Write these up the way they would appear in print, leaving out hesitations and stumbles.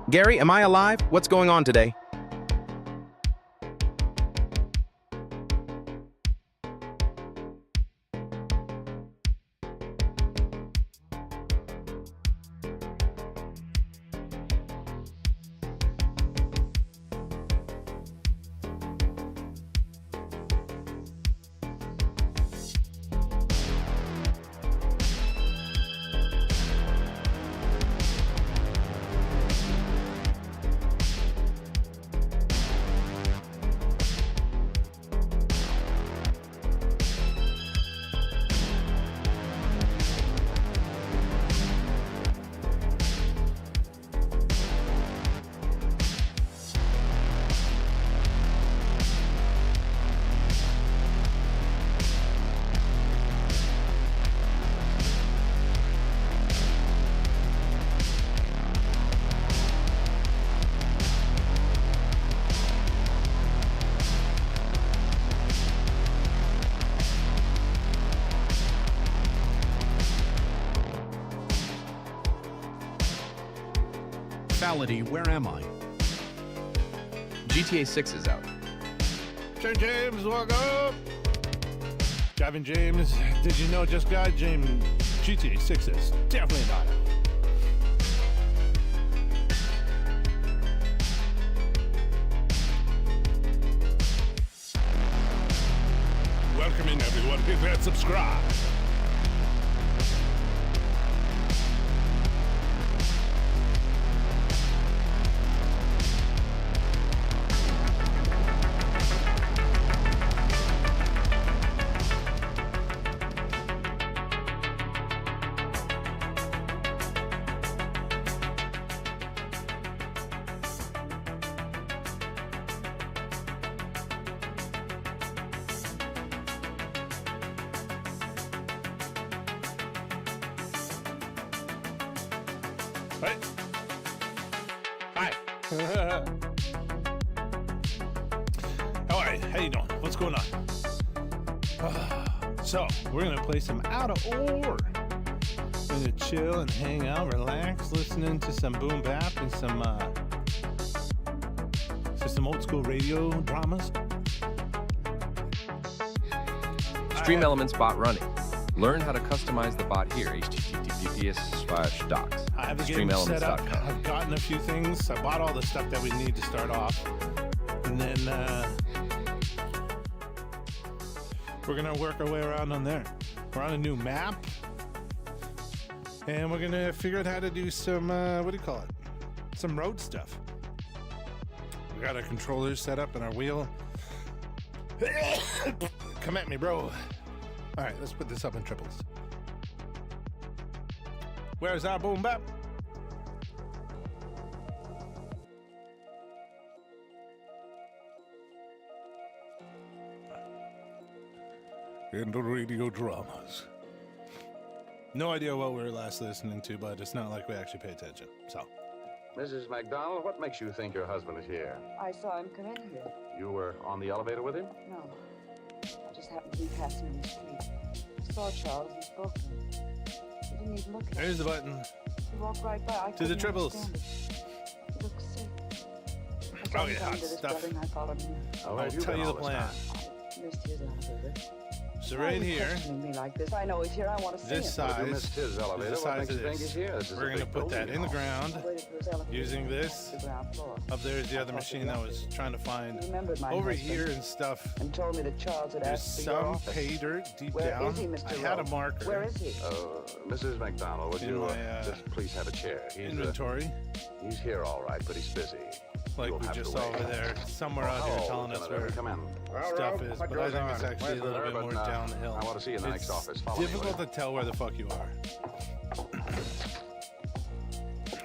Gary, am I alive? What's going on today? Where am I? GTA 6 is out. James, welcome. Gavin James, did you know just got James? GTA 6 is definitely not out. Welcome in, everyone. Hit that subscribe. Hi. All right, how you doing? What's going on? So, we're going to play some Out of Ore. We're going to chill and hang out, relax, listening to some boom bap and some old school radio dramas. Stream Elements bot running. Learn how to customize the bot here. https://docs. I have the game set up. I've gotten a few things. I bought all the stuff that we need to start off. And then we're going to work our way around on there. We're on a new map. And we're going to figure out how to do some, some road stuff. We got our controllers set up and our wheel. Come at me, bro. All right, let's put this up in triples. Where's our boom bap? Into radio dramas. No idea what we were last listening to, but it's not like we actually pay attention. So, Mrs. McDonald, what makes you think your husband is here? I saw him come in here. You were on the elevator with him? No. I just happened to be passing in the street. I saw Charles and spoke to him. He didn't even look at me. there's the button. He walked right by. To the triples. He looked sick. I Oh, yeah, told him to this stuff. building. I followed him. Oh, I'll tell you the plan. I missed his elevator. So Why right are you here, questioning me like this? I know he's here. I want to see this him. side, Well, you missed his elevator. the What size makes of you think this. he's here? This is We're a going to big put that building, in the you know. ground. I waited for his elevator Using to this. the ground floor. Up there's the other I machine I thought was trying to find. He remembered my Over husband here and stuff, and told me that Charles had there's asked for your some office. pay dirt deep Where down. is he, Mr. I had a Rowe? marker. Where is he? Mrs. McDonald, would In you my, just please have a chair? Inventory, He's here all right, but he's busy. like You'll we have just to saw wait. over there, somewhere out here telling us where Come in. stuff is, but I think it's actually a little bit more down the hill. I want to see you in the next office. Follow me, difficult will to tell where the fuck you are.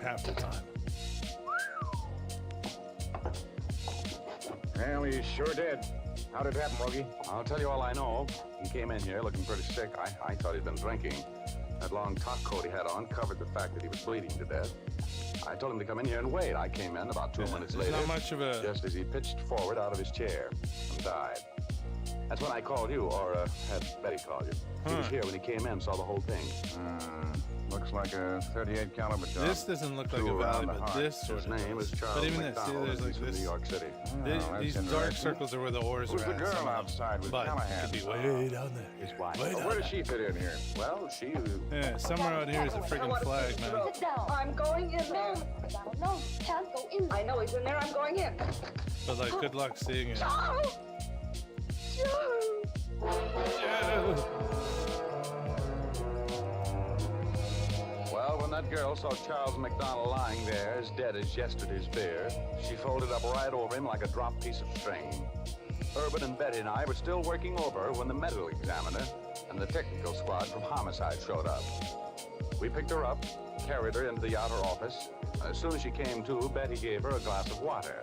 Half the time. Yeah, we sure did. How did it happen, Rogie? I'll tell you all I know. He came in here looking pretty sick. I thought he'd been drinking. That long top coat he had on covered the fact that he was bleeding to death. I told him to come in here and wait. I came in about 2 minutes There's later. not much of a... Just as he pitched forward out of his chair and died. That's when I called you, or had Betty call you. He was here when he came in, saw the whole thing. Looks like a 38 caliber job. This doesn't look like a valley, but this sort His of name is does. Charles But even this, see, McDonald, there's and like he's from this. New York City. These dark circles are where the oars Who's are the at. girl some of them. outside with But Callahan? it could be way down there. His wife. Way down Where there. does she fit in here? Well, she... Yeah, somewhere out here is a friggin' flag, man. Sit down. I'm going in there. No, can't go in. I know he's in there. I'm going in. But like, good luck seeing it. Charles! Charles! Yeah. Well, when that girl saw Charles McDonald lying there as dead as yesterday's beer, she folded up right over him like a dropped piece of string. Urban and Betty and I were still working over when the medical examiner and the technical squad from Homicide showed up. We picked her up, carried her into the outer office. As soon as she came to, Betty gave her a glass of water,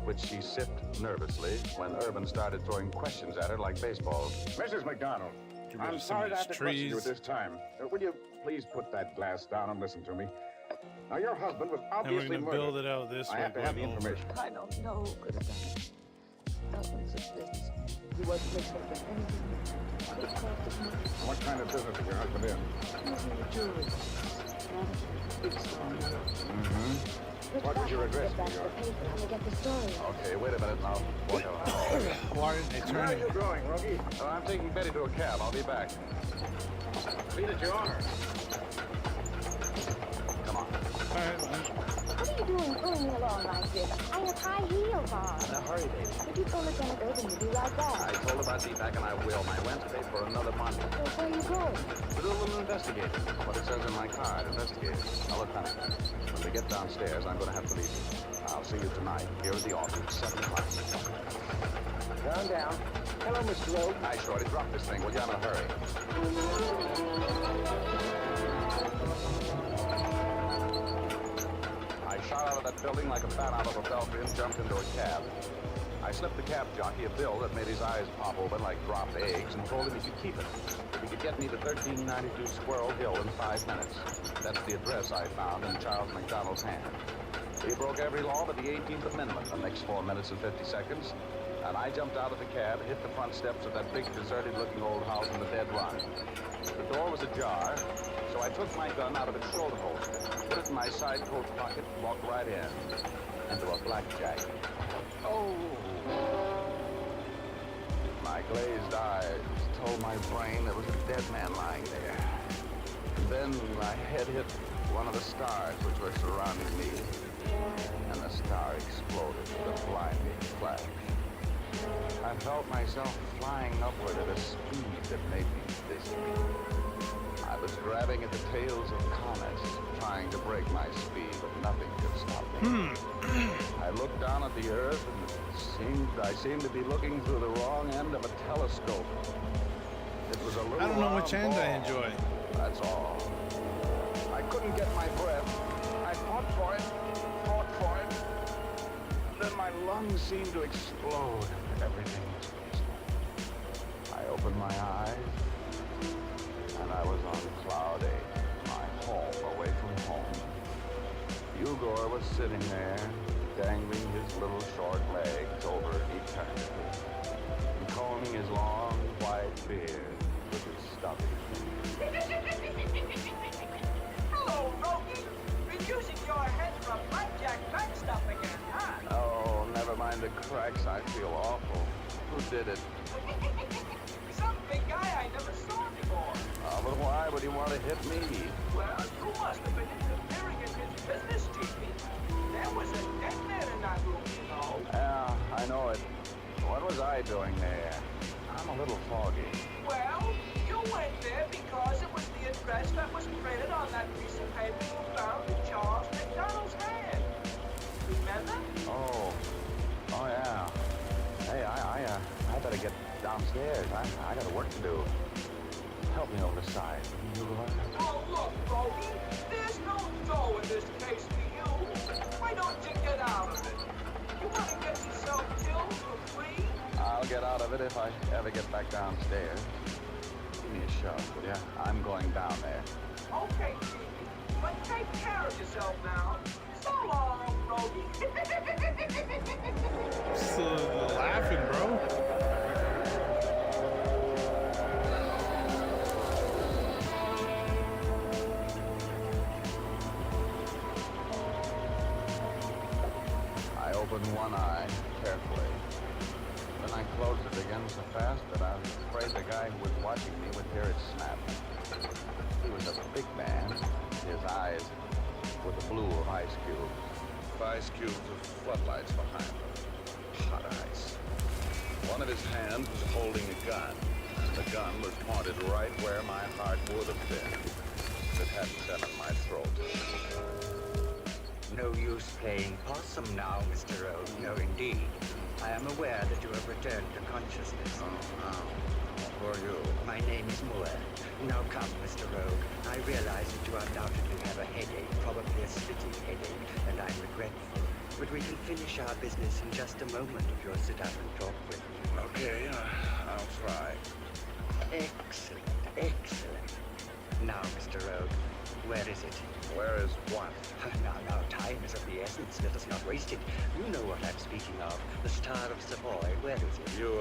which she sipped nervously when Urban started throwing questions at her like baseballs. Mrs. McDonald, Get rid I'm of some sorry of to have these to question you at trees. this time. Will you please put that glass down and listen to me? Now, your husband was And we're obviously gonna murdered. build it out this I way. have to have the going over. information. I don't know who could have done it. Elton's a businessman. He wasn't mixed up in anything. Could cause the money. What kind of business is your husband in? He was in the jewelry business. Big strong. What was your address, Get back New to York? the paper. I'm gonna get the story. Okay, wait a minute now. Walk out. Why didn't they Where turn are it? you going, Rogie? I'm taking Betty to a cab. I'll be back. Lead at your honor. Come on. All right, man. What are you doing pulling me along like this? I have high heels on. In a hurry, baby. If you told Lieutenant Urban you'd be right I back. told him I'd be back, and I will. My rent's paid for another month. So where are you going? To do a little investigating. What it says in my card, investigating. Now look, honey, when we get downstairs, I'm going to have to leave you. I'll see you tonight, here at the office at 7 o'clock. Down. Hello, Mr. Rogue. Hi, Shorty, drop this thing, will you? I'm in a hurry. I shot out of that building like a bat out of a belfry and jumped into a cab. I slipped the cab jockey a bill that made his eyes pop open like dropped eggs and told him he could keep it. If he could get me to 1392 Squirrel Hill in 5 minutes. That's the address I found in Charles McDonald's hand. He broke every law but the 18th Amendment the next 4 minutes and 50 seconds. And I jumped out of the cab, hit the front steps of that big deserted-looking old house in the dead run. The door was ajar, so I took my gun out of its shoulder holster, put it in my side coat pocket, and walked right in, into a blackjack. Oh! My glazed eyes told my brain there was a dead man lying there. Then my head hit one of the stars which were surrounding me, and the star exploded with a blinding flash. I felt myself flying upward at a speed that made me dizzy. I was grabbing at the tails of comets, trying to break my speed, but nothing could stop me. I looked down at the earth, and I seemed to be looking through the wrong end of a telescope. It was a little I don't know which round end I ball. enjoy. That's all. I couldn't get my breath. I fought for it. Then my lungs seemed to explode. Everything was peaceful. I opened my eyes, and I was on cloud 8, my home away from home. Igor was sitting there, dangling his little short legs over eternity, and combing his long white beard with his stubby fingers. Hello, Rogie. Been using your head for a blackjack bank stuff again, huh? Oh, never mind the cracks. I feel awful. Who did it? Some big guy I never saw before. Oh, but why would he want to hit me? Well, you must have been interfering in his business, Chiefy. There was a dead man in that room, you know. Yeah, I know it. What was I doing there? I'm a little foggy. Well, you went there because it was the address that was printed on that piece of paper you found in Charles McDonald's hand. Remember? Oh yeah. Hey, I better get downstairs. I got work to do. Help me over the side. You go on. Oh, look, Rogie. There's no dough in this case for you. Why don't you get out of it? You want to get yourself killed for free? I'll get out of it if I ever get back downstairs. Give me a shove, will ya? I'm going down there. Okay, Chiefy. But take care of yourself now. So long, Rogie. Still laughing, bro. opened one eye carefully. Then I closed it again so fast that I was afraid the guy who was watching me would hear it snap. He was a big man. His eyes were the blue of ice cubes. Ice cubes with floodlights behind them. Hot ice. One of his hands was holding a gun. The gun was pointed right where my heart would have been if it hadn't been in my throat. No use playing possum now, Mr. Rowe. No, indeed. I am aware that you have returned to consciousness. Oh, no. Who are you? My name is Moore. Now come, Mr. Rogue. I realize that you undoubtedly have a headache, probably a splitting headache, and I'm regretful. But we can finish our business in just a moment if you'll sit up and talk with me. Okay, I'll try. Excellent, excellent. Now, Mr. Rogue, where is it? Where is what? Now, time is of the essence. Let us not waste it. You know what I'm speaking of. The Star of Savoy. Where is it? You'll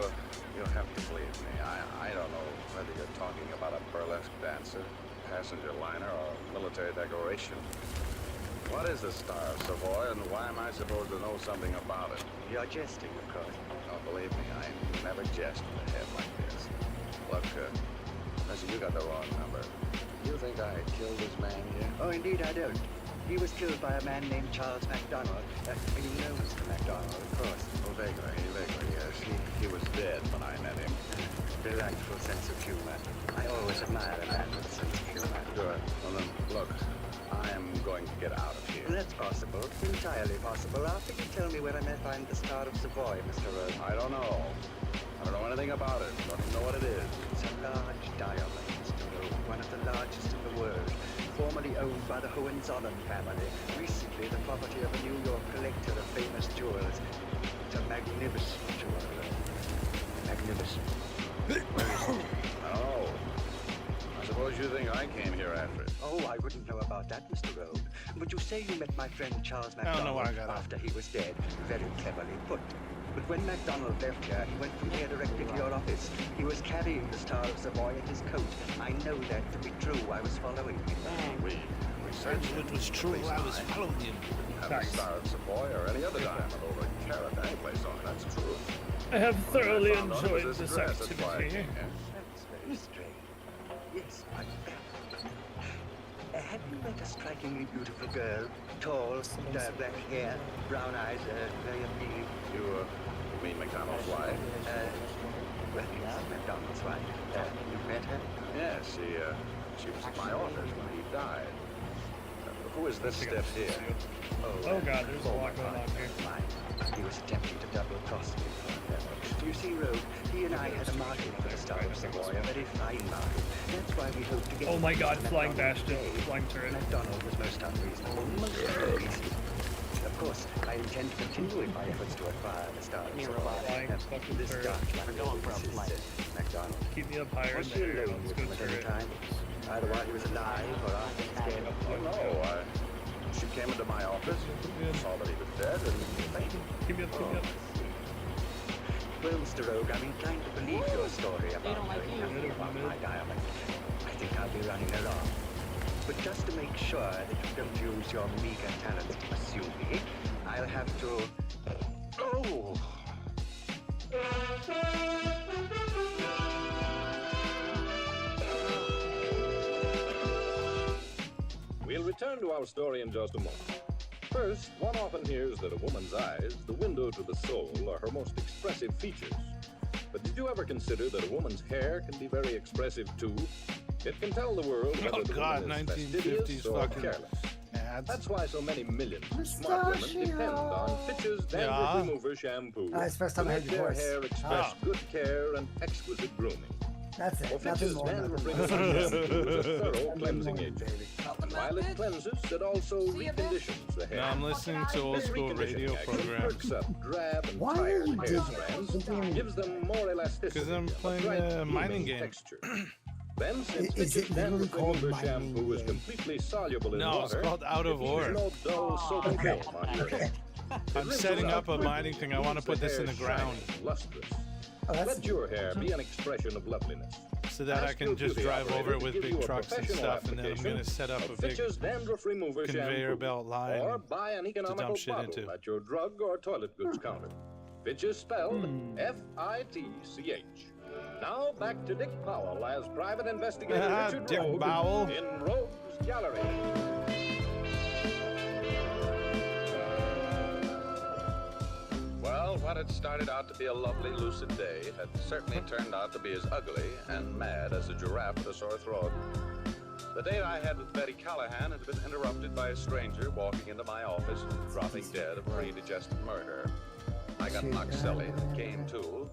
have to believe me. I don't know whether you're talking about a burlesque dancer, passenger liner, or military decoration. What is the Star of Savoy, and why am I supposed to know something about it? You're jesting, of course. Oh, believe me, I never jest with a head like this. Look, listen, you got the wrong number. You think I killed this man here? Oh, indeed I don't. He was killed by a man named Charles MacDonald. You know Mr. MacDonald, of course. Oh, vaguely, yes. He was dead when I met him. Delightful sense of humor. I always admire a man with a sense of humor. Good. Well, then, look, I am going to get out of here. That's possible. Entirely possible. After you tell me where I may find the Star of Savoy, Mr. Rose. I don't know. I don't know anything about it. Don't even know what it is. It's a large diamond, Mr. Rose. One of the largest in the world. Formerly owned by the Hohenzollern family. Recently the property of a New York collector of famous jewels. It's a magnificent jewel. Magnificent. Where is it? Oh. I suppose you think I came here after it. Oh, I wouldn't know about that, Mr. Rogue. But you say you met my friend Charles I don't know why I MacDonald got after he was dead. Very cleverly put. But when MacDonald left here, he went from here directly to your office. He was carrying the Star of Savoy in his coat. I know that to be true. I was following him. We searched It was true. I was following him. have a Star of Savoy or any other diamond over a carat any place on. That's true. I have thoroughly I found out it enjoyed was this dress. That's why I activity. came here. That's very strange. Yes, have you met a strikingly beautiful girl? Tall, black hair, brown eyes, very appealing. You mean McDonald's wife? Well, yes, MacDonald's wife. You met her? Yeah, she was at my office when he died. Who is this stiff here? Oh god, there's a lot going on here. He was attempting to double-cross me. You see, Rogue, he and I had a market for the Star of Savoy, a very fine market. That's why we hope to get... Oh my god, flying bastion, flying turret. MacDonald was most unreasonable. Most unreasonable. Of course, I intend to continue in my efforts to acquire the Star of Flying Savoy. fucking This turret. dark this is MacDonald. Keep me up higher in Was the he air. alone Let's with go him at any turret. time? Either while he was alive or after his death? Oh, no. She came into my office, saw that he was dead, and fainted. Keep me up, keep me up. Well, Mr. Rogue, I'm inclined to believe your story about knowing about my diamond. I think I'll be running along. But just to make sure that you don't use your meager talents to pursue me, I'll have to... Oh! We'll return to our story in just a moment. First, one often hears that a woman's eyes, the window to the soul, are her most expressive features. But did you ever consider that a woman's hair can be very expressive too? It can tell the world whether the woman is 1950s fastidious or fucking careless. ads. That's why so many millions of smart women depend on Fitch's Dandruff Remover shampoo. That's the first time I heard to your make their voice. hair express good care and exquisite grooming. That's it. Well, Nothing Fitch's more. Dandruff Nothing Remover less. shampoo is a thorough cleansing Baby. agent. And while it cleanses, it also reconditions the hair. Now I'm listening to old This school radio reconditioning action programs. perks up drab and Why are tired you hair doing strands, gives them more elasticity. Because I'm and a playing bright, a mining blooming game. texture. Then, since Is it Fitch's literally Dandruff called Remover mining shampoo is game? completely soluble in No, it's water, called Out of it leaves Ore. no dull soap and film on your Okay. hair. It I'm rinses setting out up a quickly, mining thing. I want to leaves put the this in the hair ground. shiny, lustrous. Let your hair be an expression of loveliness. So that I can just drive over it with big trucks and stuff, and then I'm going to set up a big conveyor belt line or buy an to economical dump shit bottle into. at your drug or toilet goods counter. Fitch's spelled F-I-T-C-H. Now back to Dick Powell as private investigator Richard Dick Rogue Powell. in Rogue's Gallery. Well, what had started out to be a lovely, lucid day had certainly turned out to be as ugly and mad as a giraffe with a sore throat. The date I had with Betty Callahan had been interrupted by a stranger walking into my office and dropping dead of pre-digested murder. I got knocked silly and came to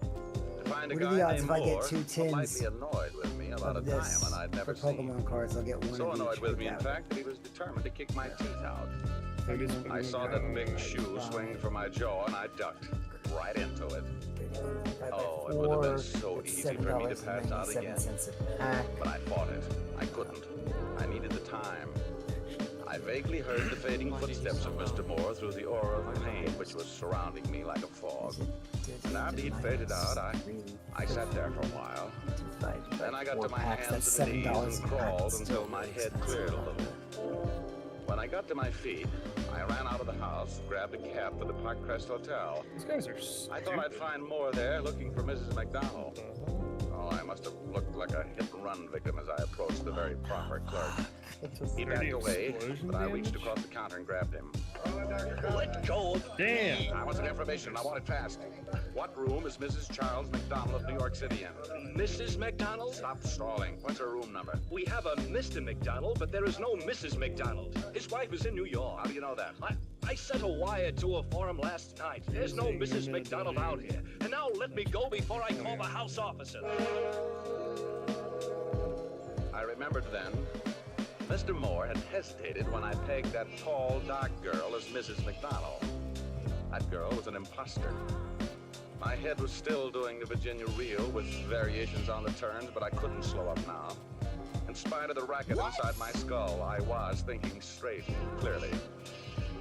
find a What are guy the odds named if I get Moore 2 tins politely annoyed with me about a of this diamond I'd never for seen. Pokemon cards? I'll get one So of annoyed each with me, in that. fact, that he was determined to kick my teeth out. I saw that big shoe swing for my jaw, and I ducked right into it. Oh, it would have been so easy for me to pass out again. But I fought it. I couldn't. I needed the time. I vaguely heard the fading footsteps of Mr. Moore through the aura of pain which was surrounding me like a fog. And after he'd faded out, I sat there for a while. Then I got to my hands and knees and crawled until my head cleared a little. When I got to my feet, I ran out of the house, grabbed a cab for the Park Crest Hotel. These guys are stupid. I thought I'd find Moore there looking for Mrs. McDonald. Oh, I must have looked like a hit-and-run victim as I approached the very proper clerk. He backed away, but I reached across the counter and grabbed him. Let go! Damn! I want some information. I want it fast. What room is Mrs. Charles McDonald of New York City in? Mrs. McDonald? Stop stalling. What's her room number? We have a Mr. McDonald, but there is no Mrs. McDonald. His wife is in New York. How do you know that? I sent a wire to her for him last night. There's no Mrs. McDonald out here. And now let me go before I call the house officer. I remembered then. Mr. Moore had hesitated when I pegged that tall, dark girl as Mrs. McDonald. That girl was an imposter. My head was still doing the Virginia reel with variations on the turns, but I couldn't slow up now. In spite of the racket inside my skull, I was thinking straight and clearly.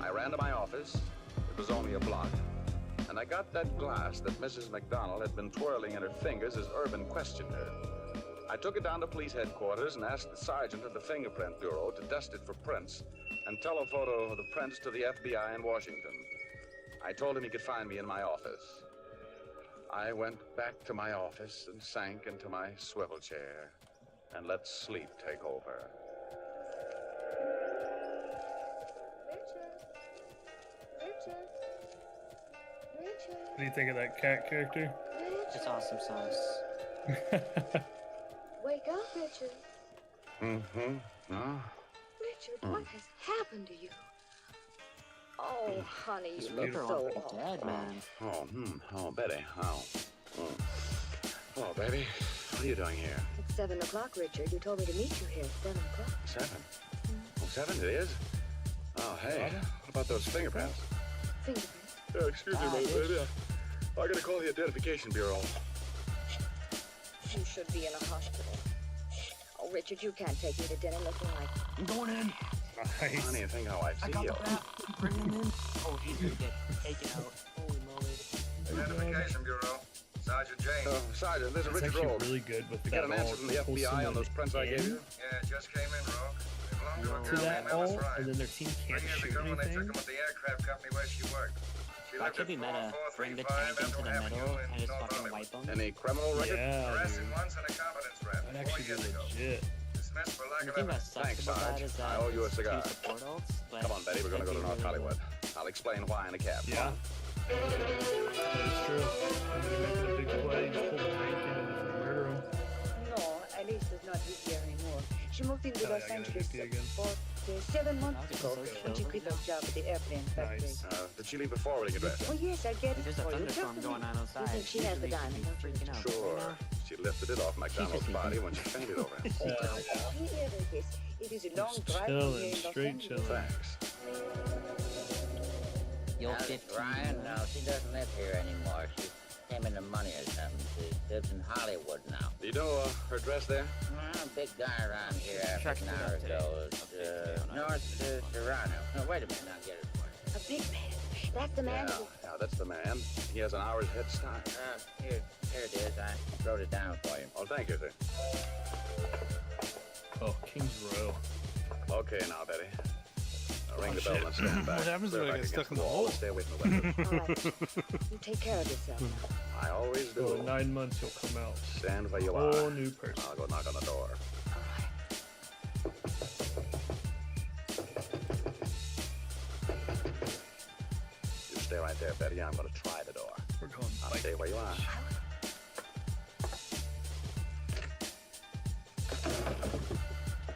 I ran to my office. It was only a block. And I got that glass that Mrs. McDonald had been twirling in her fingers as Urban questioned her. I took it down to police headquarters and asked the sergeant of the Fingerprint Bureau to dust it for prints and telephoto the prints to the FBI in Washington. I told him he could find me in my office. I went back to my office and sank into my swivel chair and let sleep take over. What do you think of that cat character? It's awesome sauce. Wake up, Richard. Mm-hmm. No? Richard, what has happened to you? Oh, honey, This you look Reaper so won't be awful. dead, man. Oh, Betty. Oh. Oh, baby. What are you doing here? It's 7 o'clock, Richard. You told me to meet you here at 7 o'clock. 7? Oh, 7 it is? Oh, hey. What about those fingerprints? Fingerprints? Yeah, excuse me, baby. I gotta call the Identification Bureau. You should be in a hospital. Oh, Richard, you can't take me to dinner looking like... I'm going in. Nice. Honey, think how I I got feel. the bat. Bring him in. Oh, he's gonna get taken out. Holy moly. Identification Bureau. Sergeant James. Sergeant, there's a It's Richard actually Rogue. really good with You that got an answer from the FBI on those prints I gave you? Yeah, it just came in, Rogue. They belong to a to girl that named Alice all, Ryan. and then their team can't 3 years shoot ago, when they took anything. him at the aircraft company where she worked. She That lived could be at meta. Bring the 4435 tank into the Ethel middle Avenue and in just North fucking Hollywood. wipe them. Any criminal record? Yeah, Arrested dude. once and a competence rap. That'd 4 actually years be ago. legit. Dismissed for lack The of thing that evidence. sucks Thanks, about that Sarge. is that I owe you a it's cigar. two support ults, but Come on, Betty, we're gonna go to that'd North be really Hollywood. I'll explain why in a cab. Yeah. That's true. And you're making a big play. You just pull the tank in and just murder him. No, Alice is not with here anymore. She moved into Hell Los yeah, I got a Angeles hippie again. about 7 months ago That was so when she chill. quit her job at the airplane factory. Nice. Did she leave a forwarding address? Oh, yes, I'll get it There's a for you. thunderstorm Just a going minute. on outside. You think she has the Usually diamond, don't you? freaking out. Sure. She lifted it off McDonald's body when she fainted over it. Here it is. It is a long Just drive from chilling, here in Los straight Angeles. chilling. Thanks. You'll 15. Ryan, no, she doesn't live here anymore. She came into money or something. She lives in Hollywood now. Do you know her address there? A big guy around here after Tracked an it hour up today. ago. It's North Serrano. No, wait a minute, I'll get it for you. A big man. That's the man. Yeah, that's the man. He has an hour's head start. Here it is. I wrote it down for you. Oh, thank you, sir. Oh, King's Row. Okay, now, Betty. Now ring the bell and stand back. What happens when I get stuck in the hole? Stay away from the window. All right. You take care of yourself now. I always do. So in 9 months, you'll come out. Stand where you Whole are. new person. I'll go knock on the door. You stay right there, Betty. I'm going to try the door. We're going I'll bike. stay where you are.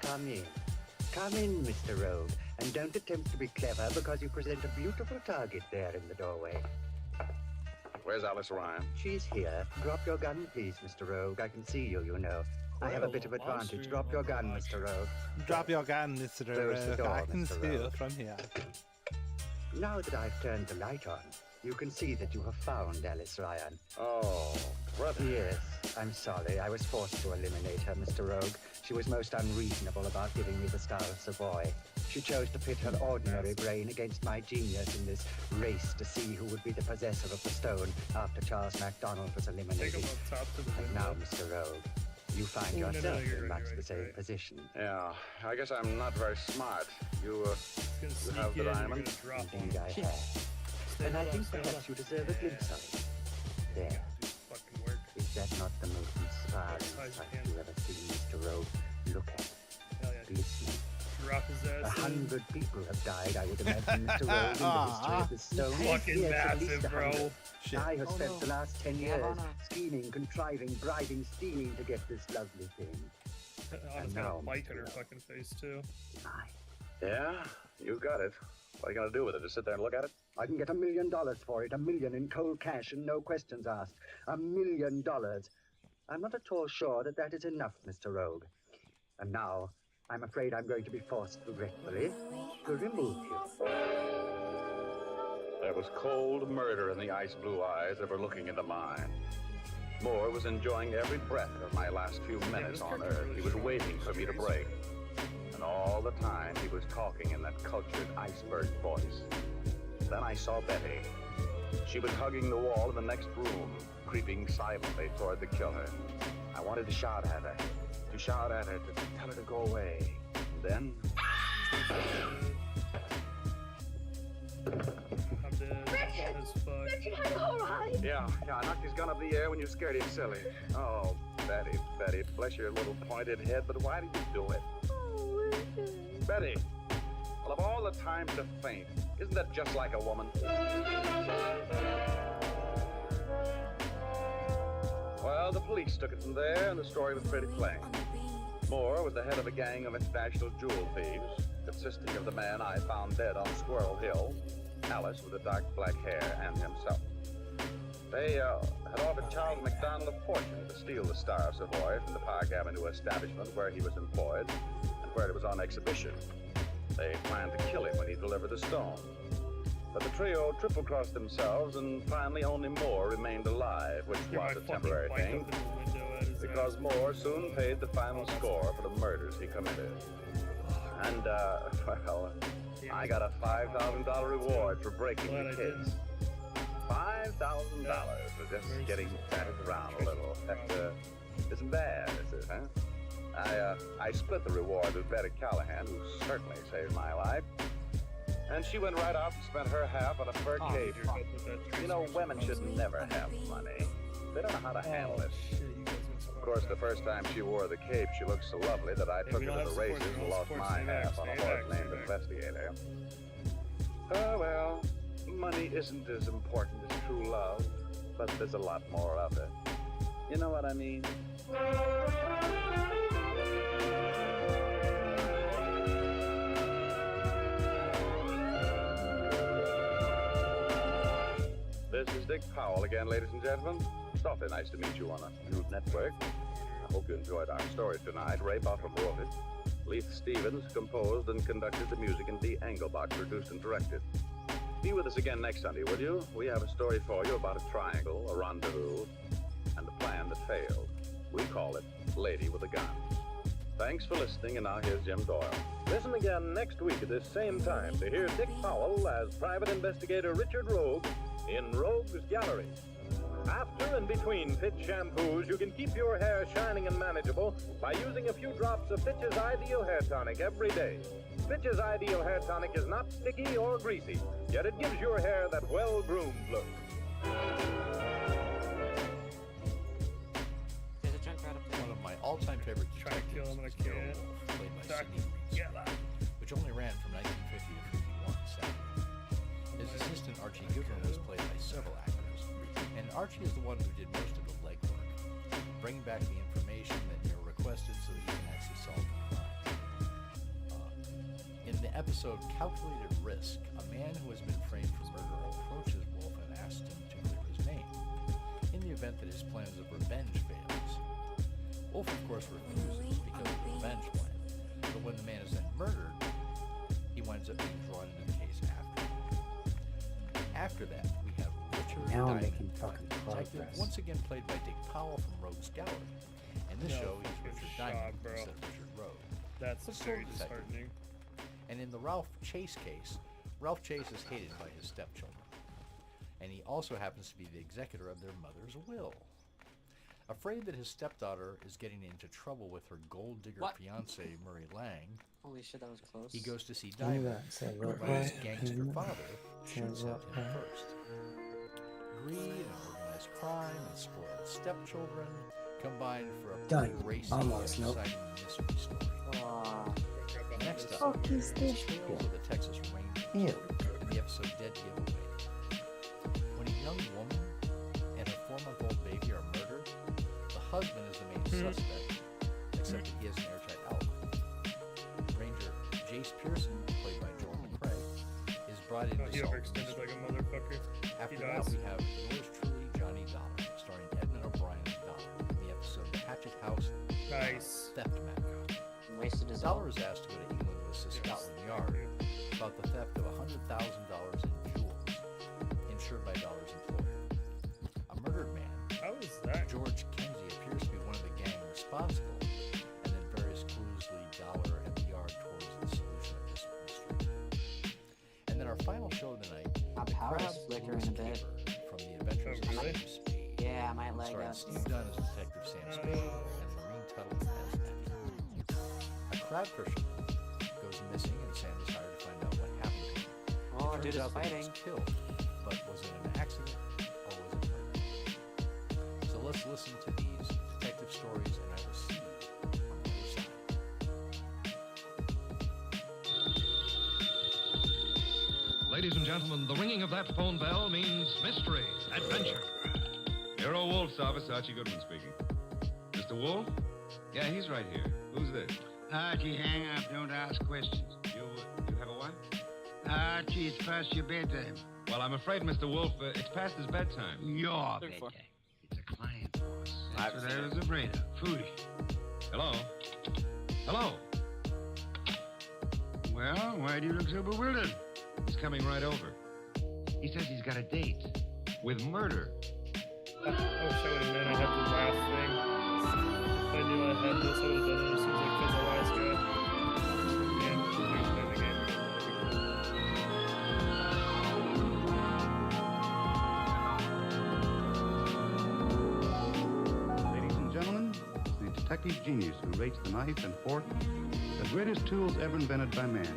Come in. Come in, Mr. Rogue. And don't attempt to be clever because you present a beautiful target there in the doorway. Where's Alice Ryan? She's here. Drop your gun, please, Mr. Rogue. I can see you, you know. I have a bit of advantage. Drop your gun, Mr. Rogue. Drop your gun, Mr. Close the Rogue. door, I can Mr. see you Rogue. from here. Now that I've turned the light on, you can see that you have found Alice Ryan. Oh, brother. Yes, I'm sorry. I was forced to eliminate her, Mr. Rogue. She was most unreasonable about giving me the Star of Savoy. She chose to pit her ordinary brain against my genius in this race to see who would be the possessor of the stone after Charles MacDonald was Take eliminated. them up top to the And window. now, Mr. Rogue, you find Oh, no, yourself you're in right, much you're the same right. position. Yeah, I guess I'm not very smart. You Gonna sneak have the in, you're diamond? gonna drop one. Indeed, I have. Stay And I low, think stay perhaps low. you deserve a glimpse of it. There. Do fucking work. Is that not the most inspiring Size sight can. you've ever seen, Mr. Rogue? Look at it. Hell yeah. Glistening. Drop his ass in. 100 people have died, I would imagine, Mr. Rogue, in the history of the stone. Fucking Yes, at least massive, 100. bro. Shit. I have spent the last 10 Yeah, years why not? scheming, contriving, bribing, scheming to get this lovely thing. Anna's got now, a bike in Mr. her Rogue. fucking face, too. Mine. Yeah, you got it. What are you going to do with it? Just sit there and look at it? I can get $1 million for it, $1 million in cold cash and no questions asked. $1 million. I'm not at all sure that that is enough, Mr. Rogue. And now, I'm afraid I'm going to be forced, regretfully, to remove you. There was cold murder in the ice blue eyes that were looking into mine. Moore was enjoying every breath of my last few minutes on Earth. He was waiting for me to break. And all the time, he was talking in that cultured iceberg voice. Then I saw Betty. She was hugging the wall in the next room, creeping silently toward the killer. I wanted to shout at her, to tell her to go away. Then, I'm dead as fuck. Richard, I'm all right. yeah, I knocked his gun up in the air when you scared him silly. Oh, Betty, bless your little pointed head, but why did you do it? Oh, Richard. Betty, well, of all the times to faint, isn't that just like a woman? Well, the police took it from there, and the story was pretty plain. Moore was the head of a gang of international jewel thieves, consisting of the man I found dead on Squirrel Hill, Alice with the dark black hair, and himself. They had offered Charles MacDonald a fortune to steal the Star of Savoy from the Park Avenue establishment where he was employed and where it was on exhibition. They planned to kill him when he delivered the stone. But the trio triple-crossed themselves, and finally only Moore remained alive, which Get my was a fucking temporary bike thing, up in the window at his because ass. Moore soon paid the final score for the murders he committed. And, well, I got a $5,000 reward for breaking Glad the I case. $5,000 for just getting batted around a little. That isn't bad, is it, huh? I split the reward with Betty Callahan, who certainly saved my life. And she went right off and spent her half on a fur cape. You know, women should never have money. They don't know how to handle it. Of course, the first time she wore the cape, she looked so lovely that I took her to the races and lost my half on a horse named Investigator. Oh, well, money isn't as important as true love, but there's a lot more of it. You know what I mean? This is Dick Powell again, ladies and gentlemen. It's awfully nice to meet you on a new network. I hope you enjoyed our story tonight. Ray Buffum wrote it. Leith Stevens composed and conducted the music, and Dee Engelbach produced and directed. Be with us again next Sunday, will you? We have a story for you about a triangle, a rendezvous, and a plan that failed. We call it Lady with a Gun. Thanks for listening, and now here's Jim Doyle. Listen again next week at this same time to hear Dick Powell as Private Investigator Richard Rogue in Rogue's Gallery. After and between Fitch shampoos, you can keep your hair shining and manageable by using a few drops of Fitch's Ideal Hair Tonic every day. Fitch's Ideal Hair Tonic is not sticky or greasy, yet it gives your hair that well-groomed look. One of my all-time favorite detectives was Darryl Wolf, played by Sidney Greenstreet, which only ran from 1950 to 51 Saturday. His assistant Archie Goodwin was played by several actors, and Archie is the one who did most of the legwork, bringing back the information that Nero requested so that he can actually solve the crime. In the episode Calculated Risk, a man who has been framed for murder approaches Wolf and asks him to clear his name, in the event that his plans of revenge fails. Wolf, of course, refuses because of the revenge plan, but when the man is then murdered, he winds up being drawn into the case after. After that, we have Richard Now I'm Diamond, making fucking detective, progress. once again played by Dick Powell from Rogue's Gallery. In this No show, he's fucking Richard shot, Diamond bro. instead of Richard Rogue. That's But very still a detective. disheartening. And in the Ralph Chase case, Ralph Chase is hated by his stepchildren. And he also happens to be the executor of their mother's will. Afraid that his stepdaughter is getting into trouble with her gold digger fiance Murray Lang, Holy shit, that was close. he goes to see Can you, Diamond, say who what by his way? gangster Can you- father shoots say at what him way? first. Greed and organized crime and spoiled stepchildren combined for a Done. pretty racy Almost, and nope. exciting mystery story. Next up, Fuck is this Tales shit? of the Texas Rangers Ew. in the episode Dead Giveaway. When a young woman and her 4-month-old baby are murdered, the husband is the main suspect, except that he has an airtight alibi. Ranger Jace Pearson, played by Joel McCrae, is brought in Oh, to he solve the overextended mystery. like a motherfucker. After He that, does. we have yours truly, Johnny Dollar, starring Edmund O'Brien as Dollar in the episode Hatchet House Nice. Theft Matter. Wasted his Dollar is asked to go to England to assist Scotland Yard about the theft of $100,000 in jewels insured by Dollar's employer. A murdered man, How is that? George Kenzie, appears to be one of the gang responsible, and then various clues lead Dollar and the Yard towards the solution of this mystery. And then our final show of the night, My The power's Crab's flickering a bit. Keeper from the Adventures Oh, of really? Sam Spade. Yeah, I might lag Starring out. Steve Dunn as Detective Sam Spade and Maureen Tuttle as Effie. A crab fisherman goes missing, and Sam is hired to find out what happened to him. Oh, It dude turns is out that he was fighting. killed, but was it an accident or was it murder? So let's listen to these detective stories, and I will see you on the other side. Ladies and gentlemen, the ringing of that phone bell means mystery, adventure. Nero Wolf's office, Archie Goodwin speaking. Mr. Wolf? Yeah, he's right here. Who's this? Archie, hang up. Don't ask questions. You have a what? Archie, it's past your bedtime. Well, I'm afraid, Mr. Wolf, it's past his bedtime. Your bedtime. It's a client, boss. That's what I was afraid of. Foolish. Hello? Hello? Well, why do you look so bewildered? He's coming right over. He says he's got a date. With murder. I wish I would have known I had the last thing. If I knew I had this, I would have done it as soon as I killed the last guy. Yeah, we're gonna play the game. Ladies and gentlemen, it's the detective genius who rates the knife and fork, the greatest tools ever invented by man.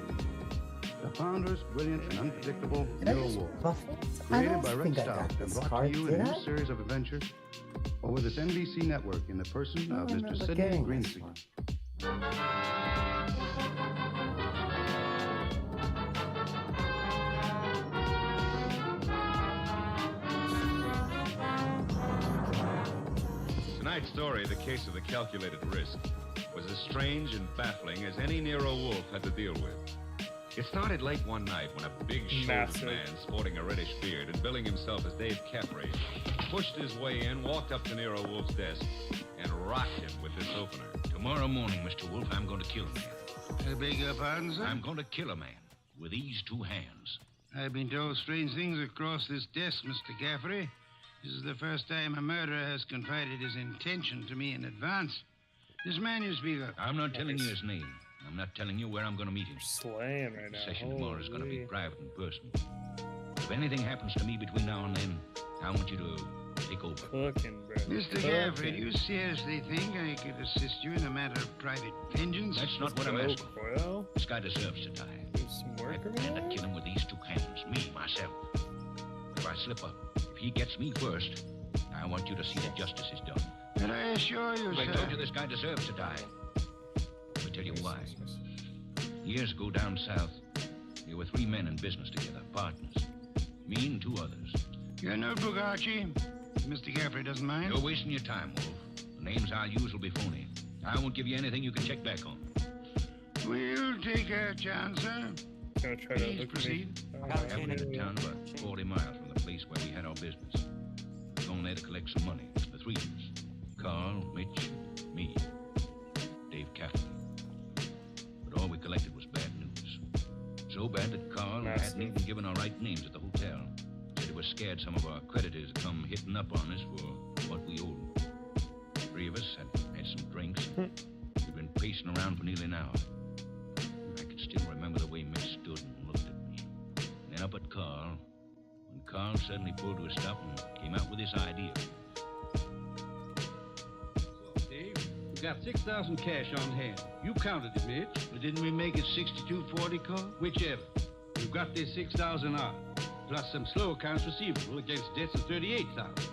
The founder's brilliant and unpredictable Nero Wolf. Created by Rex Stout and brought to you in a new series of adventures over this NBC network in the person of Mr. Sidney Greenstreet. Tonight's story, The Case of the Calculated Risk, was as strange and baffling as any Nero Wolf had to deal with. It started late one night when a big-shouldered man sporting a reddish beard and billing himself as Dave Caffrey pushed his way in, walked up to Nero Wolf's desk, and rocked him with this opener. Tomorrow morning, Mr. Wolf, I'm going to kill a man. I beg your pardon, sir? I'm going to kill a man with these two hands. I've been told strange things across this desk, Mr. Caffrey. This is the first time a murderer has confided his intention to me in advance. This man you speak of. I'm not telling you his name. I'm not telling you where I'm going to meet him. Slaying right now. The session tomorrow is going to be private and personal. If anything happens to me between now and then, I want you to take over. Cooking, bro. Mr. Gaffrey, do you seriously think I could assist you in a matter of private vengeance? That's not what I'm asking. This guy deserves to die. I plan to kill him with these two hands, me, myself. If I slip up, if he gets me first, I want you to see that justice is done. And I assure you, I sir. told you this guy deserves to die. Let me tell you why. Years ago down south, there were 3 men in business together, partners. Me and 2 others. Your notebook, Archie. Mr. Gaffrey doesn't mind. You're wasting your time, Wolf. The names I'll use will be phony. I won't give you anything you can check back on. We'll take our chance, sir. Gonna try to Please proceed. Gaffrey in a town about 40 miles from the place where we had our business. We're going there to collect some money. The 3 of us. Carl, Mitch, me. Dave Caffrey. But all we collected was bad news. So bad that Carl hadn't even given our right names at the hotel. Said he was scared some of our creditors would come hitting up on us for what we owed them. 3 of us had some drinks. We'd been pacing around for nearly an hour. I can still remember the way Mitch stood and looked at me. And then up at Carl, when Carl suddenly pulled to a stop and came out with this idea. Dave, we got 6,000 cash on hand. You counted it, Mitch. But didn't we make it 6240, Carl? Whichever. We've got this 6,000 odd, plus some slow accounts receivable against debts of 38,000.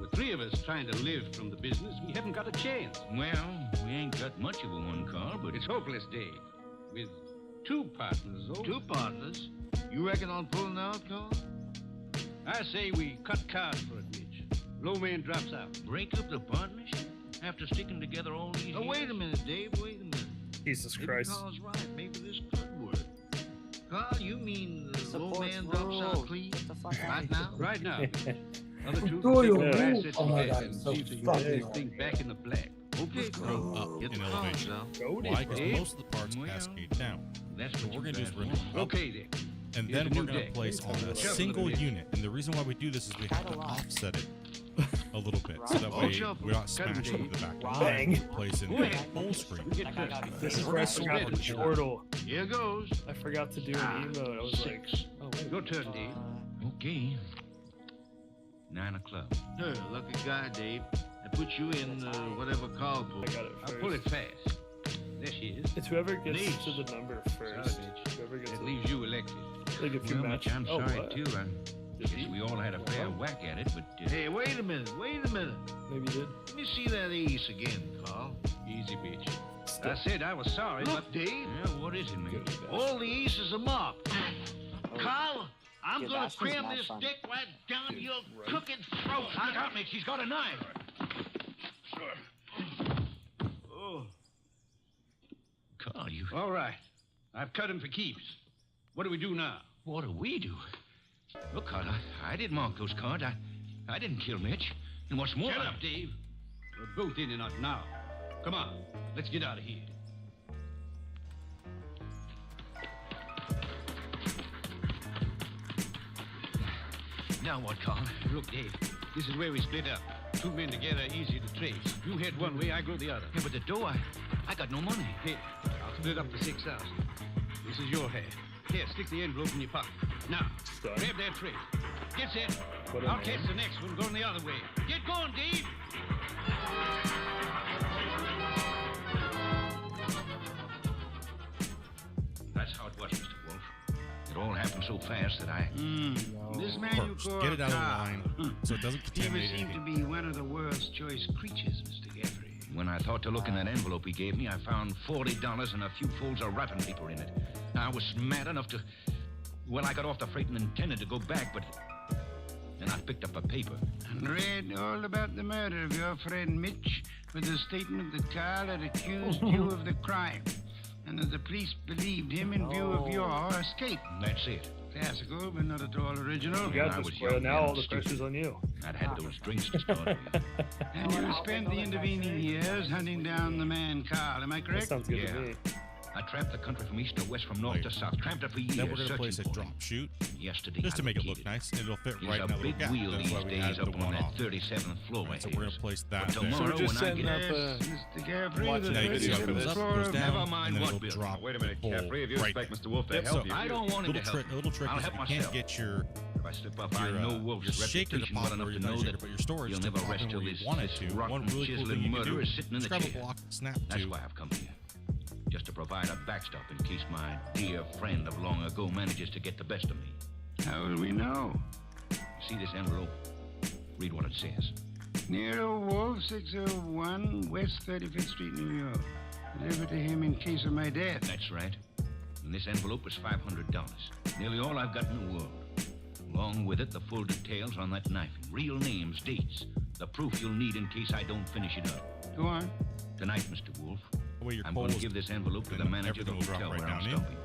With 3 of us trying to live from the business, we haven't got a chance. Well, we ain't got much of a one, Carl, but It's hopeless, Dave. With 2 partners, though. 2 partners? You reckon on pulling out, Carl? I say we cut cards for it, Mitch. Low man drops out. break up the partnership after sticking together all these years? Wait a minute, Dave. Wait a minute. Jesus Maybe Christ. Carl's right. Maybe this could work. Carl, you mean the low man drops out clean? Right now? Right now. Other 2 Oh, take yeah. their assets and Oh, cash that's and so see if they can fucking get this thing back in the black. Okay. Go up Get in the elevation. cards Why? Because Dave? most of the parts cascade down. That's So what what we're you going to do is guys we're going to want. go up, Okay, then. and Here's then a we're new going to deck. place on a Shuffle single it in. unit. And the reason why we do this is we have to offset it a little bit, so that Oh, way shuffle. we're not Cut it, smashing the back of Bang. the place in Go the ahead. full screen. Get first. This is where I forgot the chortle. Here goes. I forgot to do an emote. I was like, 6. oh, wait. Your turn, Dave. Okay. 9 o'clock. Hey, lucky guy, Dave. I put you in whatever Carl I pulled. got it I'll pull it first. fast. There she is. It's whoever gets Nice. to the number first. Sorry, Mitch. Whoever gets That to leaves you elected. like if you Well, match. Mitch, I'm oh, sorry, what? too. I guess we all had a fair whack at it, but... Hey, wait a minute. Wait a minute. Maybe you did. Let me see that ace again, Carl. Easy, bitch. I said I was sorry, Look, Dave. Yeah, what is it, man? All the aces are marked. Carl, I'm Yeah, gonna that's cram not this fun. dick right down your crooked throat. I got Mitch. He's got a knife. Oh. Carl, you... All right. I've cut him for keeps. What do we do now? What do we do? Look, Carl, I didn't mark those cards. I didn't kill Mitch. And what's more... Shut up, Dave. We're both in and out now. Come on. Let's get out of here. Now what, Carl? Look, Dave, this is where we split up. 2 men together, easy to trace. You head one way, I go the other. Yeah, but the dough, I got no money. Here, I'll split up the 6,000. This is your half. Here, stick the envelope in your pocket. Now, Done. grab that tray. Get set. What a I'll man. catch the next one going the other way. Get going, Dave! That's how it was, Mr. Wolf. It all happened so fast that I... This man you First, call get it out of the Carl. line so it doesn't He ever contaminate seemed to anything. be one of the world's choice creatures, Mr. Gaffrey. When I thought to look in that envelope he gave me, I found $40 and a few folds of wrapping paper in it. I was mad enough to... Well, I got off the freight and intended to go back, but... Then I picked up a paper. And read all about the murder of your friend Mitch with the statement that Carl had accused you of the crime and that the police believed him in view of your escape. That's it. Classical, but not at all original. You I got was this, bro. young Now and all the stupid. pressure's on you. I'd had those drinks to start with. And you spent the intervening years hunting down the man Carl, am I That correct? sounds good Yeah. to me. I tramped the country from east to west, from north to south. Tramped it for years. Then we're going to searching place a for drop him. shoot. Yesterday, Just to I make it look located nice, and it'll fit There's right in a that little big gap. wheel That's these why we days added the up on one that off. 37th floor. Right, so we're going to place that But there. tomorrow, So we're just when I setting get up a... Mr. Gaffrey, Watch the that Now you see how it place goes up, floor goes of- down, Never mind and then what it'll building. drop. Wait a minute, the pole Caffrey. If you right expect there. Mr. Wolf to Yep, help so you... I don't want him to help. a little trick I'll is if help you can't myself. get your If I slip up, I know Wolf's shaker to reputation pop well enough where to you're know not shaker, that but your storage you'll to never pop rest in till where you this want it to. rotten, One really cool thing chiseling you can do murderer is sitting in is the grab a chair. block, snap That's to. why I've come here. Just to provide a backstop in case my dear friend of long ago manages to get the best of me. How will we know? You see this envelope? Read what it says. Nero Wolf, 601 West 35th Street, New York. Delivered to him in case of my death. That's right. And this envelope was $500. Nearly all I've got in the world. Along with it, the full details on that knifing. Real names, dates. The proof you'll need in case I don't finish it up. Go on. Tonight, Mr. Wolf, Where your I'm pole going to is- give this envelope to the and manager of the everything will drop hotel right where I'm down in. stopping.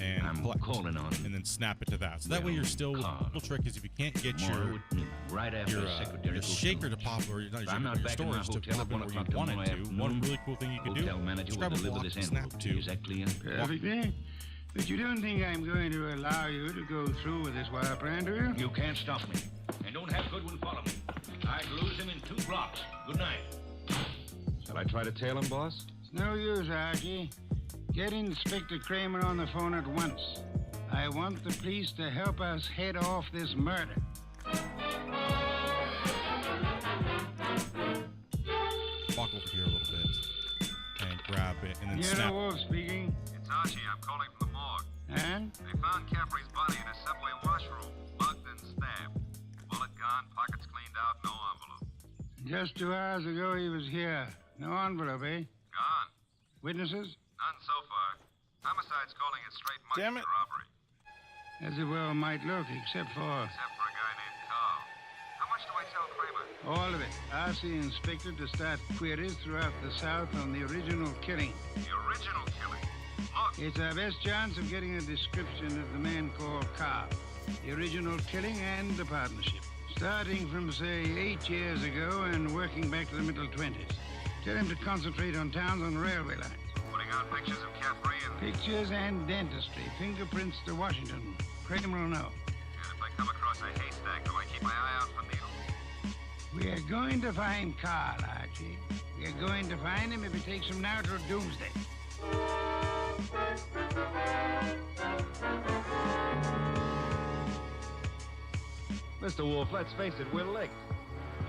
And I'm collect, calling on and then snap it to that. So that way you're still. Carl. Little trick is if you can't get Tomorrow at noon, right after your Secretary goes shaker to to pop or not your, If shaker, I'm not your back in my storage to hotel pop at in 1 where o'clock you want it tomorrow to. One afternoon, really cool thing you can do. hotel manager Just will grab a deliver block, this snap envelope to you. Is that clear? Perfectly. But you don't think I'm going to allow you to go through with this wire plan, do you? You can't stop me. And don't have Goodwin follow me. I'd lose him in 2 blocks. Good night. Shall I try to tail him, boss? It's no use, Archie. Get Inspector Kramer on the phone at once. I want the police to help us head off this murder. Walk over here a little bit and grab it and then Nero snap. Wolf speaking. It's Archie. I'm calling from the morgue. And? They found Caffrey's body in a subway washroom, mugged and stabbed. Bullet gone, pockets cleaned out, no envelope. Just 2 hours ago he was here. No envelope, eh? Gone. Witnesses? None so far. Homicide's calling it straight money Damn it. for robbery. As it well might look, except for Except for a guy named Carl. How much do I tell Kramer? all of it. Ask the inspector to start queries throughout the South on the original killing. The original killing. Look. It's our best chance of getting a description of the man called Carl. The original killing and the partnership. Starting from, say, 8 years ago and working back to the middle 20s. Tell him to concentrate on towns on railway lines. Putting out pictures of Caffrey and... Pictures and dentistry. Fingerprints to Washington. Kramer will know. And if I come across a haystack, do I keep my eye out for needles? We are going to find Carl, Archie. We are going to find him if it takes him now till doomsday. Mr. Wolf, let's face it, we're licked.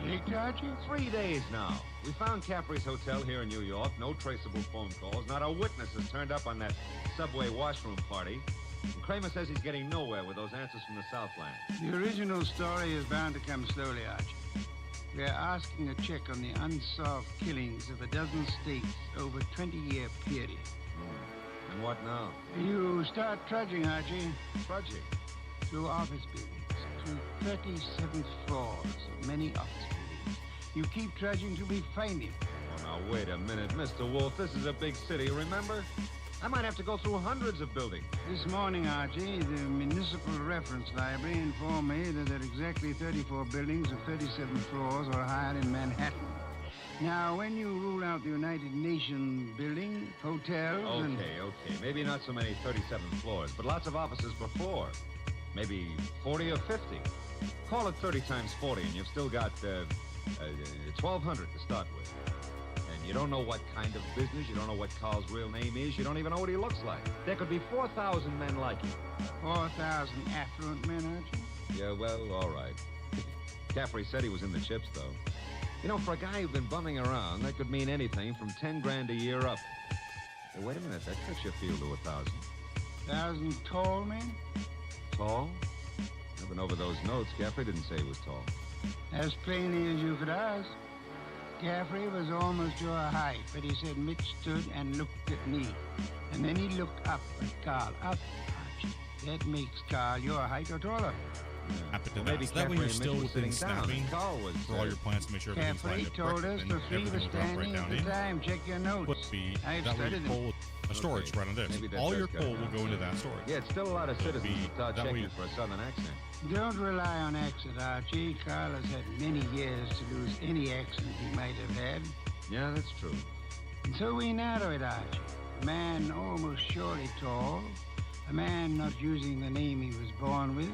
Licked, Archie? 3 days now. We found Caffrey's hotel here in New York. No traceable phone calls. Not a witness has turned up on that subway washroom party. And Kramer says he's getting nowhere with those answers from the Southland. The original story is bound to come slowly, Archie. We are asking a check on the unsolved killings of a dozen states over a 20-year period. And what now? You start trudging, Archie. Trudging? Through office buildings, to 37th floors of many office buildings. You keep trudging till we find him. Oh, now, wait a minute, Mr. Wolf. This is a big city, remember? I might have to go through hundreds of buildings. This morning, Archie, the Municipal Reference Library informed me that there are exactly 34 buildings of 37 floors or higher in Manhattan. Now, when you rule out the United Nations building, hotels, and... Okay. Maybe not so many 37 floors, but lots of offices before. Maybe 40 or 50. Call it 30 times 40, and you've still got 1,200 to start with. And you don't know what kind of business, you don't know what Carl's real name is, you don't even know what he looks like. There could be 4,000 men like him. 4,000 affluent men, Archie? Yeah, well, all right. Caffrey said he was in the chips, though. You know, for a guy who'd been bumming around, that could mean anything from 10 grand a year up. Hey, wait a minute, that cuts your field to 1,000. 1,000 tall men? Tall? Looking over those notes, Caffrey didn't say he was tall. As plainly as you could ask. Caffrey was almost your height, but he said Mitch stood and looked at me. And then he looked up at Carl. Up, Archie. That makes Carl your height or taller. Well, maybe that way you're still within snapping for all your plans to make sure everything's lined Caffrey up told correct, us and the three were everything will drop right standing down at in. the time. Check your notes. Would be I've that way studied you them. pull a storage right on this. Maybe that All does your cut coal it will down. go into that storage. Yeah, it's still a lot of It'll citizens be- who start that way checking you- for a southern accent. Don't rely on accent, Archie. Carl has had many years to lose any accent he might have had. Yeah, that's true. And so we narrow it, Archie. a man almost surely tall, a man not using the name he was born with,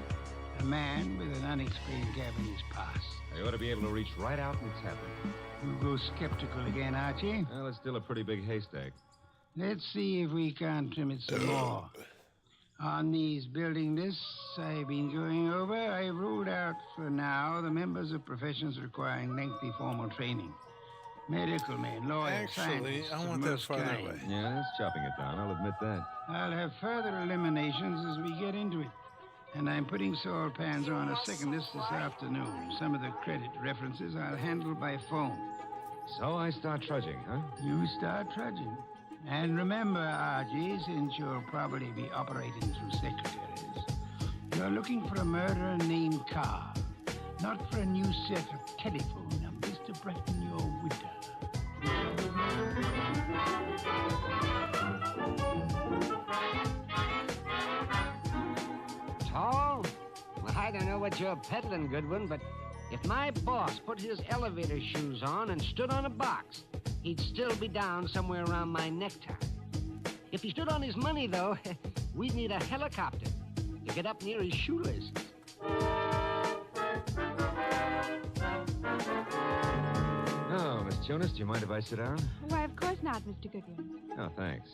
a man with an unexplained gap in his past. You ought to be able to reach right out and tap it. You go skeptical again, Archie? Well, it's still a pretty big haystack. Let's see if we can't trim it some more. On these building lists I've been going over, I've ruled out for now the members of professions requiring lengthy formal training. Medical men, lawyers, Actually, scientists I of want that most farther kinds. away. Yeah, that's chopping it down, I'll admit that. I'll have further eliminations as we get into it. And I'm putting soil pans on a second list this afternoon. Some of the credit references I'll handle by phone. So I start trudging, huh? You start trudging. And remember, Archie, since you'll probably be operating through secretaries, you're looking for a murderer named Carr, not for a new set of telephone numbers to brighten your winter. Tall? Well, I don't know what you're peddling, Goodwin, but if my boss put his elevator shoes on and stood on a box, he'd still be down somewhere around my necktie. If he stood on his money, though, we'd need a helicopter to get up near his shoelaces. Oh, Miss Jonas, do you mind if I sit down? Why, of course not, Mr. Goodwin. Oh, thanks.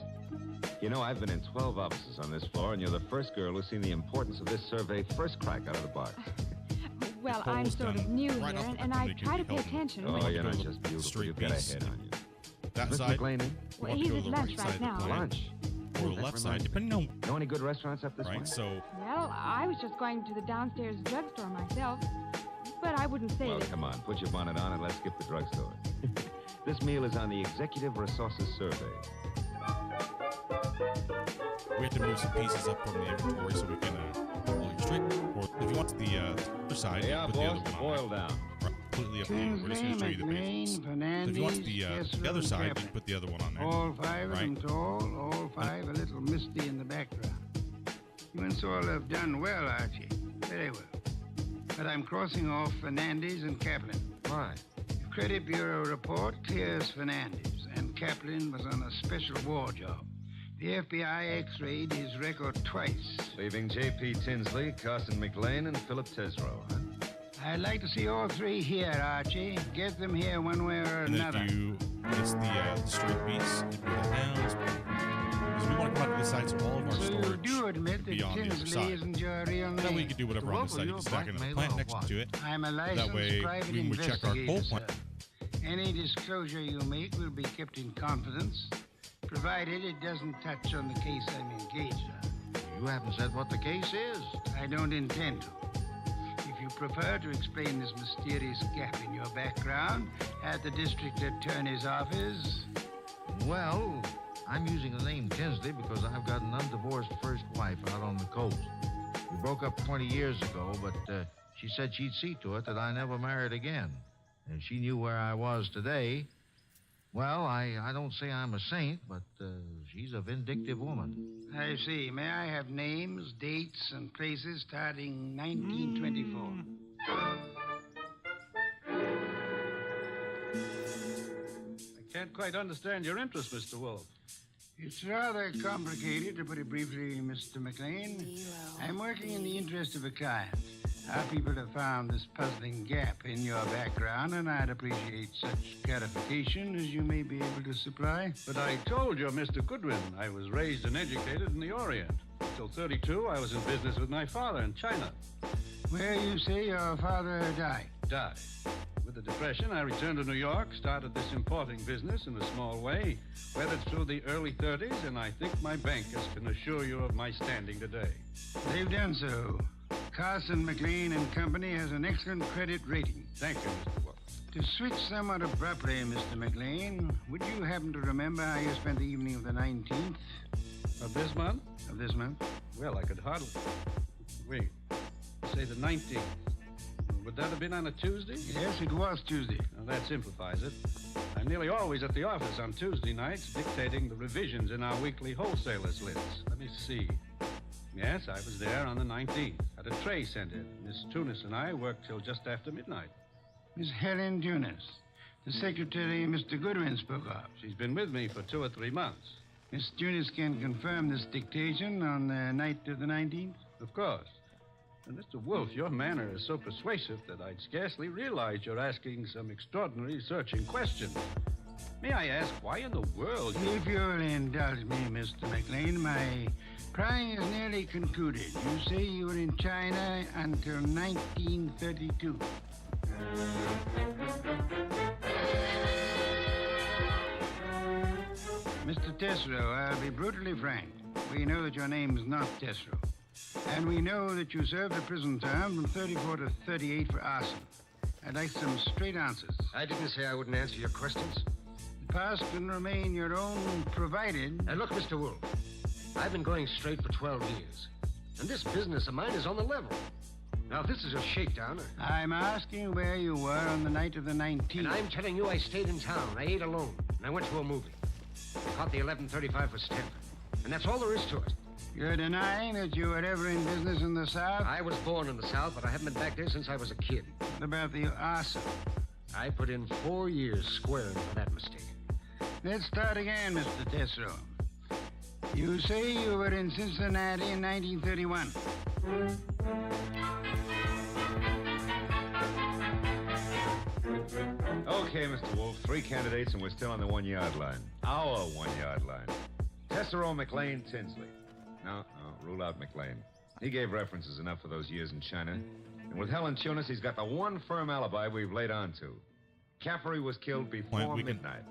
You know, I've been in 12 offices on this floor, and you're the first girl who's seen the importance of this survey first crack out of the box. Well, I'm sort of new here, and I try to pay attention. Oh, you're not just beautiful. You've got a head on you. That Mr. side, McLean in? Well, he's at lunch right now. Lunch? or the left side, depending on... Know any good restaurants up this way? Right, so... Well, I was just going to the downstairs drugstore myself, but I wouldn't say Well, that... come on, put your bonnet on and let's skip the drugstore. This meal is on the Executive Resources Survey. We have to move some pieces up from the inventory so we can hold it straight. Or if you want the other side, Yeah, put the other boss, one on boil there. down. Completely up to you. We're just going to show you the basics. So if you want the other side, you can put the other one on there. All five of right? them tall, all five a little misty in the background. You and Saul have done well, Archie. Very well. But I'm crossing off Fernandez and Kaplan. Why? The Credit Bureau report clears Fernandez, and Kaplan was on a special war job. The FBI x-rayed his record twice. Leaving J.P. Tinsley, Carson McLean, and Philip Tesreau, huh? I'd like to see all three here, Archie. Get them here one way or And another. if you miss the straight piece, you put it down. Because we want to come out to the sides of all of our So you storage do admit that be on the other Tinsley side. isn't your real name? That way you can do whatever on the side. You can stack another plant next to it. I'm a licensed That way, private when we check our coal investigator, plant, sir. Any disclosure you make will be kept in confidence, provided it doesn't touch on the case I'm engaged on. You haven't said what the case is. I don't intend to. If you prefer to explain this mysterious gap in your background at the district attorney's office... Well, I'm using the name Tinsley because I've got an undivorced first wife out on the coast. We broke up 20 years ago, but she said she'd see to it that I never married again. And she knew where I was today. Well, I don't say I'm a saint, but she's a vindictive woman. I see. May I have names, dates, and places starting 1924? I can't quite understand your interest, Mr. Wolf. It's rather complicated, to put it briefly, Mr. McLean. I'm working in the interest of a client. Our people have found this puzzling gap in your background, and I'd appreciate such clarification as you may be able to supply. But I told you, Mr. Goodwin, I was raised and educated in the Orient. Until 32, I was in business with my father in China. Where you say your father died? Died. With the Depression, I returned to New York, started this importing business in a small way, weathered through the early 30s, and I think my bankers can assure you of my standing today. They've done so. Carson, McLean and Company has an excellent credit rating. Thank you, Mr. Wolf. To switch somewhat abruptly, Mr. McLean, would you happen to remember how you spent the evening of the 19th? Of this month? Of this month? Well, I could hardly... Wait. Say the 19th. Would that have been on a Tuesday? Yes, it was Tuesday. Well, that simplifies it. I'm nearly always at the office on Tuesday nights dictating the revisions in our weekly wholesalers lists. Let me see. Yes, I was there on the 19th. Had a tray sent in. Miss Tunis and I worked till just after midnight. Miss Helen Tunis, the secretary Mr. Goodwin spoke of. She's been with me for 2 or 3 months. Miss Tunis can confirm this dictation on the night of the 19th? Of course. And Mr. Wolf, your manner is so persuasive that I'd scarcely realize you're asking some extraordinary searching questions. May I ask why in the world you... If you'll indulge me, Mr. McLean, my prying is nearly concluded. You say you were in China until 1932. Mr. Tesreau, I'll be brutally frank. We know that your name's not Tesreau. And we know that you served a prison term from 34 to 38 for arson. I'd like some straight answers. I didn't say I wouldn't answer your questions. The past can remain your own, provided... Now look, Mr. Wolf, I've been going straight for 12 years. And this business of mine is on the level. Now, if this is a shakedown... I'm asking where you were on the night of the 19th. And I'm telling you I stayed in town. I ate alone. And I went to a movie. I caught the 11:35 for Stanford. And that's all there is to it. You're denying that you were ever in business in the South? I was born in the South, but I haven't been back there since I was a kid. What about the arson? I put in 4 years squaring for that mistake. Let's start again, Mr. Tesreau. You say you were in Cincinnati in 1931. Okay, Mr. Wolf, 3 candidates and we're still on the 1-yard line. Our 1-yard line. Tesreau, McLean, Tinsley. No, rule out McLean. He gave references enough for those years in China. And with Helen Tunis, he's got the one firm alibi we've laid on to. Caffrey was killed before midnight.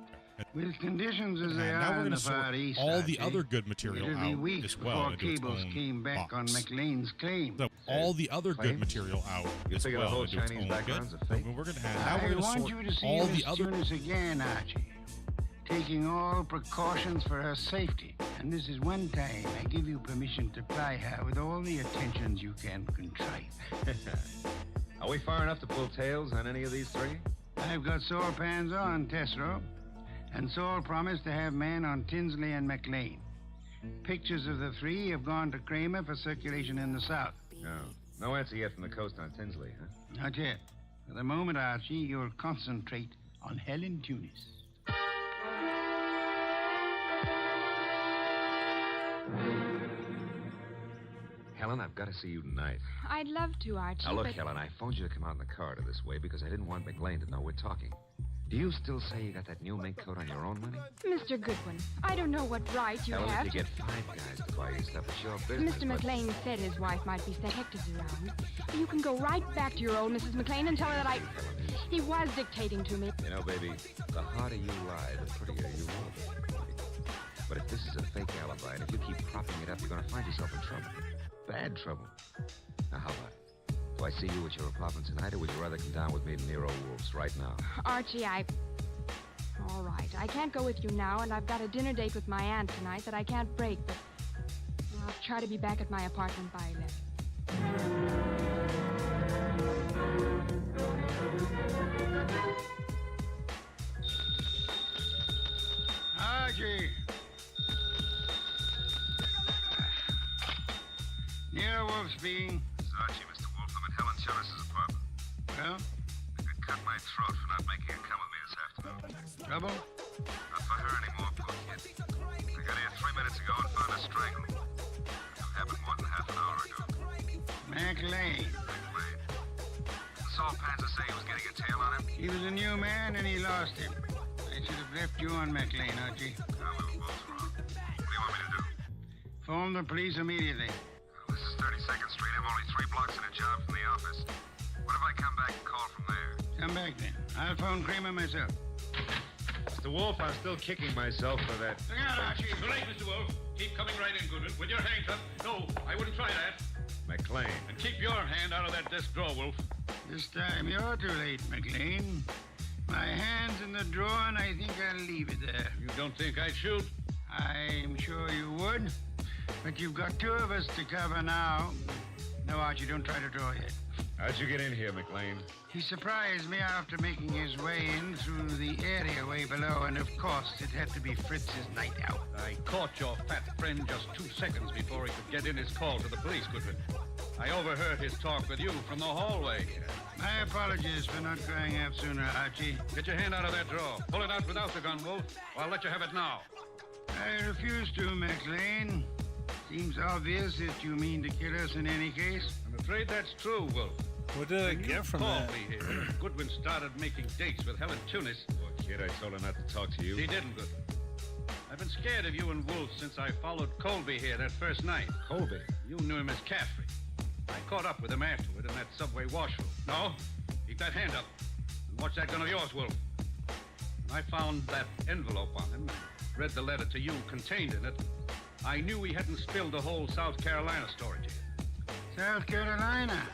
With conditions as they now are we're in going the to sort Far East, all the other good material it'll be out weeks as well before into its cables own came back on box. McLean's claim. So all the other good material out You as figure well the whole into its Chinese own background's good. a fake? We're going to have now I we're going to want sort you to see all Miss the other Tunis again, Archie. Taking all precautions for her safety. And this is one time I give you permission to ply her with all the attentions you can contrive. Are we far enough to pull tails on any of these 3? I've got Saul Pans on, Tesreau. And Saul promised to have men on Tinsley and McLean. Pictures of the 3 have gone to Kramer for circulation in the South. No answer yet from the coast on Tinsley, huh? Not yet. For the moment, Archie, you'll concentrate on Helen Tunis. Helen, I've got to see you tonight. I'd love to, Archie. Now, look, but... Helen, I phoned you to come out in the corridor this way because I didn't want McLean to know we're talking. Do you still say you got that new mink coat on your own money? Mr. Goodwin, I don't know what right you Helen, have if you get 5 guys to buy you stuff, it's your business. Mr. McLean said his wife might be set hectares around. You can go right back to your old Mrs. McLean and tell her that He was dictating to me. You know, baby, the harder you lie, the prettier you will. But if this is a fake alibi, and if you keep propping it up, you're going to find yourself in trouble. Bad trouble. Now, how about it? Do I see you at your apartment tonight, or would you rather come down with me to Nero Wolf's right now? Archie, all right. I can't go with you now, and I've got a dinner date with my aunt tonight that I can't break, but I'll try to be back at my apartment by 11. Archie! Nero Wolf speaking. It's Archie, Mr. Wolf. I'm at Helen Tunis's apartment. Well? I could cut my throat for not making her come with me this afternoon. Trouble? Not for her anymore, poor kid. I got here 3 minutes ago and found her strangled. It happened more than half an hour ago. McLean. Saul Panzer say he was getting a tail on him? He was a new man and he lost him. I should have left you on McLean, Archie. We were both wrong. What do you want me to do? Phone the police immediately. This is 32nd Street. I'm only 3 blocks in a job from the office. What if I come back and call from there? Come back then. I'll phone Kramer myself. Mr. Wolf, I'm still kicking myself for that. Look out, Archie. Too late, Mr. Wolf. Keep coming right in, Goodwin. With your hands up. No, I wouldn't try that. McLean. And keep your hand out of that desk drawer, Wolf. This time you're too late, McLean. My hand's in the drawer and I think I'll leave it there. You don't think I'd shoot? I'm sure you would. But you've got 2 of us to cover now. No, Archie, don't try to draw yet. How'd you get in here, McLean? He surprised me after making his way in through the area way below, and of course, it had to be Fritz's night out. I caught your fat friend just 2 seconds before he could get in his call to the police, Goodwin. I overheard his talk with you from the hallway. My apologies for not going up sooner, Archie. Get your hand out of that drawer. Pull it out without the gun, Wolf. I'll let you have it now. I refuse to, McLean. Seems obvious that you mean to kill us in any case. I'm afraid that's true, Wolf. What did I When you get from called that? me here, Goodwin started making dates with Helen Tunis. Poor kid, I told her not to talk to you. He didn't, Goodwin. I've been scared of you and Wolf since I followed Colby here that first night. Colby? You knew him as Caffrey. I caught up with him afterward in that subway washroom. No, keep that hand up. And watch that gun of yours, Wolf. When I found that envelope on him and read the letter to you contained in it, I knew he hadn't spilled the whole South Carolina story to you. South Carolina?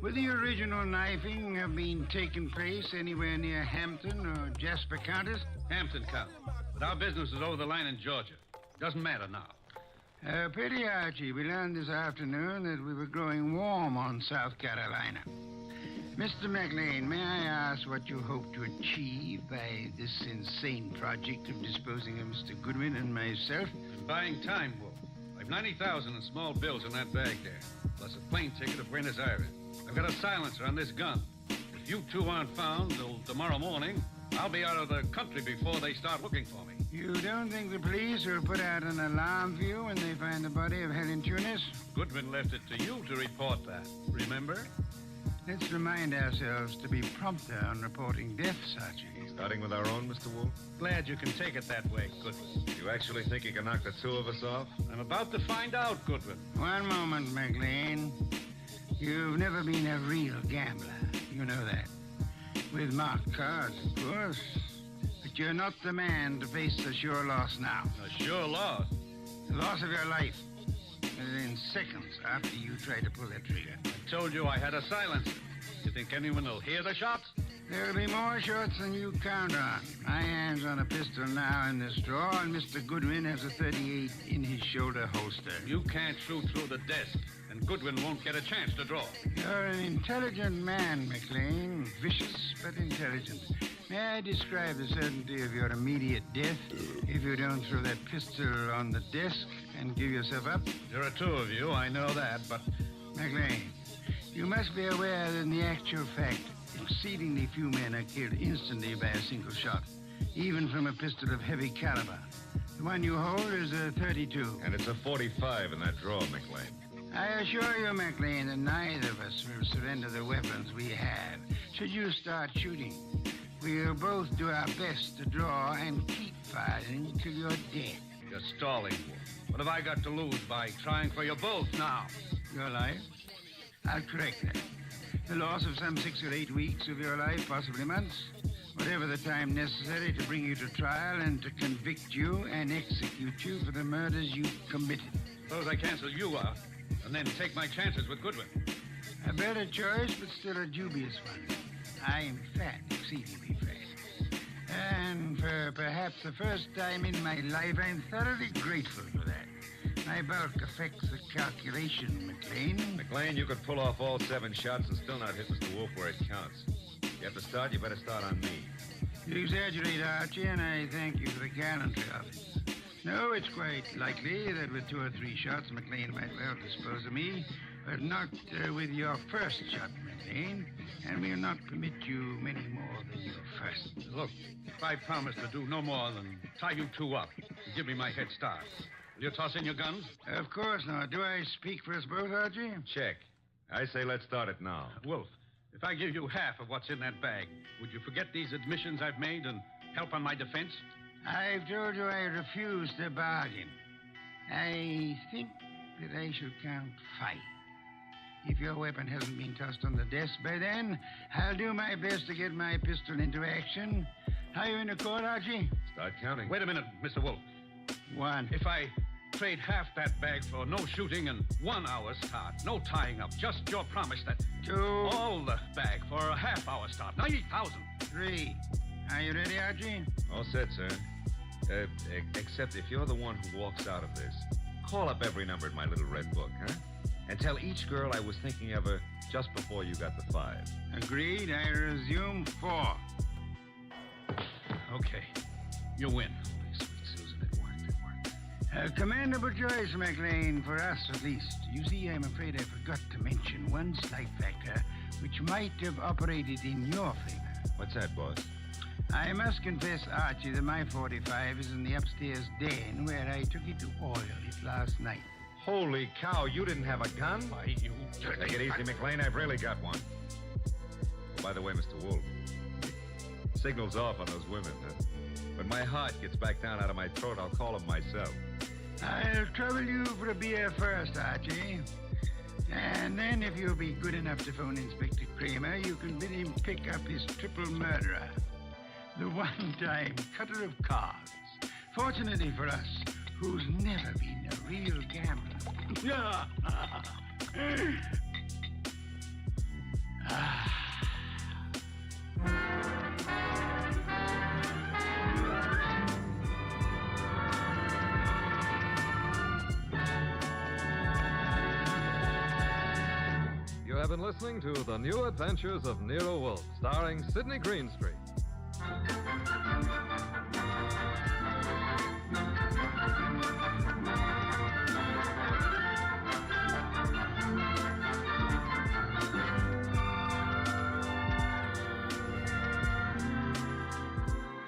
Would the original knifing have been taking place anywhere near Hampton or Jasper counties? Hampton County. But our business is over the line in Georgia. Doesn't matter now. Pity, Archie. We learned this afternoon that we were growing warm on South Carolina. Mr. McLean, may I ask what you hope to achieve by this insane project of disposing of Mr. Goodwin and myself? I'm buying time, Wolf. I've 90,000 in small bills in that bag there, plus a plane ticket to Buenos Aires. I've got a silencer on this gun. If you two aren't found till tomorrow morning, I'll be out of the country before they start looking for me. You don't think the police will put out an alarm for you when they find the body of Helen Tunis? Goodwin left it to you to report that, remember? Let's remind ourselves to be prompter on reporting deaths, Archie. Starting with our own, Mr. Wolf? Glad you can take it that way, Goodwin. You actually think you can knock the two of us off? I'm about to find out, Goodwin. One moment, McLean. You've never been a real gambler. You know that. With marked cards, of course. But you're not the man to face a sure loss now. A sure loss? The loss of your life. Within seconds after you try to pull that trigger. I told you I had a silencer. You think anyone will hear the shots? There'll be more shots than you count on. My hand's on a pistol now in this drawer, and Mr. Goodwin has a 38 in his shoulder holster. You can't shoot through the desk, and Goodwin won't get a chance to draw. You're an intelligent man, McLean. Vicious, but intelligent. May I describe the certainty of your immediate death if you don't throw that pistol on the desk and give yourself up? There are two of you, I know that, but... McLean, you must be aware that in the actual fact, exceedingly few men are killed instantly by a single shot, even from a pistol of heavy caliber. The one you hold is a 32. And it's a 45 in that drawer, McLean. I assure you, McLean, that neither of us will surrender the weapons we have. Should you start shooting, we'll both do our best to draw and keep firing till you're dead. You're stalling, Wolf. What have I got to lose by trying for you both now? Your life? I'll correct that. The loss of some 6 or 8 weeks of your life, possibly months. Whatever the time necessary to bring you to trial and to convict you and execute you for the murders you committed. Suppose I cancel you out and then take my chances with Goodwin. A better choice, but still a dubious one. I am fat, exceedingly fat. And for perhaps the first time in my life, I'm thoroughly grateful for that. My bulk affects the calculation, McLean. McLean, you could pull off all 7 shots and still not hit Mr. Wolf where it counts. You have to start, you better start on me. You exaggerate, Archie, and I thank you for the gallantry of it. No, it's quite likely that with 2 or 3 shots, McLean might well dispose of me, but not with your first shot, McLean, and we'll not permit you many more than your first. Look, if I promise to do no more than tie you two up and give me my head start, will you toss in your guns? Of course not. Do I speak for us both, Archie? Check. I say let's start it now. Wolf, if I give you half of what's in that bag, would you forget these admissions I've made and help on my defense? I've told you I refuse to bargain. I think that I shall count 5. If your weapon hasn't been tossed on the desk by then, I'll do my best to get my pistol into action. Are you in the court, Archie? Start counting. Wait a minute, Mr. Wolf. 1. If I trade half that bag for no shooting and 1 hour start, no tying up, just your promise that... 2. All the bag for a half hour start, 90,000. 3. Are you ready, Archie? All set, sir. Except if you're the one who walks out of this, call up every number in my little red book, huh? And tell each girl I was thinking of her just before you got the 5. Agreed. I resume 4. Okay. You win. Sweet Susan, it worked. A commendable choice, McLean, for us at least. You see, I'm afraid I forgot to mention one slight factor which might have operated in your favor. What's that, boss? I must confess, Archie, that my 45 is in the upstairs den where I took it to oil it last night. Holy cow, you didn't have a gun? Why, you... Take it easy, McLean. I've really got one. Oh, by the way, Mr. Wolf, signal's off on those women. When my heart gets back down out of my throat, I'll call them myself. I'll trouble you for a beer first, Archie. And then, if you'll be good enough to phone Inspector Kramer, you can bid him pick up his triple murderer. The one-time cutter of cards. Fortunately for us, who's never been a real gambler. You have been listening to The New Adventures of Nero Wolfe, starring Sidney Greenstreet.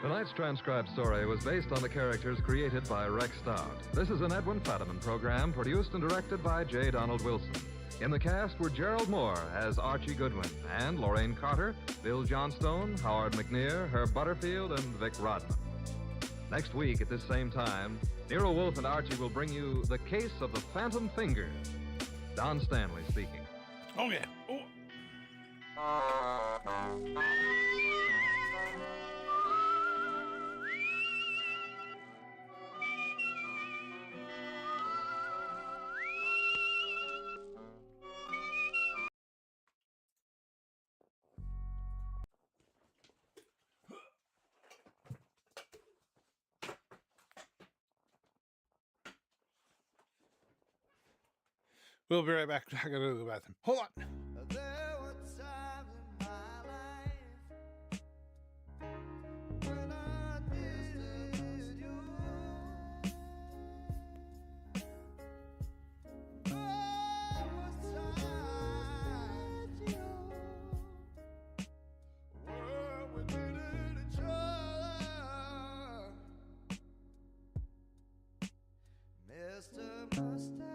Tonight's transcribed story was based on the characters created by Rex Stout. This is an Edwin Fadiman program produced and directed by J. Donald Wilson. In the cast were Gerald Moore as Archie Goodwin and Lorraine Carter, Bill Johnstone, Howard McNear, Herb Butterfield, and Vic Rodman. Next week at this same time, Nero Wolfe and Archie will bring you The Case of the Phantom Finger. Don Stanley speaking. Oh, yeah. Oh. We'll be right back. I gotta go to the bathroom. Hold on. Mr. Mustache.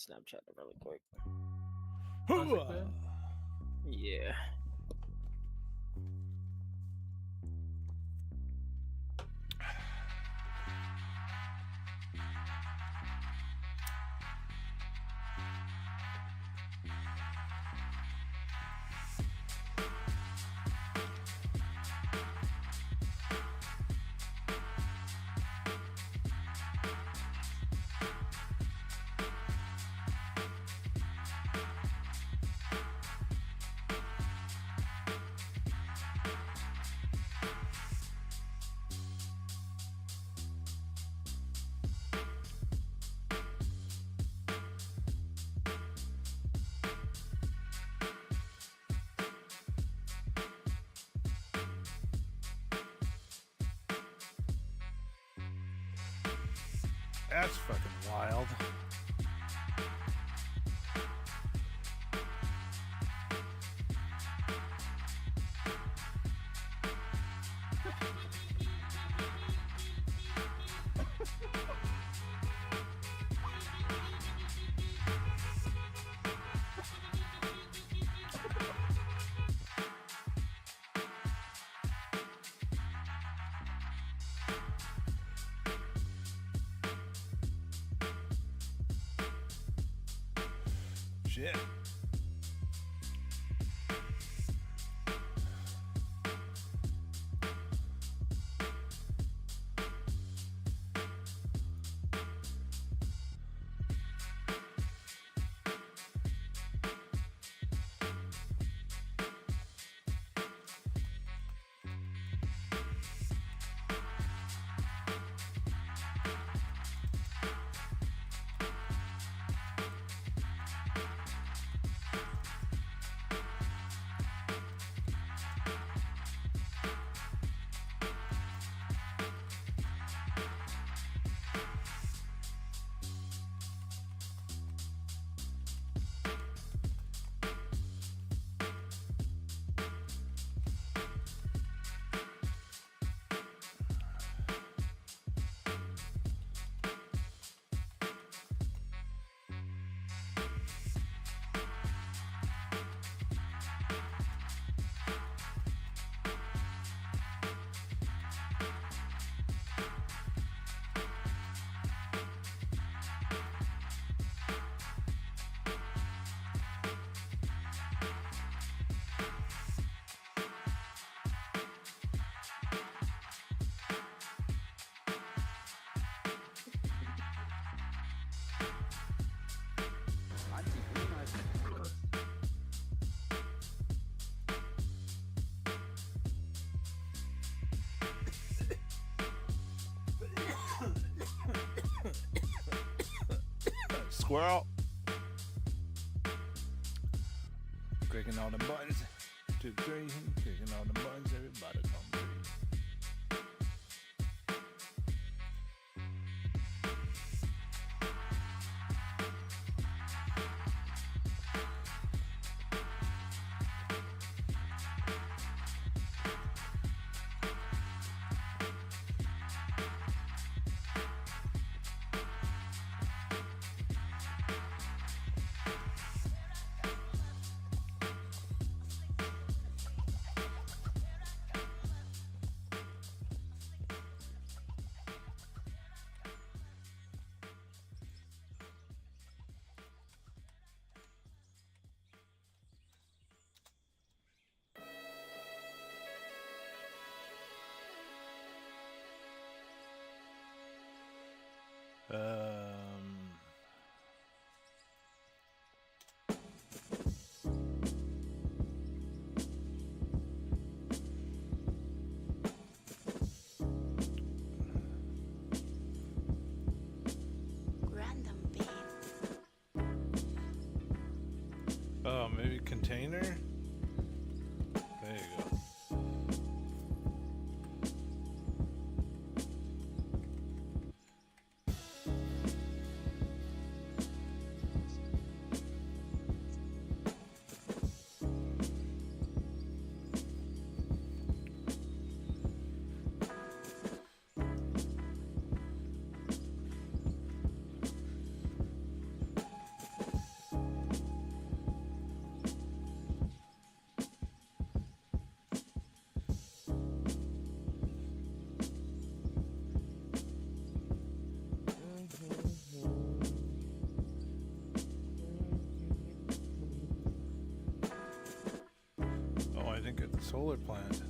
Snapchat it really quick. Hooah! Yeah. That's fucking wild. Shit. Squirrel. Clicking all the buttons. 2, 3. Clicking all the buttons. Everybody come through. Random bean. Oh, maybe container? There you go. Oh, I think it's a solar plant.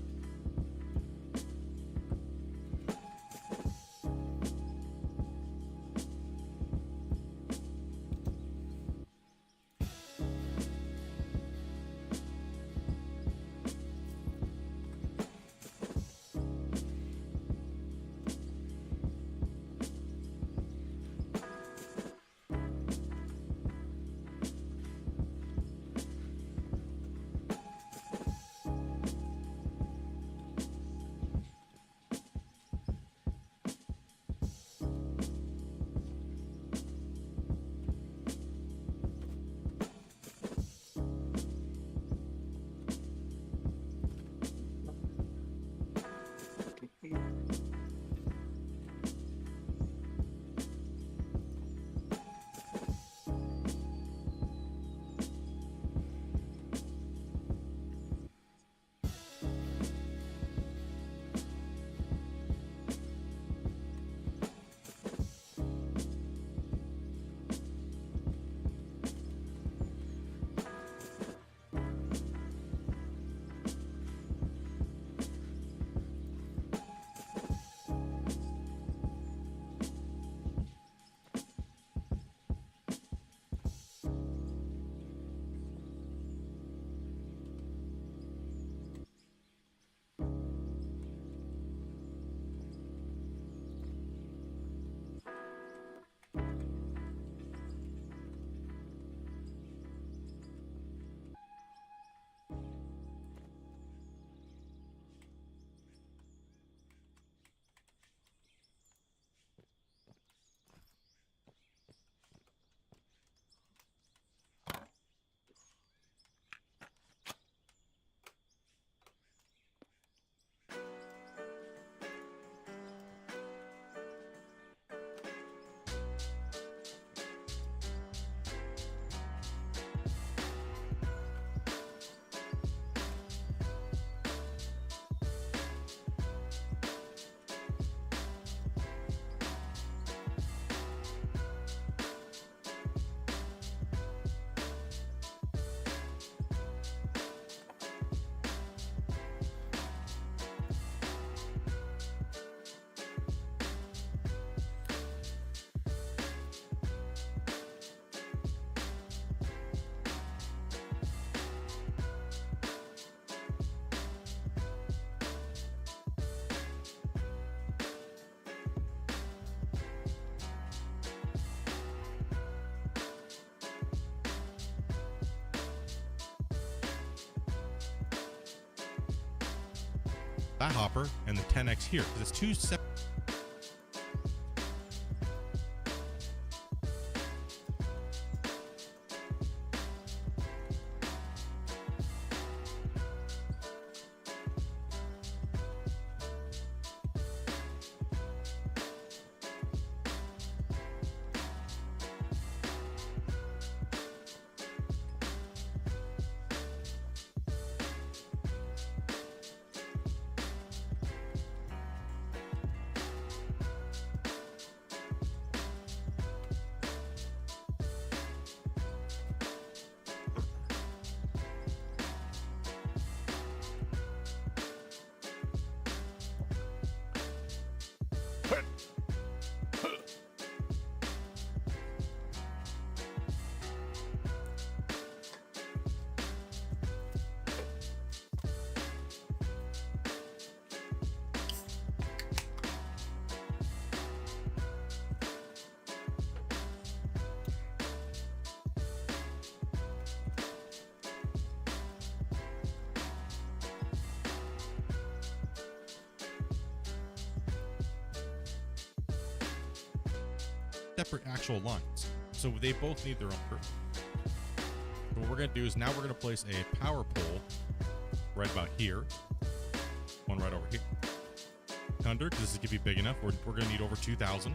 that hopper and the 10X here. Because it's two separate. Separate actual lines, so they both need their own curve. So what we're going to do is now we're going to place a power pole right about here, one right over here, under, because this is going to be big enough. We're going to need over 2,000.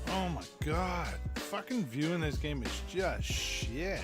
Oh my god. Fucking viewing this game is just shit.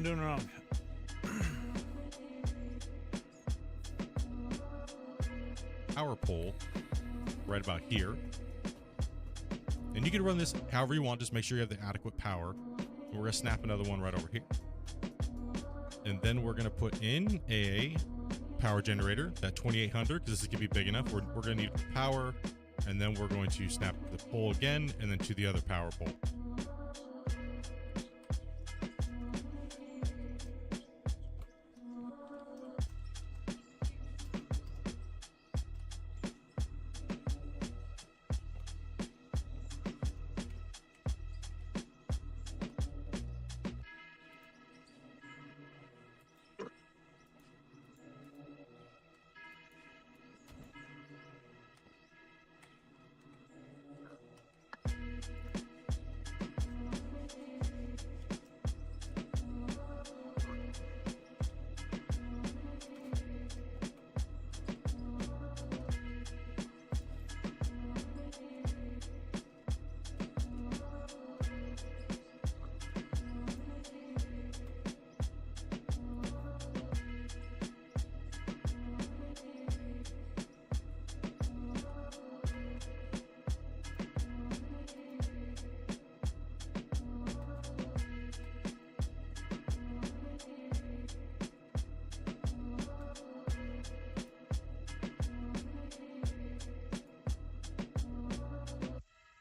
doing wrong? Power pole right about here. And you can run this however you want, just make sure you have the adequate power. And we're gonna snap another one right over here. And then we're gonna put in a power generator, that 2800, because this is gonna be big enough. We're gonna need power, and then we're going to snap the pole again, and then to the other power pole.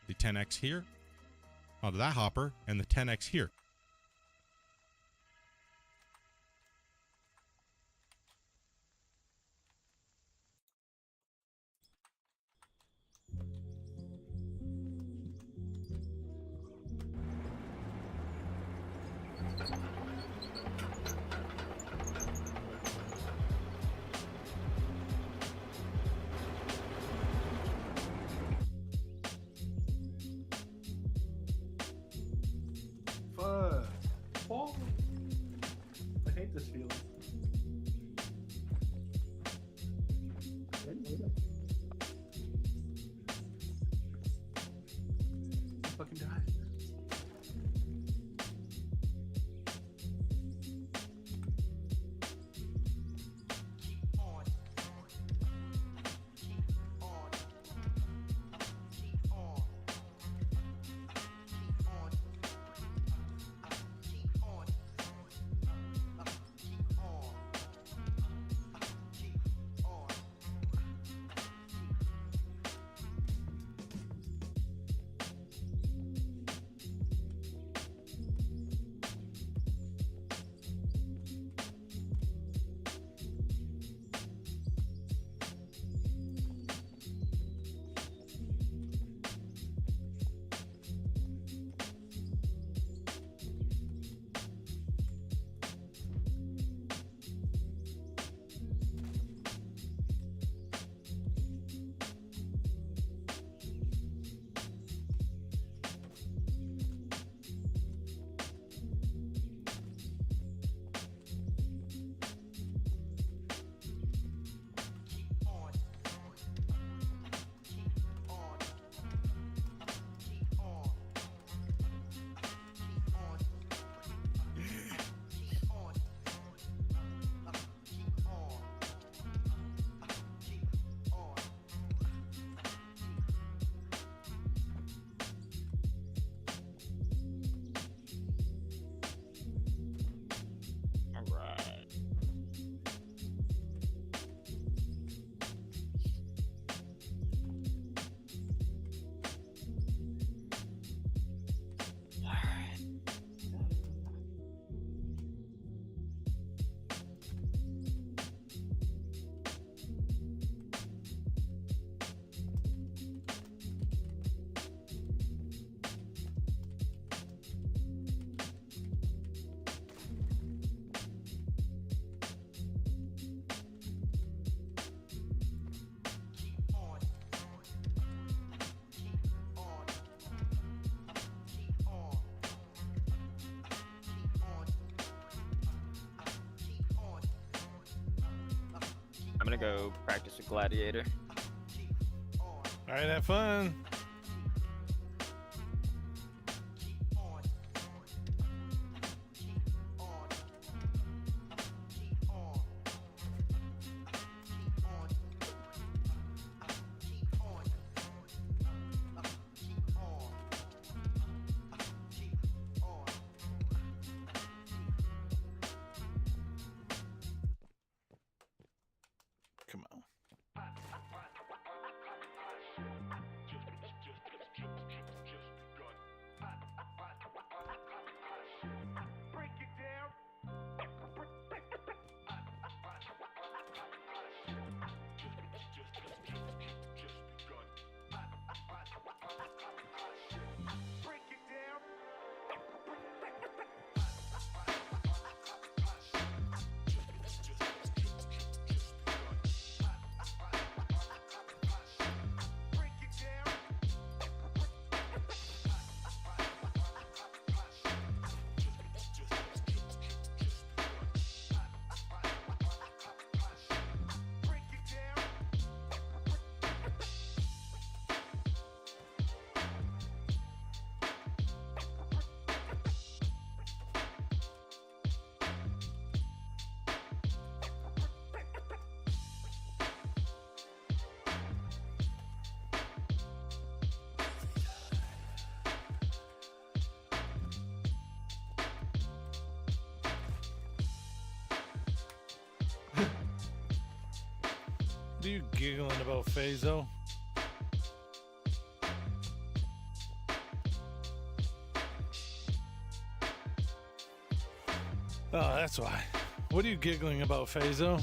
The 10X here onto that hopper, and the 10X here. Fuck. Oh. I hate this feeling. Fucking die. I'm gonna go practice with Gladiator. All right, have fun. What are you giggling about, Fazo? Oh, that's why. What are you giggling about, Fazo?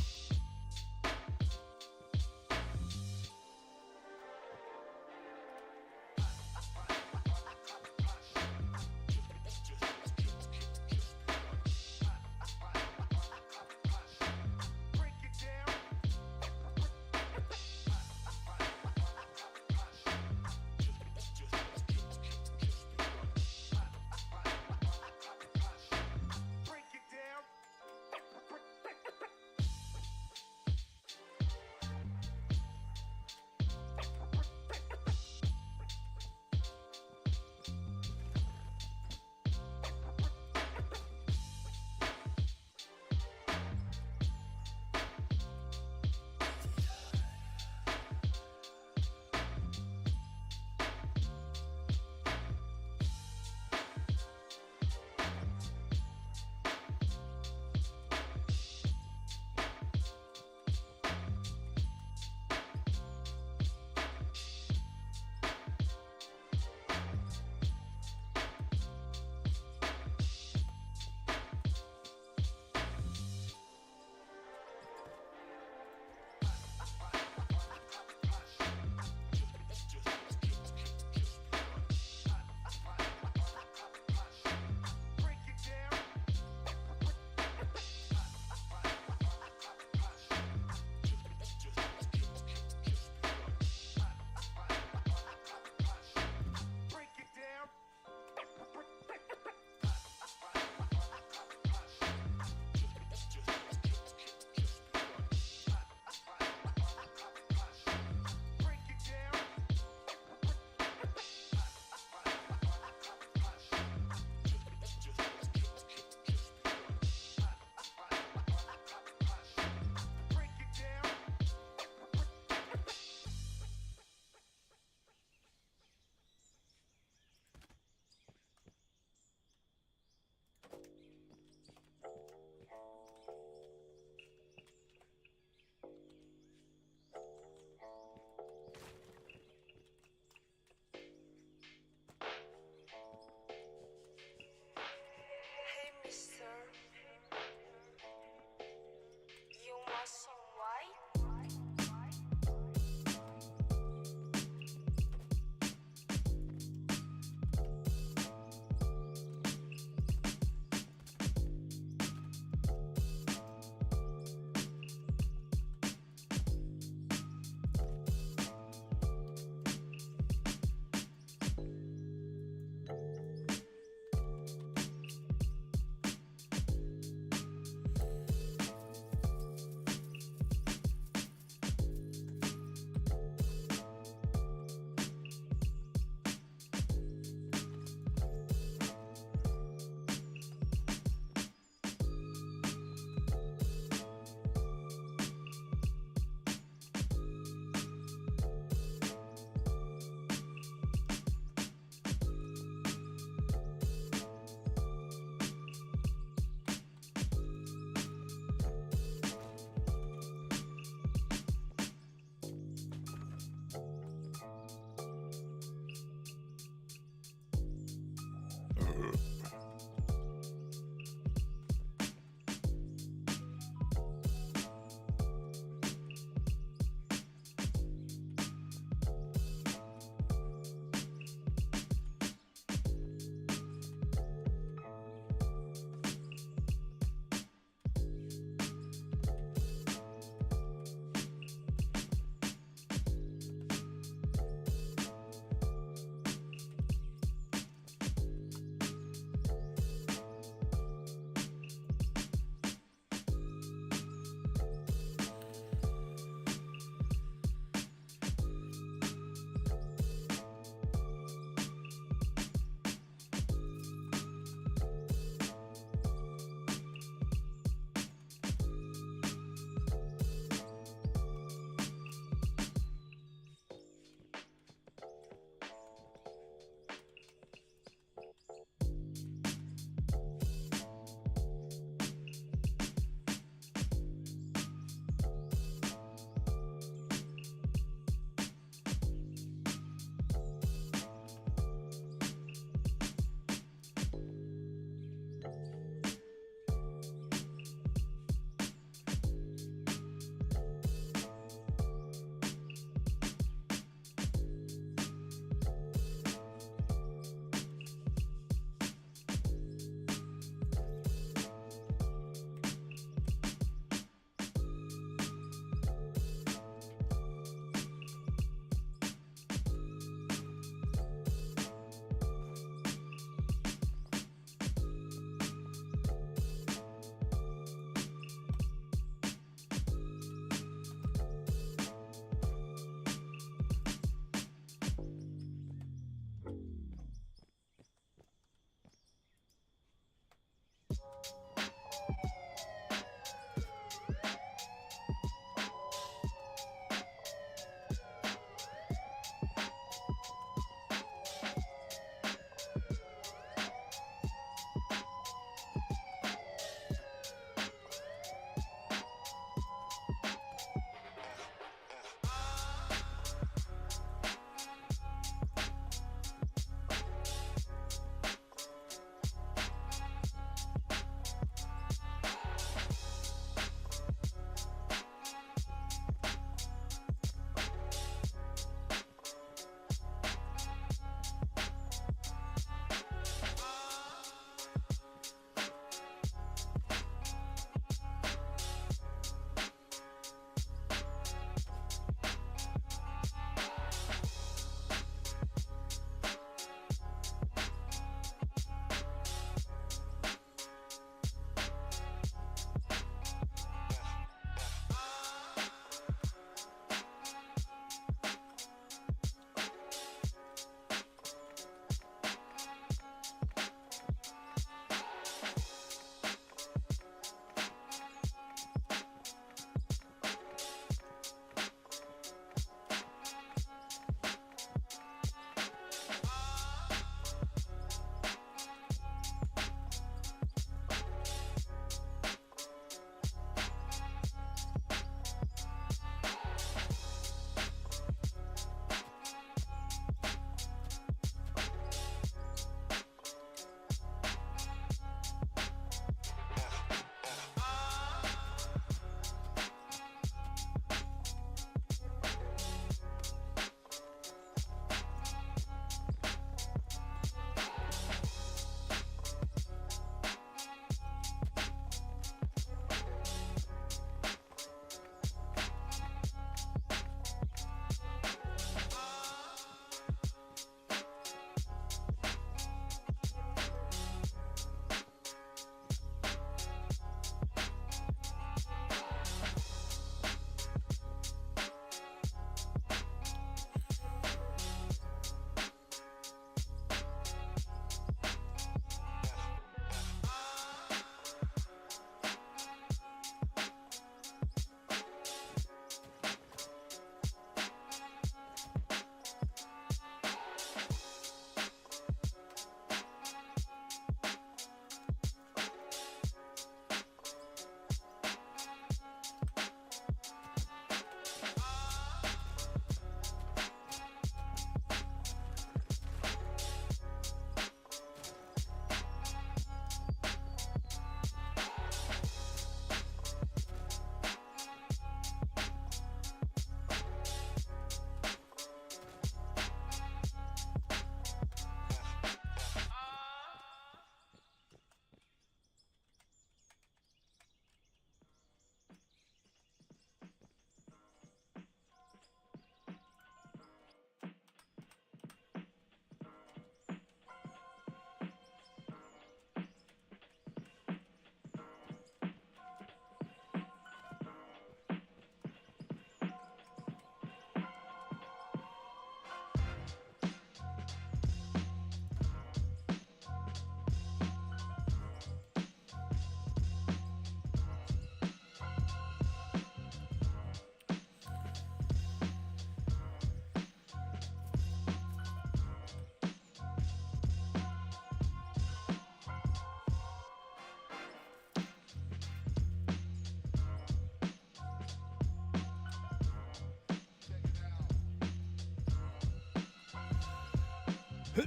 Oh,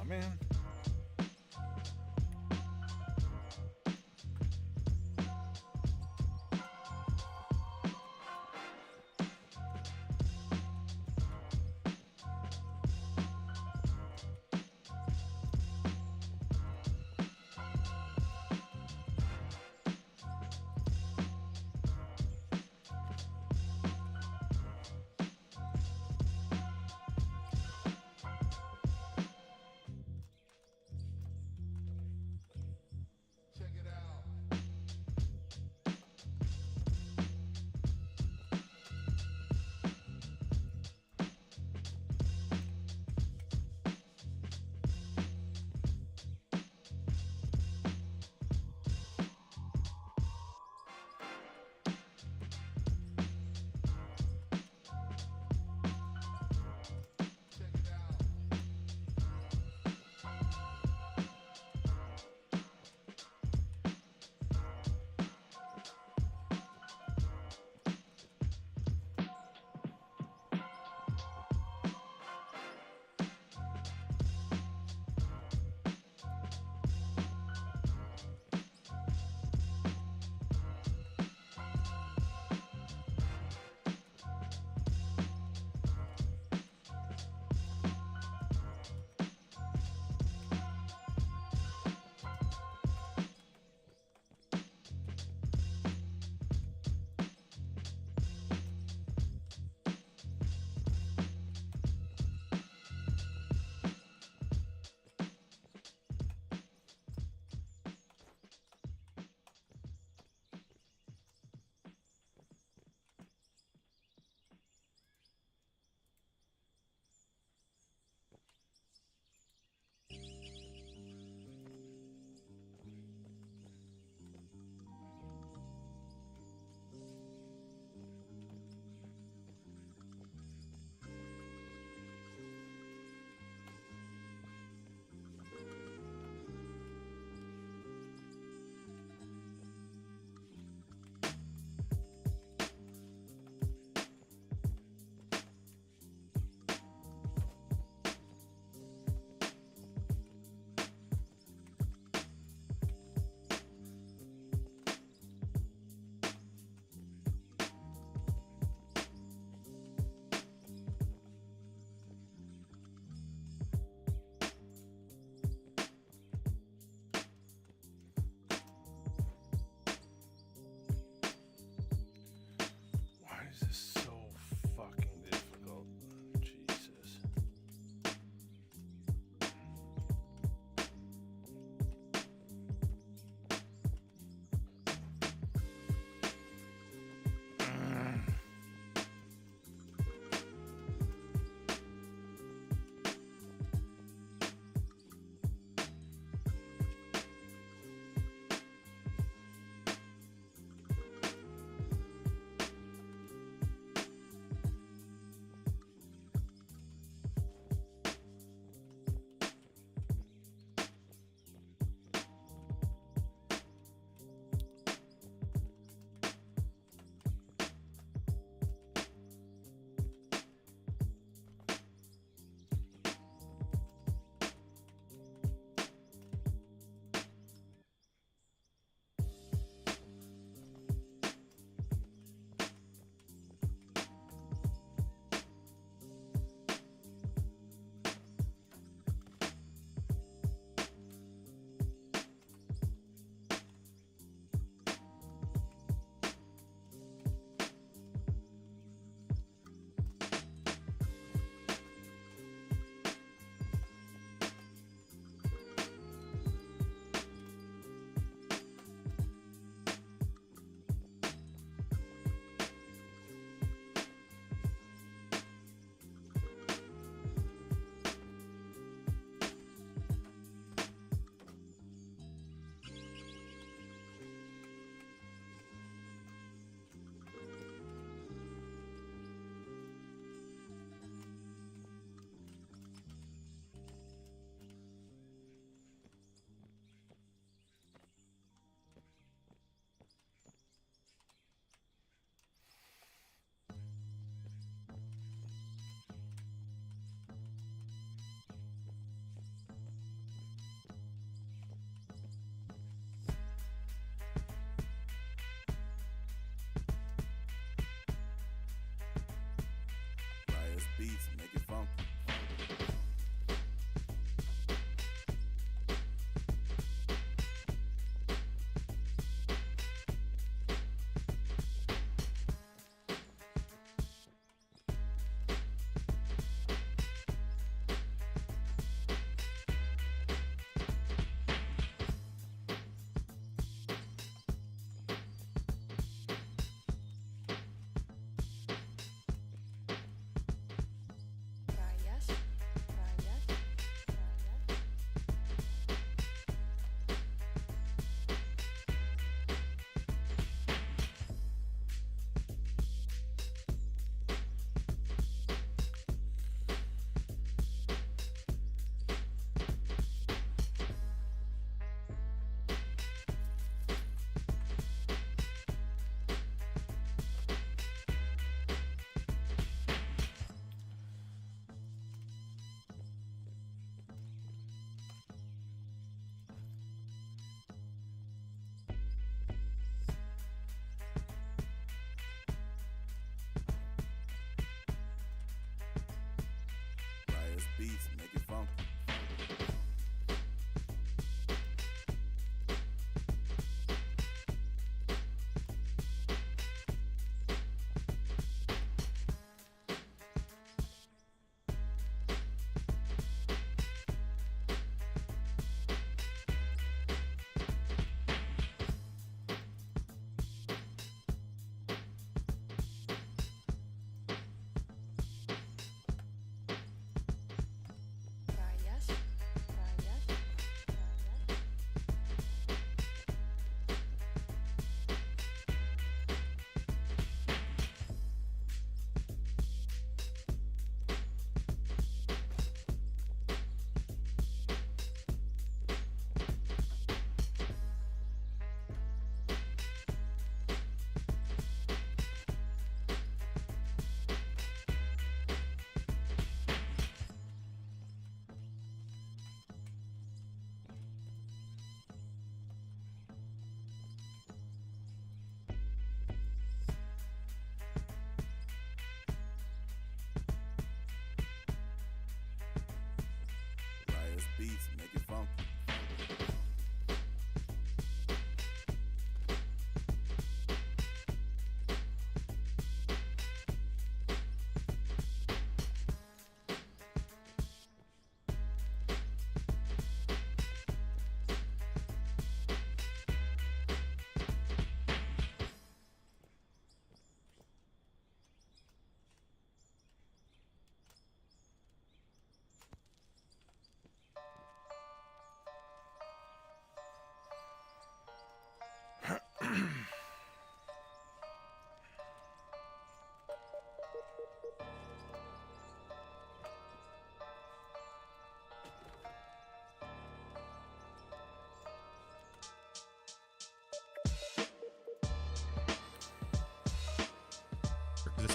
man.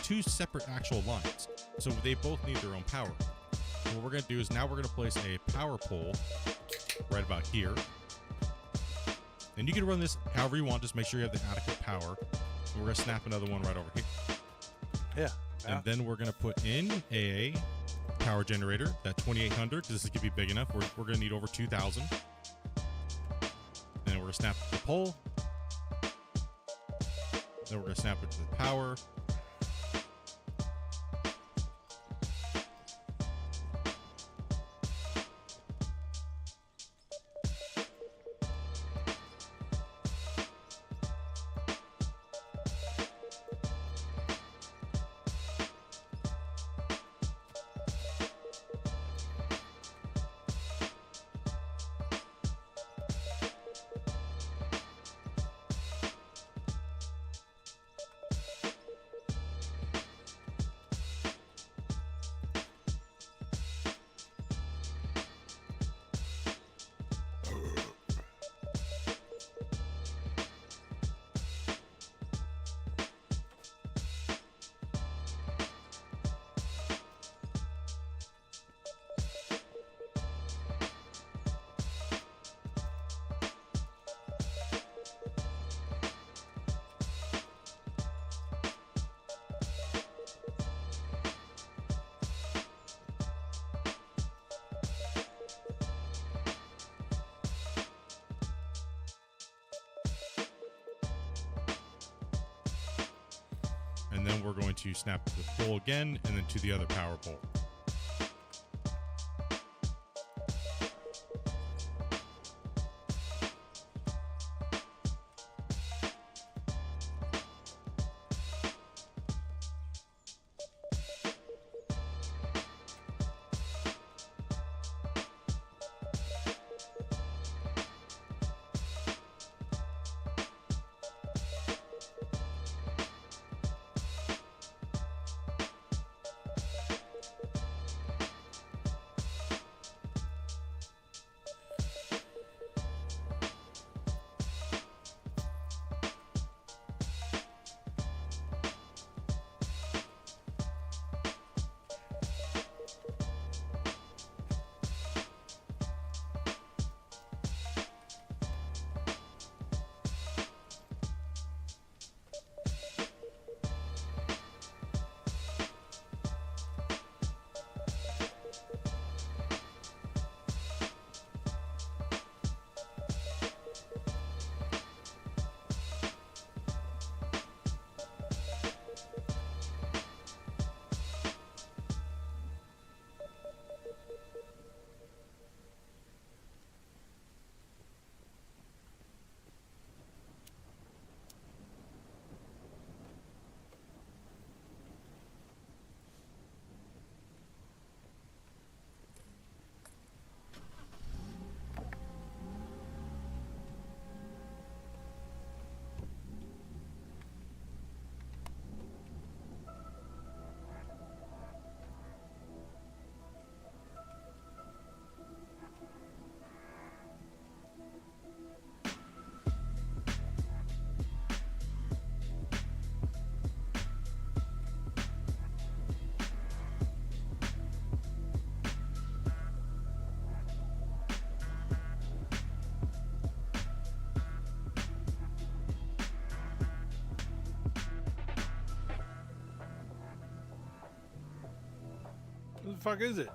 two separate actual lines. So they both need their own power. So what we're going to do is now we're going to place a power pole right about here. And you can run this however you want, just make sure you have the adequate power. And we're going to snap another one right over here. Yeah. And then we're going to put in a power generator, that 2800, because this is going to be big enough. We're going to need over 2000. Then we're going to snap the pole. Then we're going to snap it to the power. And then we're going to snap to the pole again, and then to the other power pole. What the fuck is it?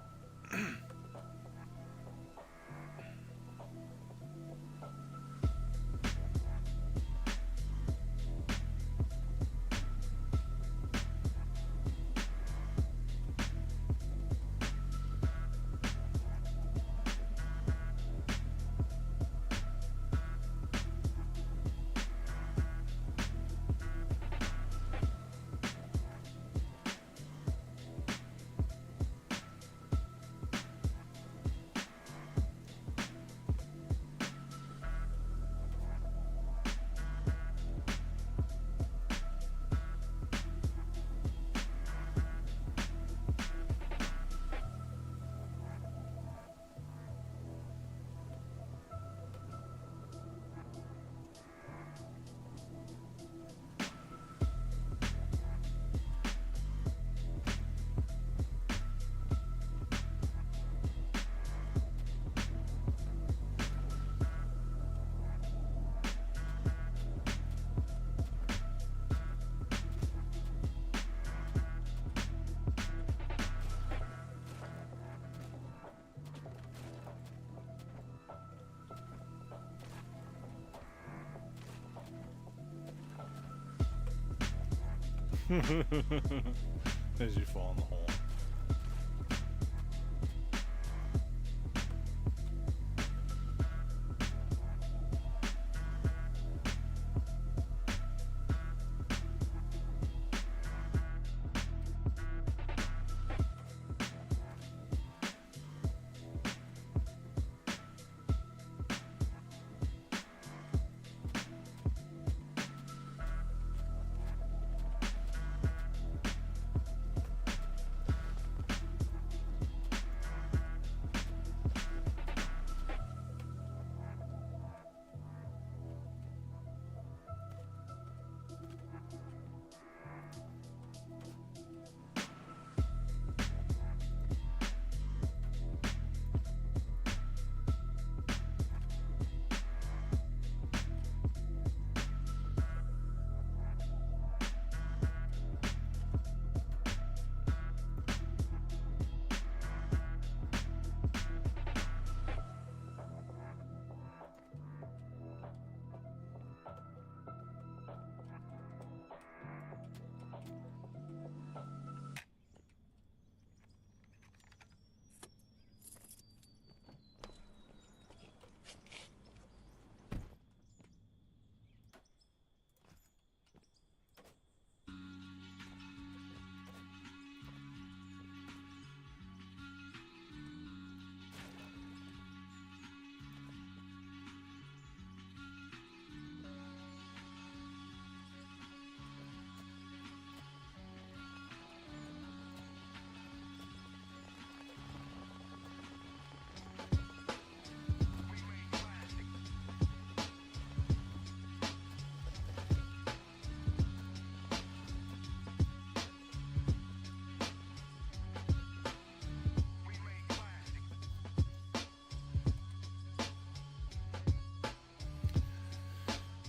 As you fall in the hole.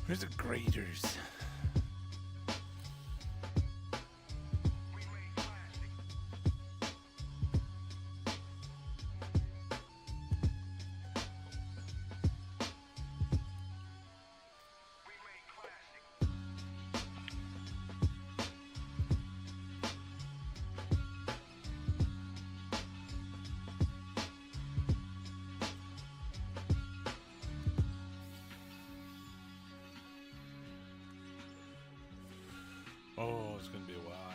Where's the graders? Oh, it's gonna be a while.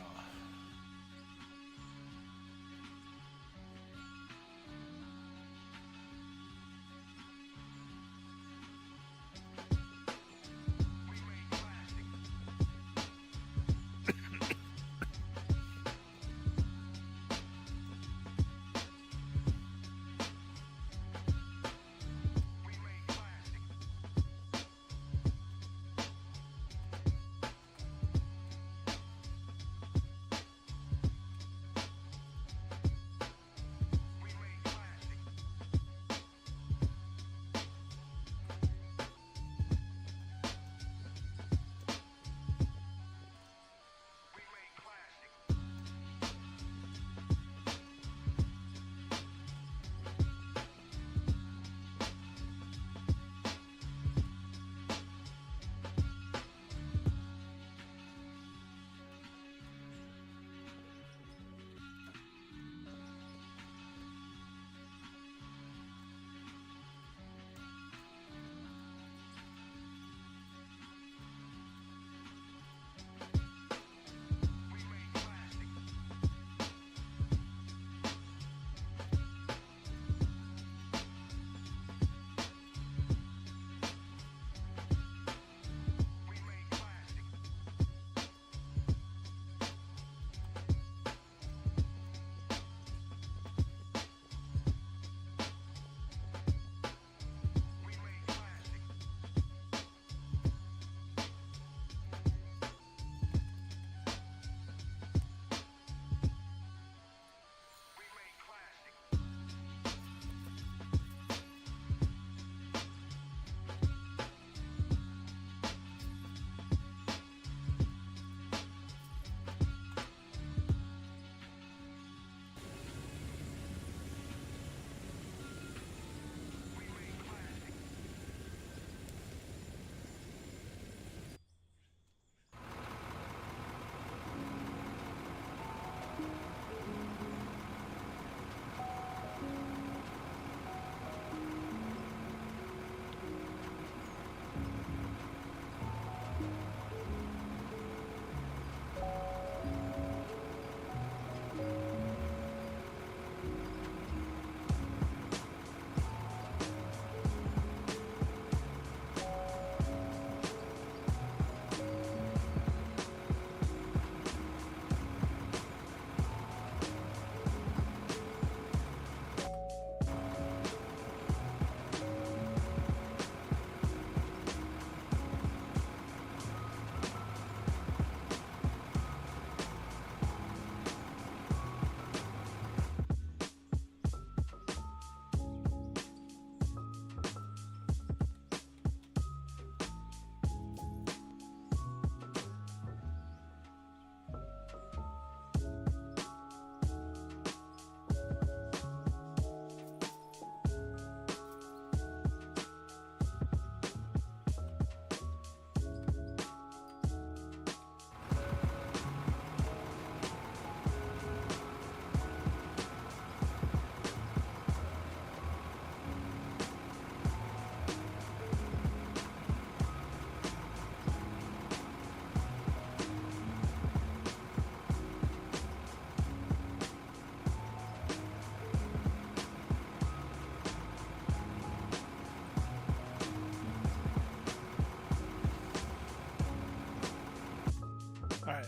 Alright.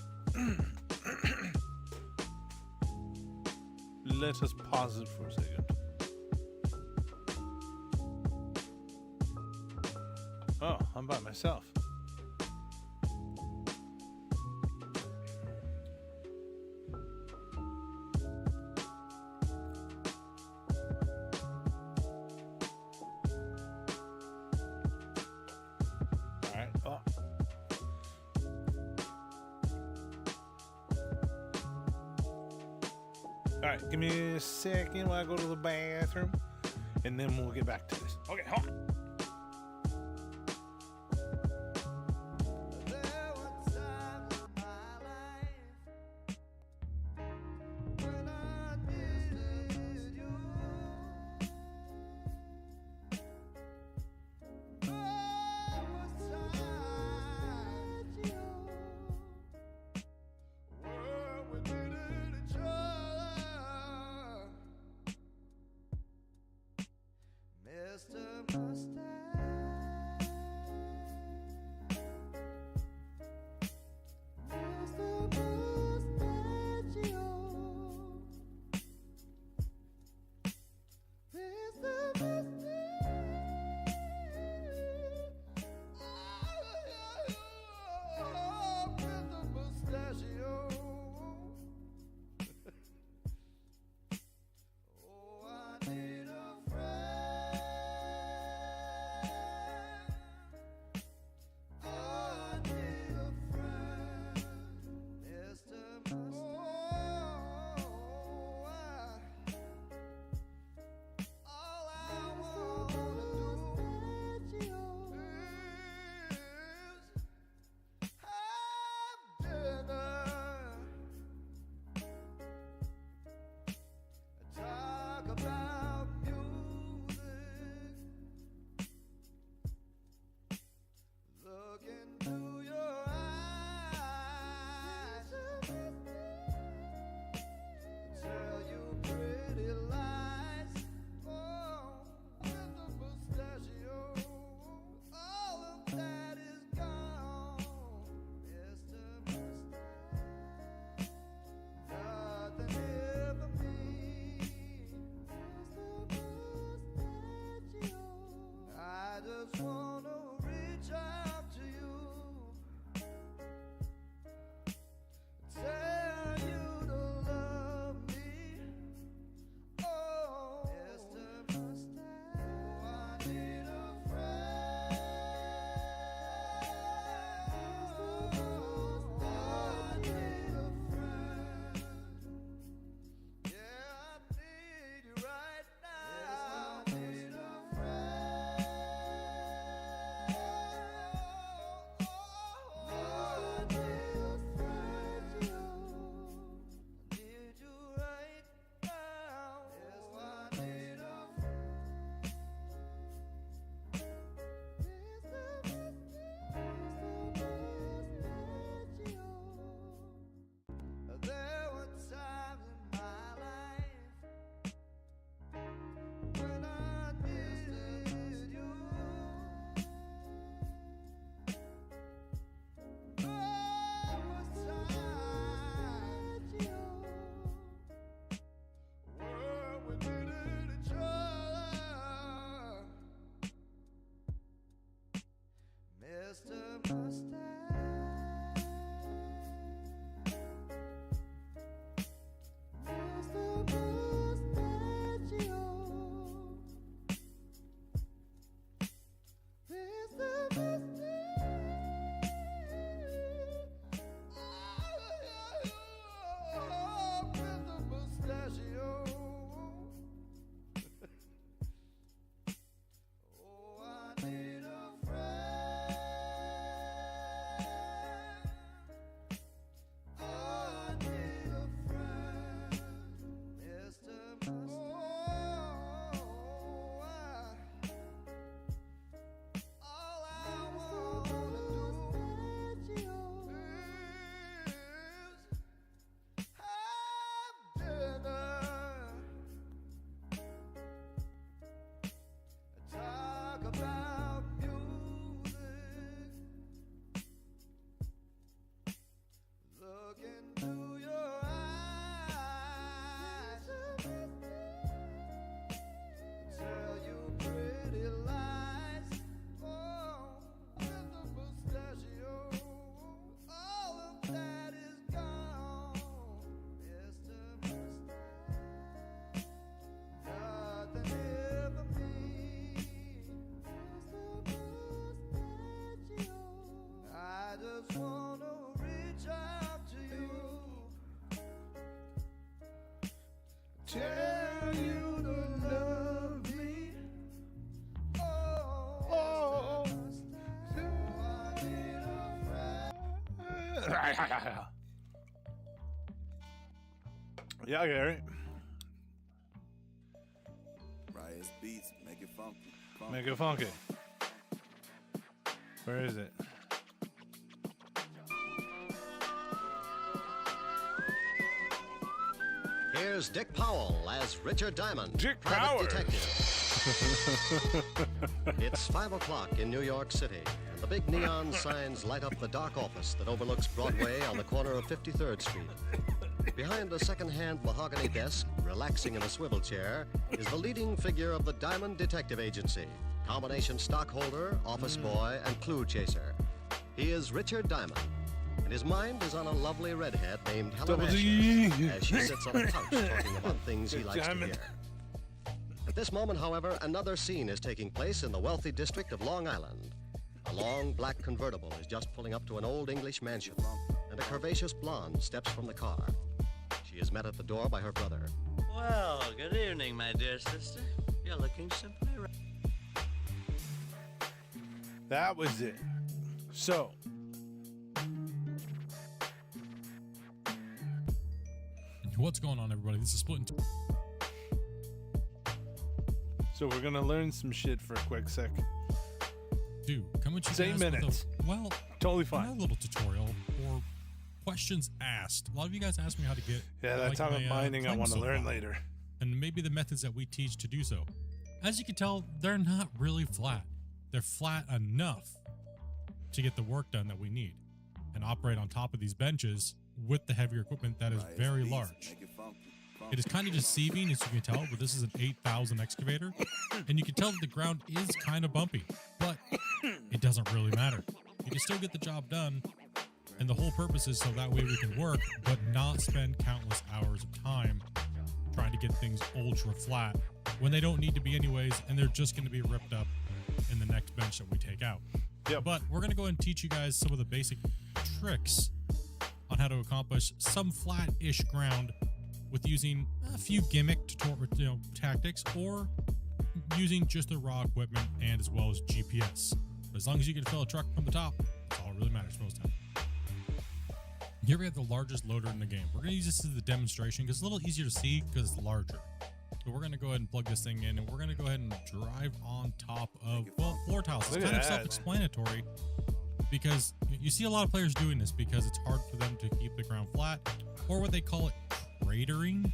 Let us pause it for a second. Oh, I'm by myself. Alright, well. Alright, give me a second while I go to the bathroom, and then we'll get back to this. Okay, hold on. Mr. Mustache. tell you to love me. Oh, yeah, Gary. Riot's beats, make it funky. Make it funky. Where is it? Here's Dick Powell as Richard Diamond, Dick private Powell. detective. It's 5 o'clock in New York City, and the big neon signs light up the dark office that overlooks Broadway on the corner of 53rd Street. Behind a second-hand mahogany desk, relaxing in a swivel chair, is the leading figure of the Diamond Detective Agency, combination stockholder, office boy, and clue chaser. He is Richard Diamond, and his mind is on a lovely redhead named Helen Asher, as she sits on a couch talking about things he likes to hear. At this moment, however, another scene is taking place in the wealthy district of Long Island. A long black convertible is just pulling up to an old English mansion, and a curvaceous blonde steps from the car. She is met at the door by her brother. Well, good evening, my dear sister. You're looking simply right. That was it. So, what's going on, everybody? This is Split in Two. So we're gonna learn some shit for a quick sec. Dude, come at you It's 8 guys with minutes. well, totally fine. A little tutorial or questions asked. A lot of you guys ask me how to get. Yeah, that's how I'm mining. I want to learn later. And maybe the methods that we teach to do so. As you can tell, they're not really flat. They're flat enough to get the work done that we need and operate on top of these benches with the heavier equipment that is very large. It is kind of deceiving, as you can tell, but this is an 8,000 excavator, and you can tell that the ground is kind of bumpy, but it doesn't really matter. You can still get the job done, and the whole purpose is so that way we can work, but not spend countless hours of time trying to get things ultra flat when they don't need to be anyways, and they're just going to be ripped up in the next bench that we take out. Yep. But we're going to go ahead and teach you guys some of the basic tricks on how to accomplish some flat-ish ground with using a few gimmick tactics, or using just the raw equipment and as well as GPS. But as long as you can fill a truck from the top, that's all that really matters most of the time. Here we have the largest loader in the game. We're going to use this as the demonstration because it's a little easier to see because it's larger. So we're going to go ahead and plug this thing in, and we're going to go ahead and drive on top of, well, floor tiles. It's kind of self-explanatory because you see a lot of players doing this because it's hard for them to keep the ground flat, or what they call it cratering,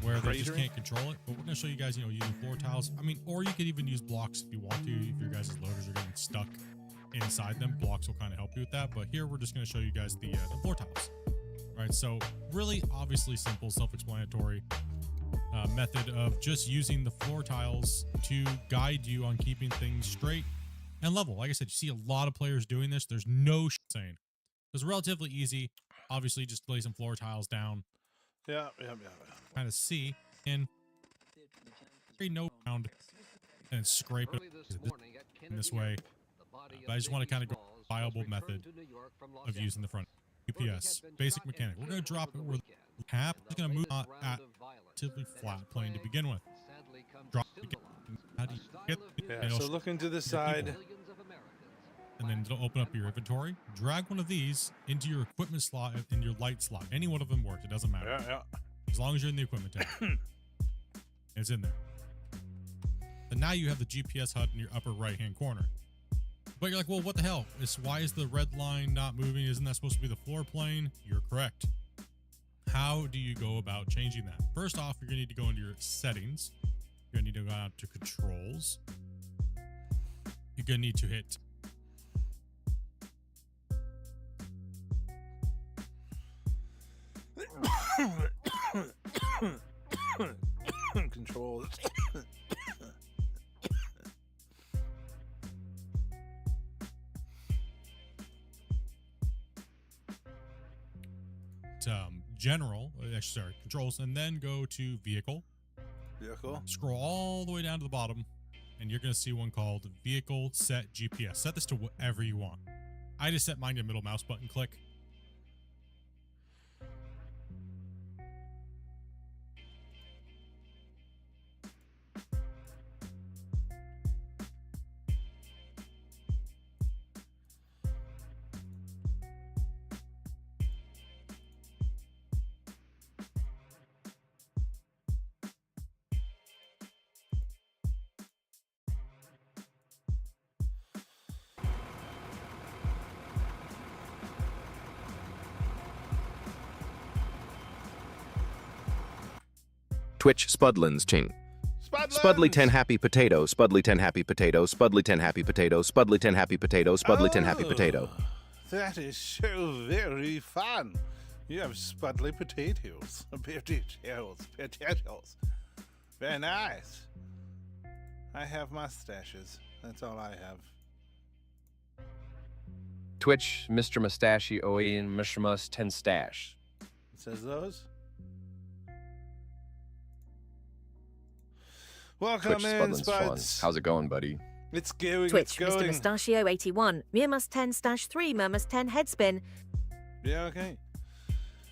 where they just can't control it. But we're going to show you guys, using floor tiles. I mean, or you could even use blocks if you want to. If your guys' loaders are getting stuck inside them, blocks will kind of help you with that. But here we're just going to show you guys the floor tiles. Right, so really obviously simple, self-explanatory method of just using the floor tiles to guide you on keeping things straight and level. Like I said, you see a lot of players doing this. There's no saying. It's relatively easy. Obviously, just lay some floor tiles down. Yeah. Kind of see and no ground and scrape it in this way. But I just want to kind of go viable method of using the front UPS basic mechanic. We're going to drop it where the cap is going to move at relatively flat plane to begin with. Drop it again. How do you get Yeah, so look into the side. And then it'll open up your inventory. Drag one of these into your equipment slot and your light slot. Any one of them works. It doesn't matter. Yeah. As long as you're in the equipment tab. It's in there. And now you have the GPS HUD in your upper right-hand corner. But you're like, well, what the hell? Why is the red line not moving? Isn't that supposed to be the floor plane? You're correct. How do you go about changing that? First off, you're going to need to go into your settings. You're going to need to go out to controls. You're going to need to hit controls. general, controls, and then go to vehicle. Scroll all the way down to the bottom, and you're going to see one called vehicle set GPS. Set this to whatever you want. I just set mine to middle mouse button click. Twitch Spudlins Ching. Spudly 10 happy potato, Spudly 10 happy potato, Spudly 10 happy potato, Spudly 10 happy potato, Spudly 10 happy potato. That is so very fun. You have Spudly potatoes. Potatoes. Very nice. I have mustaches. That's all I have. Twitch, Mr. Mustache, OE, and Mr. Must 10 stash. It says those. Welcome Twitch, in, Spudlin's fun. Spuds. How's it going, buddy? It's going, Twitch, it's going. Mr. Mustachio 81, Murmus 10 stash 3, Murmus 10 headspin. Yeah, okay.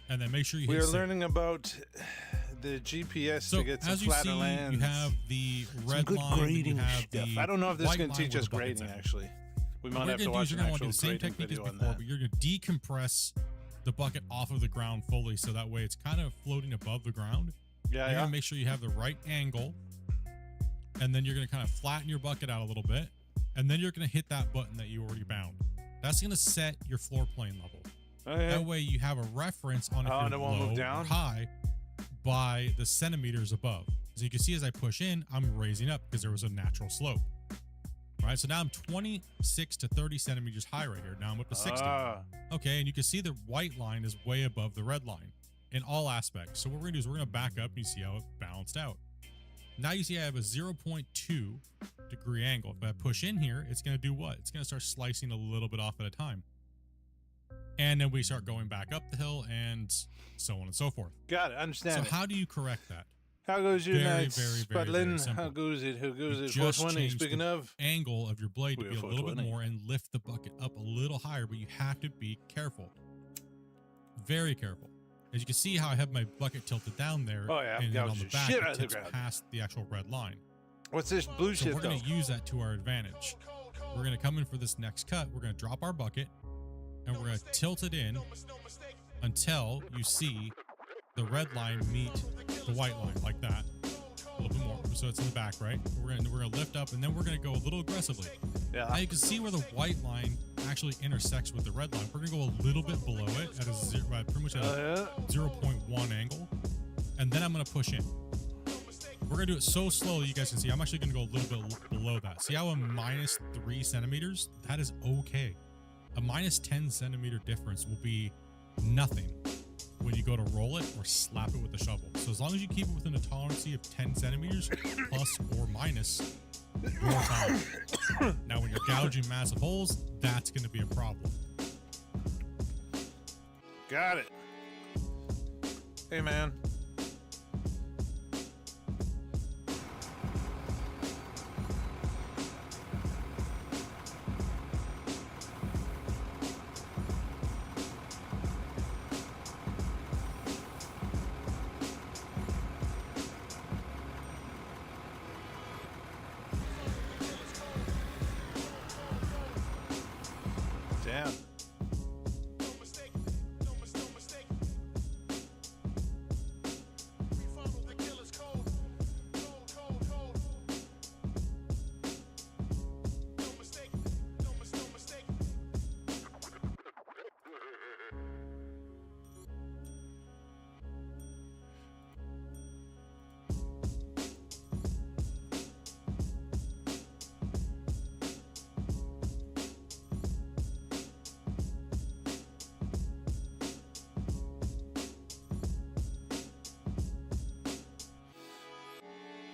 And then make sure you We're hit save. learning about the GPS So to get some as you flatter see, lands. you have the red good line. grading you have stuff. the I don't know if this is white going to line teach with us the buckets grading, in it. actually. We might What have you're to gonna do watch is you're an gonna want to actual do the same grading technique as video on before, that. but you're going to decompress the bucket off of the ground fully, so that way it's kind of floating above the ground. Yeah, You're going to make sure you have the right angle, and then you're going to kind of flatten your bucket out a little bit, and then you're going to hit that button that you already bound. That's going to set your floor plane level. Okay. That way you have a reference on if Oh, and you're it won't move low down? or high by the centimeters above. As you can see, as I push in, I'm raising up because there was a natural slope. All right, so now I'm 26 to 30 centimeters high right here. Now I'm up to 60. Okay, and you can see the white line is way above the red line in all aspects. So what we're gonna do is we're gonna back up and you see how it balanced out. Now you see I have a 0.2 degree angle. If I push in here, it's gonna do what? It's gonna start slicing a little bit off at a time. And then we start going back up the hill and so on and so forth. Got it. Understand So how do you correct that? How goes your Very, night, very Spudlin? simple. How goes it? How goes it? Just 420. change Speaking the of, angle of your blade to We're be a little bit 420. more and lift the bucket up a little higher, but you have to be careful. Very careful. As you can see how I have my bucket tilted down there. Oh, yeah, And then on gouged the the back, shit it out of the tips ground. past the actual red line. what's this blue So shit we're though? going to use that to our advantage. We're going to come in for this next cut. We're going to drop our bucket and we're going to tilt it in until you see the red line meet the white line like that. A little bit more, so it's in the back, right? We're gonna lift up, and then we're gonna go a little aggressively. Yeah. Now you can see where the white line actually intersects with the red line. We're gonna go a little bit below it at a zero, pretty much at a 0.1 angle, and then I'm gonna push in. We're gonna do it so slowly you guys can see. I'm actually gonna go a little bit below that. See how a minus 3 centimeters? That is okay. A minus 10 centimeter difference will be nothing when you go to roll it or slap it with the shovel. So as long as you keep it within a tolerance of 10 centimeters plus or minus, you're fine. Now when you're gouging massive holes, that's going to be a problem. Got it. Hey, man. Damn.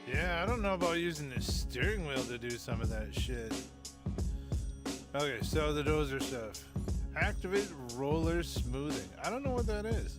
Yeah, I don't know about using the steering wheel to do some of that shit. Okay, so the dozer stuff. Activate roller smoothing. I don't know what that is.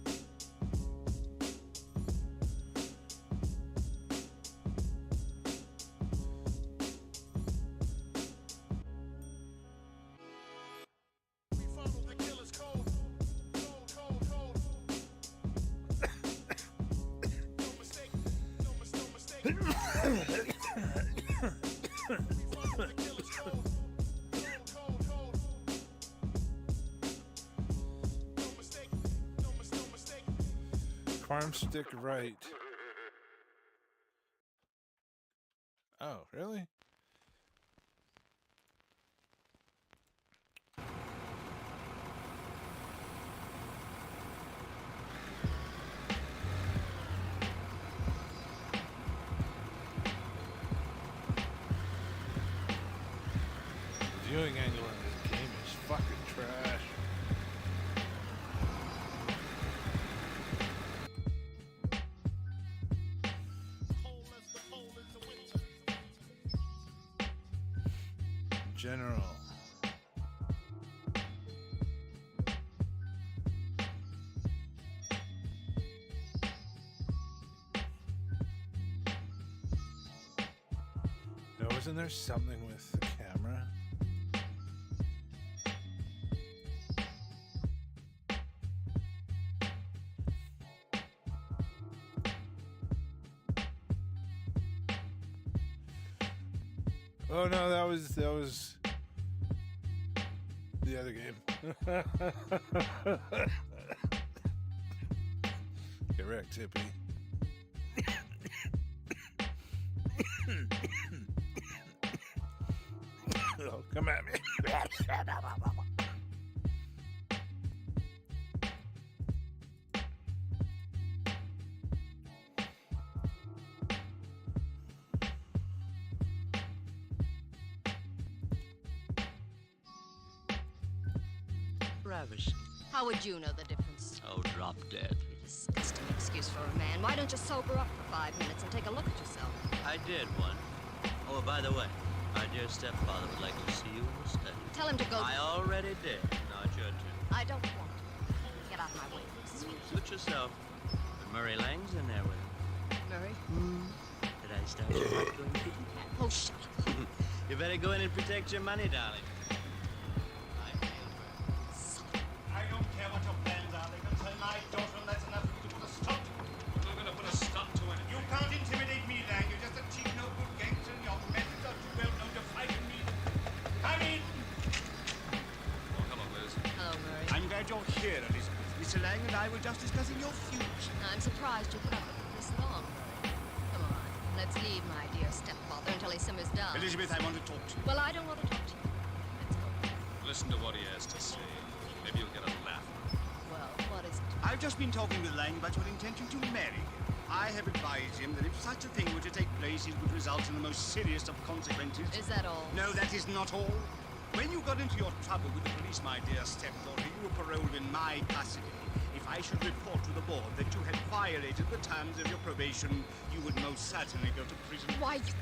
Farm stick right. Oh, really? General. Now, wasn't there something with the camera? Oh no, that was the other game. Correct, Tippy. Oh, come at me. Ravishing. How would you know the difference? Oh, drop dead. Disgusting excuse for a man. Why don't you sober up for 5 minutes and take a look at yourself? I did one. Oh, by the way, my dear stepfather would like to see you in the study. Tell him to go. I already did. Now it's your turn. I don't want to. Get out of my way, sweet. Suit yourself. But Murray Lang's in there with him. Murray? Did I start your heart going pity-pat? Oh, shut up. You better go in and protect your money, darling. I don't care what your plans are. They can tell my daughter and that's enough to put a stop to it. I'm not going to put a stop to it. You can't intimidate me, Lang. You're just a cheap, no good gangster, and your methods are too well known to frighten me. Come in. Oh, hello, Liz. Hello, Murray. I'm glad you're here, Elizabeth. Mr. Lang and I were just discussing your future. I'm surprised you put up with it this long, Murray. Come on, let's leave my dear stepfather until he simmers down. Elizabeth, I want to talk to you. Well, I don't want to talk to you. Listen to what he has to say. Maybe you'll get a laugh. Well, what is it? I've just been talking with Lang about your intention to marry him. I have advised him that if such a thing were to take place, it would result in the most serious of consequences. Is that all? No, that is not all. When you got into your trouble with the police, my dear stepdaughter, you were paroled in my custody. If I should report to the board that you had violated the terms of your probation, you would most certainly go to prison. Why, you...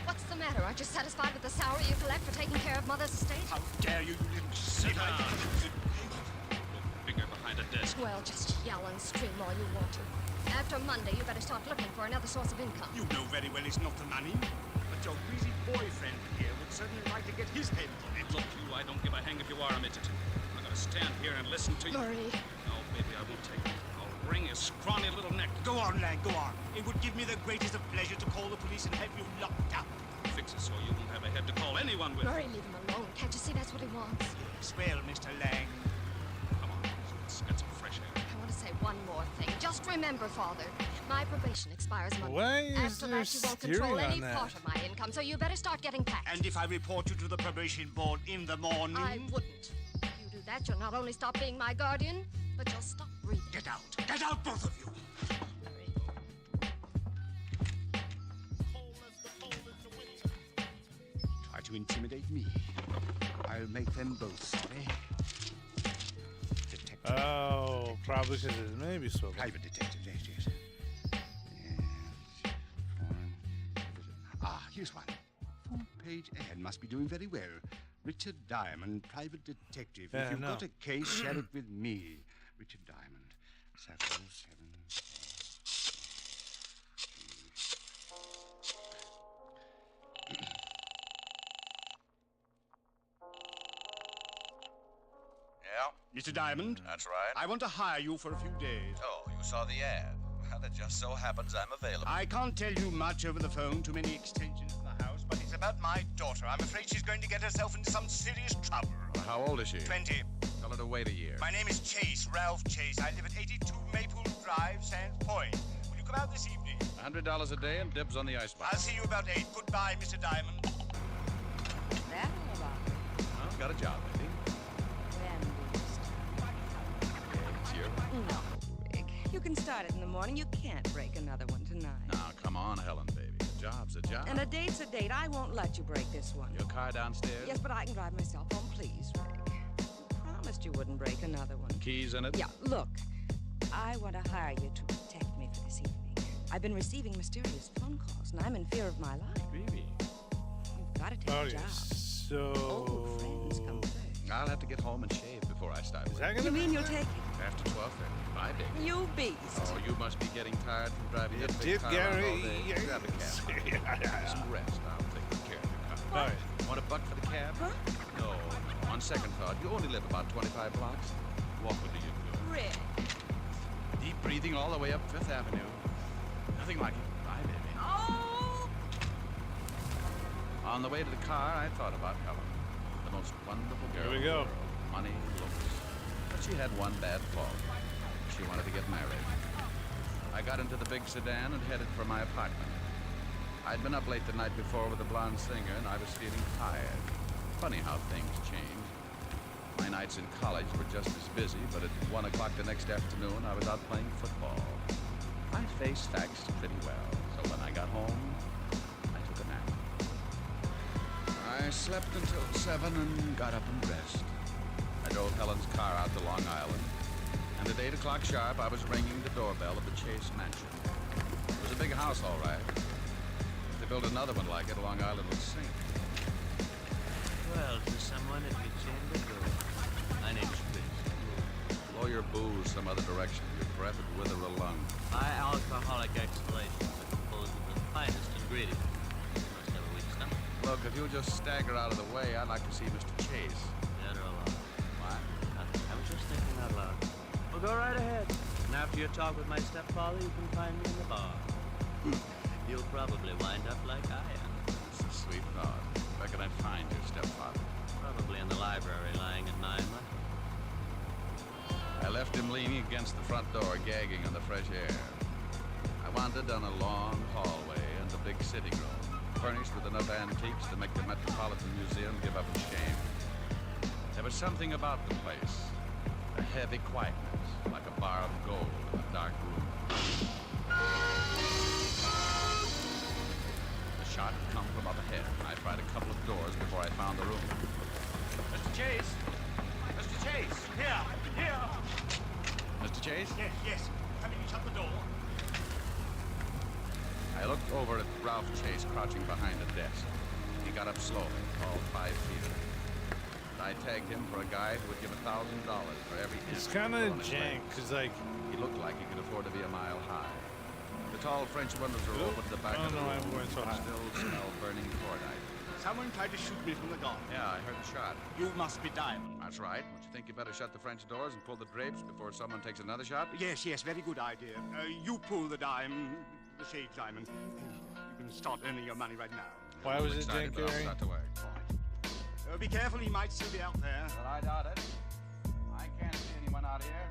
What's the matter? Aren't you satisfied with the salary you collect for taking care of Mother's estate? How dare you, you little Sit down. Finger behind a desk. Well, just yell and scream all you want to. After Monday, you better start looking for another source of income. You know very well it's not the money. But your greasy boyfriend here would certainly like to get his head on it. Look, you, I don't give a hang if you are a midget. I'm gonna stand here and listen to you. Murray. No, baby, I won't take it. I'll wring his scrawny little neck. Go on, Lang, go on. It would give me the greatest of pleasure to call the police and have you locked up. Fix it so you won't have a head to call anyone with. Murray, leave him alone. Can't you see that's what he wants? Yes, well, Mr. Lang. Come on, let's get some fresh air. I want to say one more thing. Just remember, Father, my probation expires Monday. Why is After there that, you won't steering control on any that? part of my income, so you better start getting packed. And if I report you to the probation board in the morning? I wouldn't. If you do that, you'll not only stop being my guardian, but you'll stop breathing. Get out. Get out, both of you. Try to intimidate me. I'll make them both sorry. Detective. Oh, probably because it's maybe swivel. Private detective, yes. Ah, here's one. Full-page ad must be doing very well. Richard Diamond, private detective. Yeah, If you've no. got a case, share it with me. Richard Diamond. 7. Yeah? Mr. Diamond? That's right. I want to hire you for a few days. Oh, you saw the ad. Well, it just so happens I'm available. I can't tell you much over the phone, too many extensions in the house, but it's about my daughter. I'm afraid she's going to get herself into some serious trouble. How old is she? 20. Tell her to wait a year. My name is Chase, Ralph Chase. I live at 82 Maple Drive, Sands Point. Will you come out this evening? $100 a day and dibs on the icebox. I'll see you about 8. Goodbye, Mr. Diamond. That all about Well, got a job, maybe. It's you. No, Rick. You can start it in the morning. You can't break another one tonight. Now, come on, Helen, baby. A job's a job. And a date's a date. I won't let you break this one. Your car downstairs? Yes, but I can drive myself home, please, Rick. You promised you wouldn't break another one. Keys in it? Yeah, look. I want to hire you to protect me for this evening. I've been receiving mysterious phone calls, and I'm in fear of my life. Baby. You've got to take Oh, a job. yes. So. I'll have to get home and shave before I start. Is that gonna You mean be you'll take After 12:30. Bye, baby. You beast. Oh, you must be getting tired from driving You that big did, car around Gary. all day. Grab a cab. Yeah. Some rest. I'll take good care of your car. All right. Want a buck for the cab? Huh? No. On second thought, you only live about 25 blocks. Walk will do you good. Rick. Deep breathing all the way up Fifth Avenue. Nothing like it. Bye, baby. Oh! On the way to the car, I thought about Helen. The most wonderful girl. Here we in the go. world. Money, looks. But she had one bad fault. She wanted to get married. I got into the big sedan and headed for my apartment. I'd been up late the night before with a blonde singer, and I was feeling tired. Funny how things change. My nights in college were just as busy, but at 1 o'clock the next afternoon, I was out playing football. I faced facts pretty well, so when I got home, I took a nap. I slept until 7 and got up and dressed. I drove Helen's car out to Long Island, and at 8 o'clock sharp, I was ringing the doorbell of the Chase Mansion. It was a big house, all right. If they built another one like it, Long Island would sink. Well, to someone at your chamber door. My name's Chris. Blow your booze some other direction. Your breath would wither a lung. My alcoholic exhalations are composed of the finest ingredients. You must have a weak stomach. Look, if you'll just stagger out of the way, I'd like to see Mr. Chase. Dead or alive. What? Nothing. I was just thinking out loud. Well, go right ahead. And after your talk with my stepfather, you can find me in the bar. You'll probably wind up like I am. It's a sweet thought. Where can I find your stepfather? Probably in the library, lying in my money. I left him leaning against the front door, gagging on the fresh air. I wandered down a long hallway and a big sitting room, furnished with enough antiques to make the Metropolitan Museum give up its shame. There was something about the place, a heavy quietness, like a bar of gold in a dark room. The shot had come from up ahead. I tried a couple of doors before I found the room. Mr. Chase! Mr. Chase! Here, here. Mr. Chase? Yes, yes. Come in, shut the door. I looked over at Ralph Chase crouching behind a desk. He got up slowly, all 5 feet. I tagged him for a guy who would give $1,000 for every inch. It's kind of jank, because, like... He looked like he could afford to be a mile high. The tall French windows were open to the back of the room. I'm going so high. Still smell burning cordite. Someone tried to shoot me from the garden. Yeah, I heard the shot. You must be Diamond. That's right. Don't you think you better shut the French doors and pull the drapes before someone takes another shot? Yes, yes, very good idea. You pull the shade diamond. You can start earning your money right now. Why was it Excited, jank, but I'll Gary? start to work. Be careful, he might still be out there. Well, I doubt it. I can't see anyone out here.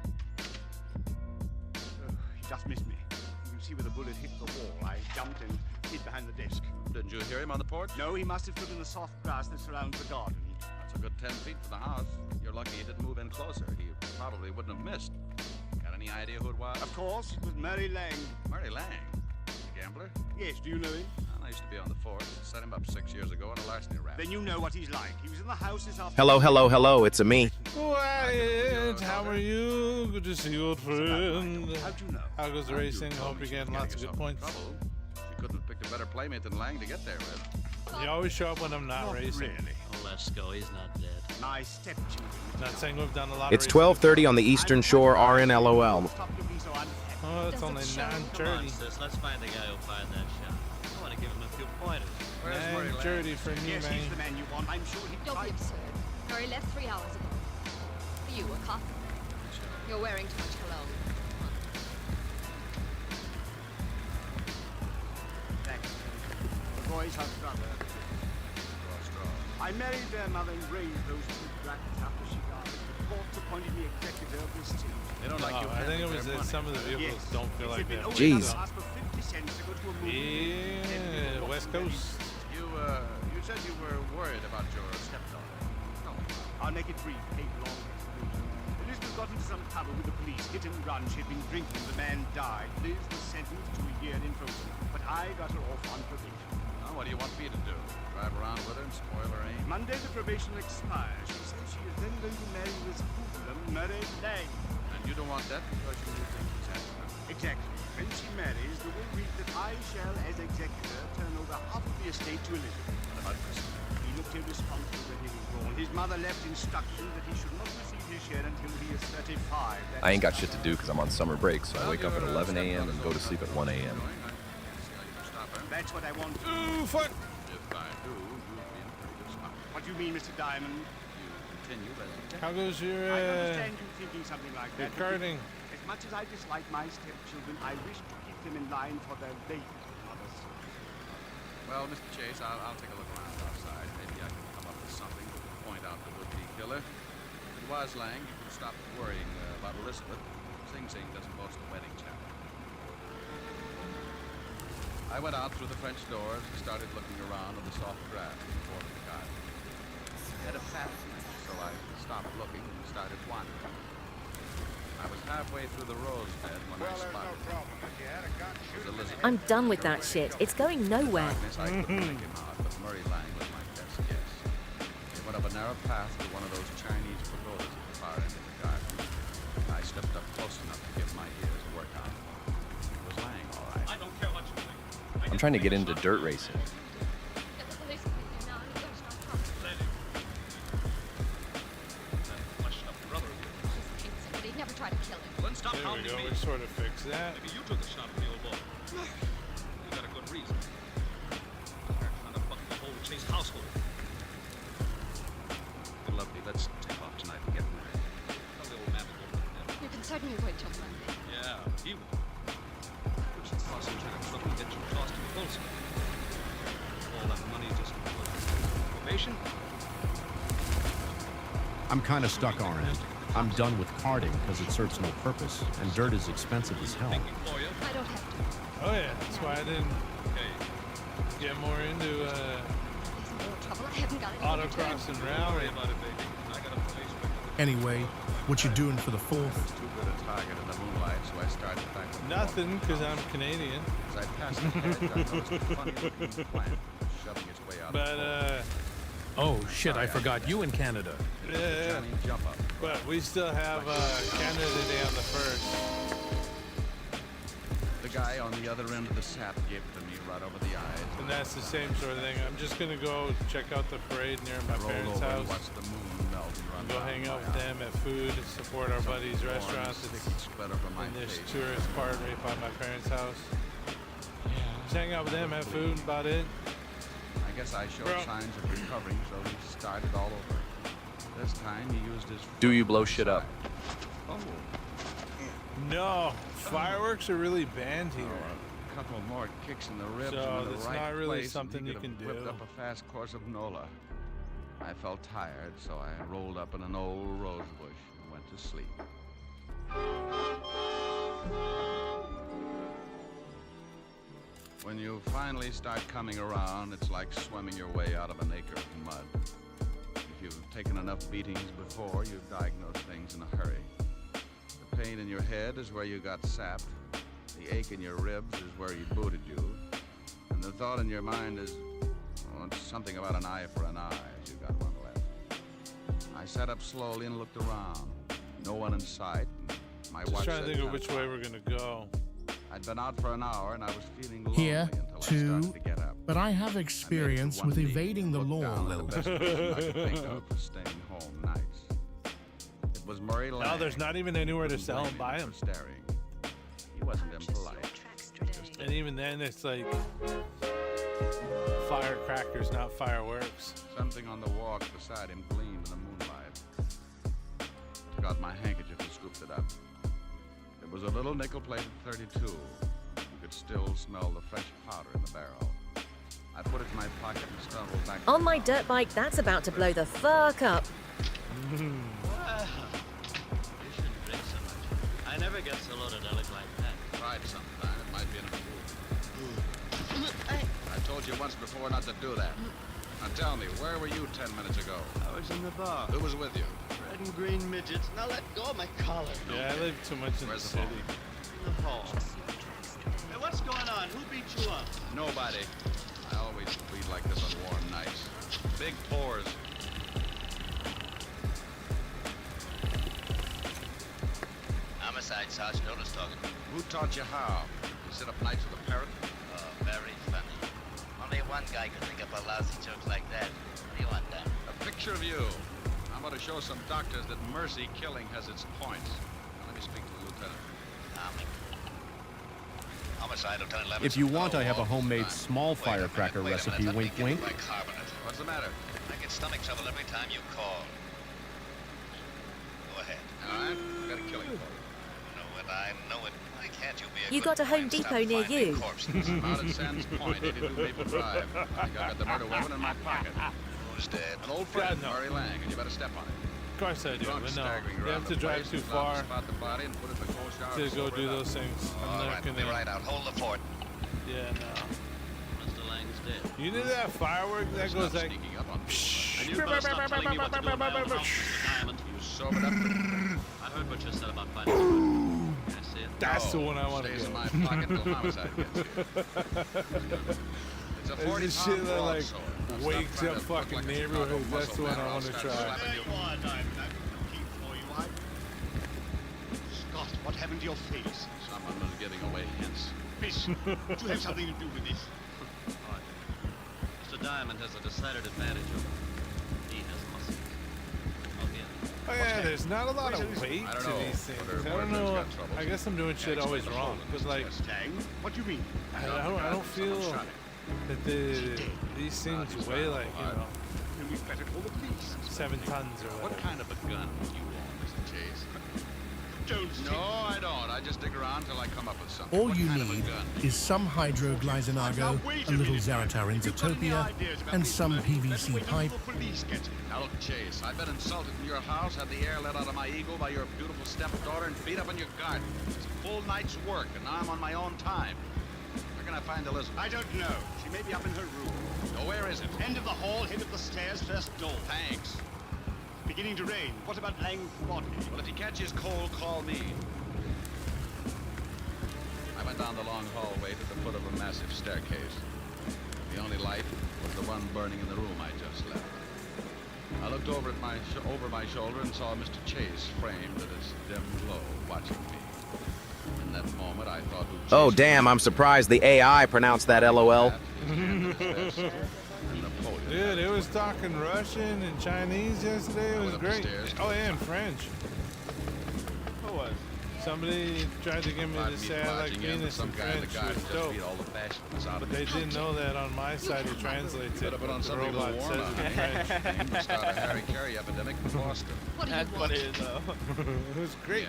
He just missed me. You can see where the bullet hit the wall. I jumped and hid behind the desk. Didn't you hear him on the porch? No, he must have stood in the soft grass that surrounds the garden. That's a good 10 feet from the house. You're lucky he didn't move in closer. He probably wouldn't have missed. Got any idea who it was? Of course, it was Murray Lang. Murray Lang? The gambler? Yes, do you know him? Well, I used to be on the force. Set him up 6 years ago on a larceny rap. Then you know what he's like. He was in the house this afternoon. Hello, hello, hello, it's a me. Quiet, how are you? Good to see you, old friend. How'd you know? How goes the racing? Hope you're getting lots of good points. She couldn't have picked a better playmate than Lang to get there with. You always show up when I'm not racing. Really? Oh, let's go. He's not dead. My stepchildren. Not saying we've done a lot It's of racing. 12:30 on the Eastern Shore, RNLOL. Stop looking so unhappy. Oh, it's only Come on, 9:30. sis. Let's find the guy who fired that shot. I want to give him a few pointers. Where's Murray Lang? 9:30 for me, Yes, man. he's the man you want. I'm sure he Don't be tried. absurd. Murray left 3 hours ago. For you, a coffee. You're wearing too much cologne. Thanks. The boys have brother. I married their mother and raised those 2 brats after she died. The courts appointed me executor of this estate. They don't like you. I think it was that some of the vehicles Yes. don't feel like that. Jeez. Ask for 50 cents to go to a movie. Yeah, West Coast. You said you were worried about your stepdaughter. No, I'll make it brief. Take long explanation. Elizabeth got into some trouble with the police. Hit and run. She'd been drinking. The man died. Liz was sentenced to a year in prison. But I got her off on probation. Now, what do you want me to do? Drive around with her and spoil her aim? Monday the probation expires. She says she is then going to marry this hoodlum, Murray Lang. And you don't want that because you think he's handsome. Exactly. When she marries, the will read that I shall, as executor, turn over half of the estate to Elizabeth. What about Christopher? He looked irresponsible when he was born. His mother left instructions that he should not receive his share until he is 35. I ain't got shit to do because I'm on summer break, so I wake up at 11 a.m. and go to sleep at 1 a.m. That's what I want. Ooh, fuck! If I do, you'll be in pretty good spot. What do you mean, Mr. Diamond? You continue as a How goes your, I understand you thinking something like your that. karting? As much as I dislike my stepchildren, I wish to keep them in line for their late mothers. Well, Mr. Chase, I'll take a look around outside. Maybe I can come up with something to point out the would-be killer. If it was Lang, you can stop worrying about Elizabeth. Sing Sing doesn't boast a wedding chapel. I went out through the French doors and started looking around on the soft grass before the garden. It had a fascination, so I stopped looking and started wandering. I was halfway through the rose bed when I spotted it. It was Elizabeth. I'm done with that shit. It's going nowhere. I couldn't make him out, but Murray Lang was my best guess. They went up a narrow path to one of those Chinese pagodas at the far end of the garden. I stepped up close enough to give my ears a workout. It was Lang, all right. I don't care what you think. I'm trying to get into dirt racing. Never try to kill him. Well, then stop There we hounding go. me. We sort of fixed that. Maybe you took a shot at the old boy. You got a good reason. You're trying to fuck the whole Chase household. Good luck, let's take off tonight and get married. Tell the old man to go to the You can certainly wait till Monday. Yeah, he will. Which is tossing to the trouble get you tossed to the Wilson. All that money just for probation. I'm kind of stuck, RN. I'm done with karting because it serves no purpose, and dirt is expensive as hell. I don't have to. Oh yeah, that's why I didn't get more into There's no trouble. I haven't got it. autocross and rally. about it, baby. I got a place with Anyway, what you doing for the 4th? Too good a target in the moonlight, so I started back to Nothing, because I'm Canadian. As I passed the hedge, I noticed a funny-looking plant shoving its way out But, Oh, shit, I forgot you in Canada. yeah, Johnny jump up. but we still have Canada Day on the 1st. The guy on the other end of the sap gave it to me right over the eyes. And that's the same sort of thing. I'm just going to go check out the parade near my Rolled parents' over and house. watched the moon melt and run Go down hang my out with them at food, support our buddy's Warm, restaurant sticky that's spread over my in this face. tourist part right by my parents' house. Just hang out with them, have food, about it. I guess I showed signs of recovering, so he started all over. This time he used his... Do you blow shit up? Oh. No, fireworks are really banned here. A couple more kicks in the ribs So and in the it's right not really place, something and he you could have can whipped do. up a fast course of Nola. I felt tired, so I rolled up in an old rose bush and went to sleep. When you finally start coming around, it's like swimming your way out of an acre of mud. If you've taken enough beatings before, you diagnose things in a hurry. The pain in your head is where you got sapped. The ache in your ribs is where he booted you. And the thought in your mind is, oh, it's something about an eye for an eye, as you got one left. I sat up slowly and looked around. No one in sight. My Just watch trying to said think of 10 which way we're going to go. I'd been out for an hour and I was feeling lonely Here, until I too, started to get up. but I have experience with evading the law a little The best person I could think of for staying home nights. It was Murray Lang. No, there's not even anywhere to sell and buy them. Staring. He wasn't impolite. And even then, it's like firecrackers, not fireworks. Something on the walk beside him gleamed in the moonlight. Took out my handkerchief and scooped it up. It was a little nickel-plated 32. You could still smell the fresh powder in the barrel. I put it in my pocket and stumbled back. On my dirt bike, that's about to blow the fuck up. Wow. You shouldn't drink so much. I never get so loaded I look like that. Try it sometime. It might be in a mood. I told you once before not to do that. Now tell me, where were you 10 minutes ago? I was in the bar. Who was with you? Red and green midgets. Now let go of my collar. Yeah, I live too much in the city. In the hall. Hey, what's going on? Who beat you up? Nobody. I always bleed like this on warm nights. Big pores. Homicide, Sergeant Otis talking. Who taught you how? You sit up nights with a parrot? Very funny. On Only one guy could think up a lousy joke like that. What do you want, Dan? A picture of you. I'm going to show some doctors that mercy killing has its points. Now, let me speak to the lieutenant. Homicide, Lieutenant Levinson. If you want, I have a homemade small firecracker recipe. Wink, wink. What's the matter? I get stomach trouble every time you call. Go ahead. All right, I got a killing for you. I know it. Why can't you be a You good got a boy Home and stop Depot near finding you. corpses? I'm out at Sands Point, 82 Maple Drive. I think I got the murder weapon in my pocket. Who's dead? An old friend, Murray Lang, and you better step on it. Of course I do, Drunk, but no. staggering You around have to the drive place, too and stop far spot the body and put it in the cold shower to and go sober do it up. those things. I'm All not right, we'll gonna. be right out. Hold the fort. Yeah, no. Mr. Lang's dead. You did that firework that goes like. Sneaking up on me. And you better stop telling me what to do in my own house, Mr. Diamond. You sobered up pretty quick. I heard what you said about finding the murder. Can I see it? That's the one I want to Stays in get. my pocket until homicide gets here. It's a 40 This shit that like broadsword. Now stop wakes trying up to look fucking like a neighborhoods. Chicago That's the muscle one man, I or I'll want to start try. slapping There you. you are, Diamond. I'm looking for you. Scott, what happened to your face? Someone was giving away hints. Fish, do you have something to do with this? All right. Mr. Diamond has a decided advantage over me. He has muscles. I'll get it. Oh yeah, there's not a lot of weight I don't to know. these things. Wonder I don't Morgan's know. got troubles. I guess I'm doing shit Can't always explain the wrong. hole in Cause his like chest. Tang? What do you mean? I don't feel that these things weigh like Then we better call the police. 7 tons or What whatever. kind of a gun do you own, Mr. Chase? Don't. No, I don't. I just dig around till I come up with something. All What you kind of a need gun? is some hydroglyzinago, a little Zaratarin Zatopia, and some PVC pipe. Now look, Chase, I've been insulted in your house, had the air let out of my ego by your beautiful stepdaughter, and beat up in your garden. It's a full night's work, and now I'm on my own time. Where can I find Elizabeth? I don't know. She may be up in her room. Oh, where is it? End of the hall, head of the stairs, first door. Thanks. Beginning to rain. What about Lang's body? Well, if he catches cold, call me. I went down the long hallway to the foot of a massive staircase. The only light was the one burning in the room I just left. I looked over at over my shoulder and saw Mr. Chase framed at his dim glow, watching me. In that moment, I thought who Chase Oh, damn, I'm surprised the AI pronounced that LOL. Dude, it was talking Russian and Chinese yesterday. It was great. Oh yeah, and French. What was? Somebody tried to get me to say I like Venus in French. It was dope. But they didn't know that on my side it translates it. Put on The something a robot little says warmer. it in French. To start a Harry Carey epidemic in Boston. That's what it is, though. It was great.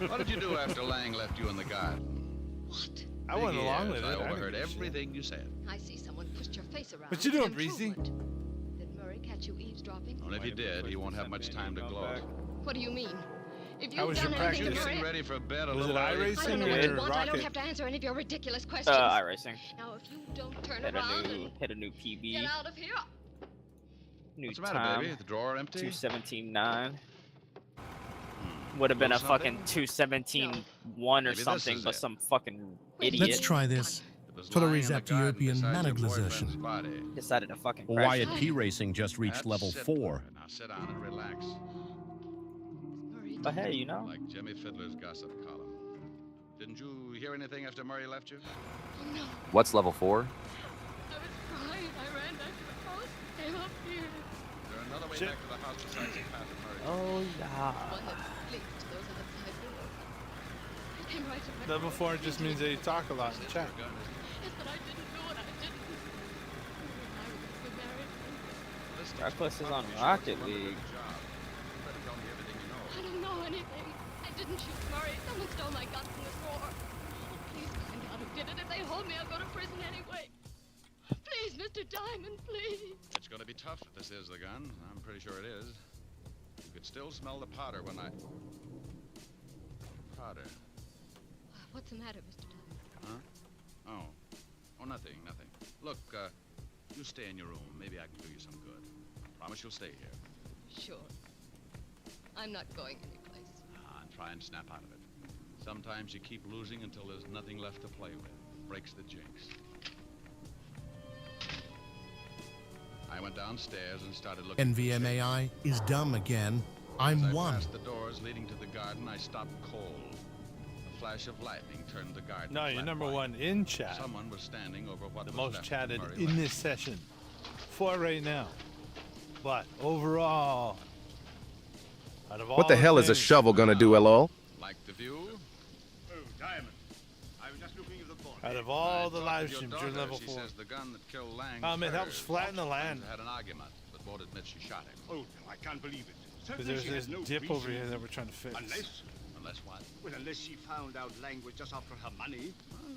What did you do after Lang left you in the garden? What? I went Big along ears. with it. I I didn't overheard give a shit. everything you said. I see someone pushed your face around. What you doing, An Breezy? improvement. Did Murray catch you eavesdropping? And if he did, he won't have much time to gloat. What do you mean? If How you've was done your anything to practice? Murray... Getting ready for bed a Was it little early. iracing I don't know what you or want. I don't rocket? have to answer any of your ridiculous questions. iracing. Now, if you don't turn Hit around a new, and hit a new PB. get out of here... New What's the matter, time. baby? The drawer empty? 217.9. Would have been a Little fucking something? 217.1 or Maybe this something, is but it. some fucking idiot Let's try this. It was For the lying in the garden Ethiopian beside your managlisation. boyfriend's body. decided to fucking crash. Wyatt P Racing just reached That's level it. 4. Now sit down and relax. But hey, you know, Like Jimmy Fiddler's gossip column. Didn't you hear anything after Murray left you? Oh, no. What's level 4? I was crying. I ran back to the house, came up here. Is there another way back to the house besides the path of Murray? oh yeah. One that leads to those outside doors. I came right to my Level 4 just means that you talk a lot in chat. Yes, but I didn't do it. I didn't. I was so married. Reckless is on Rocket League. I don't know anything. I didn't shoot Murray. Someone stole my guns in the drawer. Please find out who did it. If they hold me, I'll go to prison anyway. Please, Mr. Diamond, please. It's going to be tough if this is the gun. I'm pretty sure it is. You could still smell the powder when I... Powder. What's the matter, Mr. Diamond? Huh? Oh, nothing. Look, you stay in your room. Maybe I can do you some good. Promise you'll stay here. Sure. I'm not going anyplace. And try and snap out of it. Sometimes you keep losing until there's nothing left to play with. Breaks the jinx. I went downstairs and started looking. NVMAI is dumb again. As I'm I one. passed the doors leading to the garden, I stopped cold. A flash of lightning turned the garden. No, you're flat number white. one in chat. Someone was standing over what The was most left of chatted Murray in Lane. this session. 4 right now. But overall, out of all What the hell is a things- shovel gonna do, lol? Like the view? Oh, Diamond. I was just looking at the board. Out of all the I live talked to your streams, you're daughter. level She 4. says the gun that killed Lang. It helps flatten the land. Had an argument, but won't admit she shot him. Oh, no, I can't believe it. Because Certainly there's she this has no dip reason. over here that we're trying to fix. Unless what? Well, unless she found out Lang was just after her money.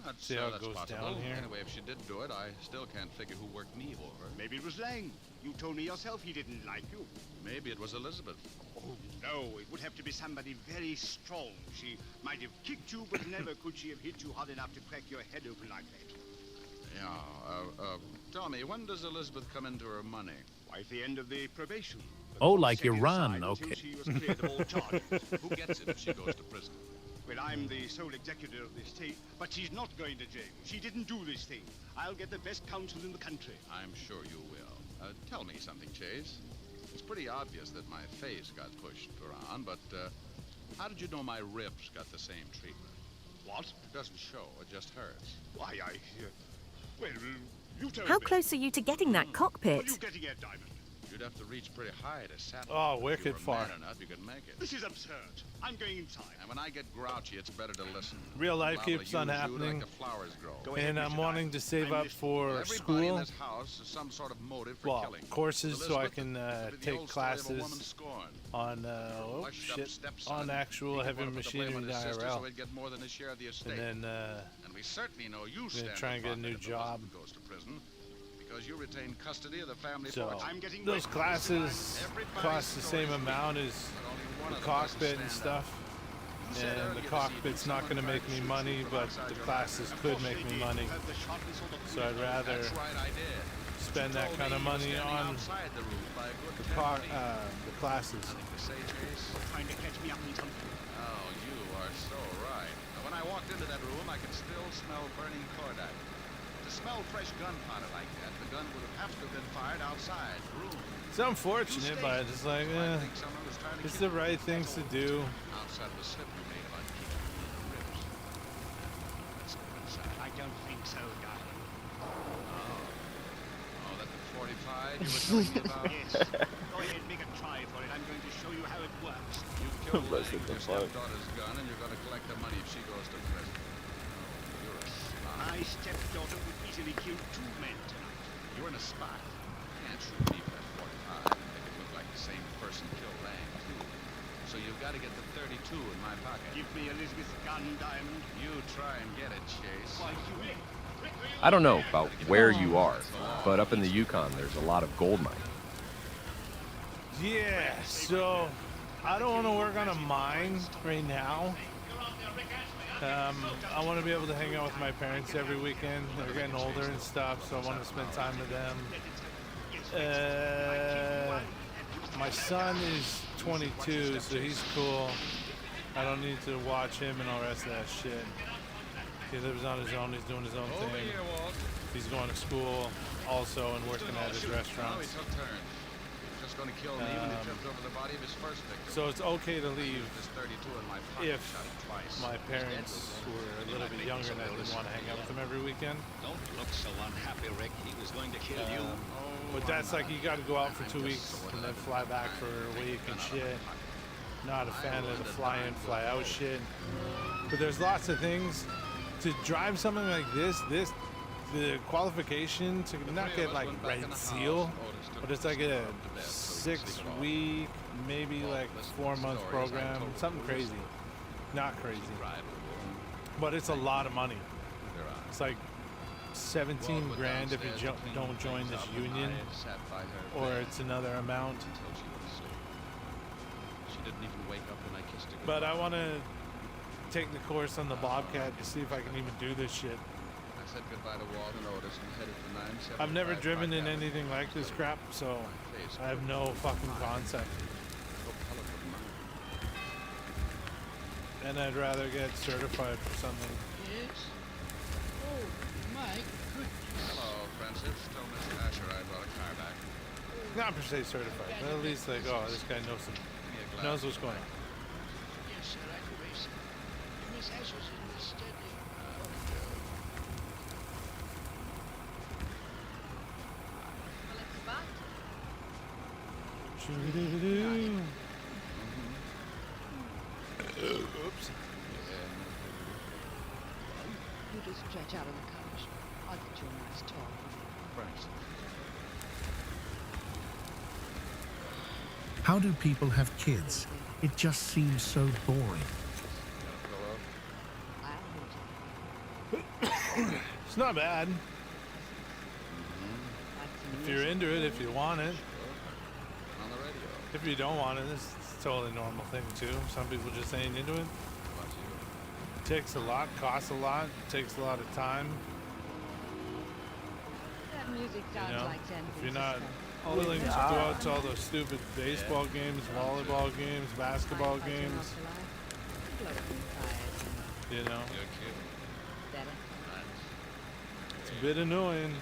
That's, See how it that's goes possible. down here? Anyway, if she did do it, I still can't figure who worked me over. Maybe it was Lang. You told me yourself he didn't like you. Maybe it was Elizabeth. Oh, no, it would have to be somebody very strong. She might have kicked you, but never could she have hit you hard enough to crack your head open like that. Yeah, tell me, when does Elizabeth come into her money? Why, at the end of the probation. Oh, like Set it Iran, aside until okay. She was cleared of all charges. Who gets it if she goes to prison? Well, I'm the sole executor of the estate, but she's not going to jail. She didn't do this thing. I'll get the best counsel in the country. I'm sure you will. Tell me something, Chase. It's pretty obvious that my face got pushed around, but how did you know my ribs got the same treatment? What? It doesn't show, it just hurts. Why, well, you tell How me. close are you to getting that What cockpit? are you getting at, Diamond? You'd have to reach pretty high to saddle. Oh, If wicked you were far. man enough, you could make it. This is absurd. I'm going inside. And when I get grouchy, it's better to listen. Real life I'm liable to keeps use on you happening. Like the flowers grow. Go ahead, And I'm Mr. wanting to save up for Everybody in school. this house has some sort of motive for Well, killing. courses so I Elizabeth, can it'll be the take old story of a classes woman scorned. on Flushed up stepson. on actual He heavy wanted to put the blame machinery on his sister IRL. So he'd get more than his share of the estate. And then And we certainly know you I'm stand gonna try and get a to new profit if job. Elizabeth goes to prison because you retain custody of the family So fortune. I'm getting those wet. classes cost the same amount as the cockpit and stuff. And the cockpit's not going to make me money, but the classes could make me money. So I'd rather spend that kind of money on the classes. Trying to catch me up in something. Oh, you are so right. Now, when I walked into that room, I could still smell burning cordite. To smell fresh gunpowder like that, the gun would have to have been fired outside the room. It's unfortunate, but it's like, it's the right things to do. Outside of the slip you made about keeping the ribs. Let's go inside. I don't think so, darling. Oh, that the 45 you were telling me about? Yes. Go ahead, make a try for it. I'm going to show you how it works. You killed Lang with your stepdaughter's gun, and you're going to collect the money if she goes to prison. Oh, you're a spy. My stepdaughter would easily kill 2 men tonight. You're in a spy. You can't shoot me with that 45. Make it look like the same person killed Lang, too. So you've got to get the 32 in my pocket. Give me Elizabeth's gun, Diamond. You try and get it, Chase. Why, you... I don't know about where you are, but up in the Yukon, there's a lot of gold mining. Yeah, so I don't want to work on a mine right now. I want to be able to hang out with my parents every weekend. They're getting older and stuff, so I want to spend time with them. My son is 22, so he's cool. I don't need to watch him and all the rest of that shit. He lives on his own, he's doing his own thing. He's going to school also and working at his restaurants. He took turns. Just going to kill me when he tripped over the body of his first victim. So it's okay to leave This 32 in my pocket. if Shot him twice. my parents were a little bit younger and I didn't want to hang out with them every weekend. Don't look so unhappy, Rick. He was going to kill you. But that's like you got to go out for 2 weeks and then fly back for a week and shit. Not a fan of the fly in, fly out shit. But there's lots of things to drive something like this. The qualification to not get like Red Seal, but it's like a 6-week, maybe like 4-month program, something crazy. Not crazy, but it's a lot of money. It's like 17 grand if you don't join this union, or it's another amount. She didn't even wake up when I kissed her. But I want to take the course on the Bobcat to see if I can even do this shit. I said goodbye to Walden Otis and headed for 975. I've never driven in anything like this crap, so I have no fucking concept. And I'd rather get certified for something. Yes? Oh, my goodness. Hello, Francis. Tell Mr. Asher I brought a car back. Not per se certified, but at least like, oh, this guy knows what's going on. Yes, sir, I can race. Give me Oops. You just stretch out on the couch. I'll get you a nice tall one. Thanks. How do people have kids? It just seems so boring. It's not bad. If you're into it, if you want it. If you don't want it, it's a totally normal thing too. Some people just ain't into it. Takes a lot, costs a lot, takes a lot of time. That music sounds like San if you're not Francisco. willing to go out to all those stupid baseball games, volleyball games, basketball games, you know, it's a bit annoying.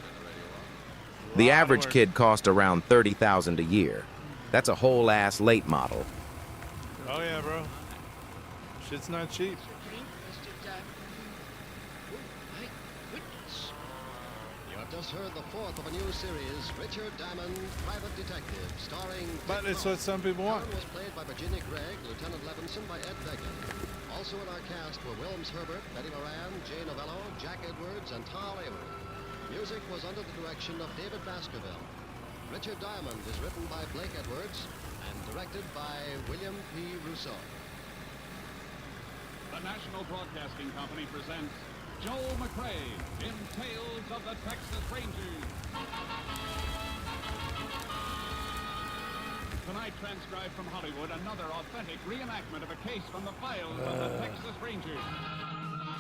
The average kid costs around $30,000 a year. That's a whole ass late model. Oh yeah, bro. Shit's not cheap. You have just heard the fourth of a new series, Richard Diamond, Private Detective, starring... But it's what some people want. Ellen was played by Virginia Gregg, Lieutenant Levinson by Ed Begley. Also in our cast were Wilms Herbert, Betty Moran, Jay Novello, Jack Edwards, and Tal Avery. Music was under the direction of David Baskerville. Richard Diamond is written by Blake Edwards and directed by William P. Rousseau. The National Broadcasting Company presents Joel McRae in Tales of the Texas Rangers. Tonight, transcribed from Hollywood, another authentic reenactment of a case from the files of the Texas Rangers.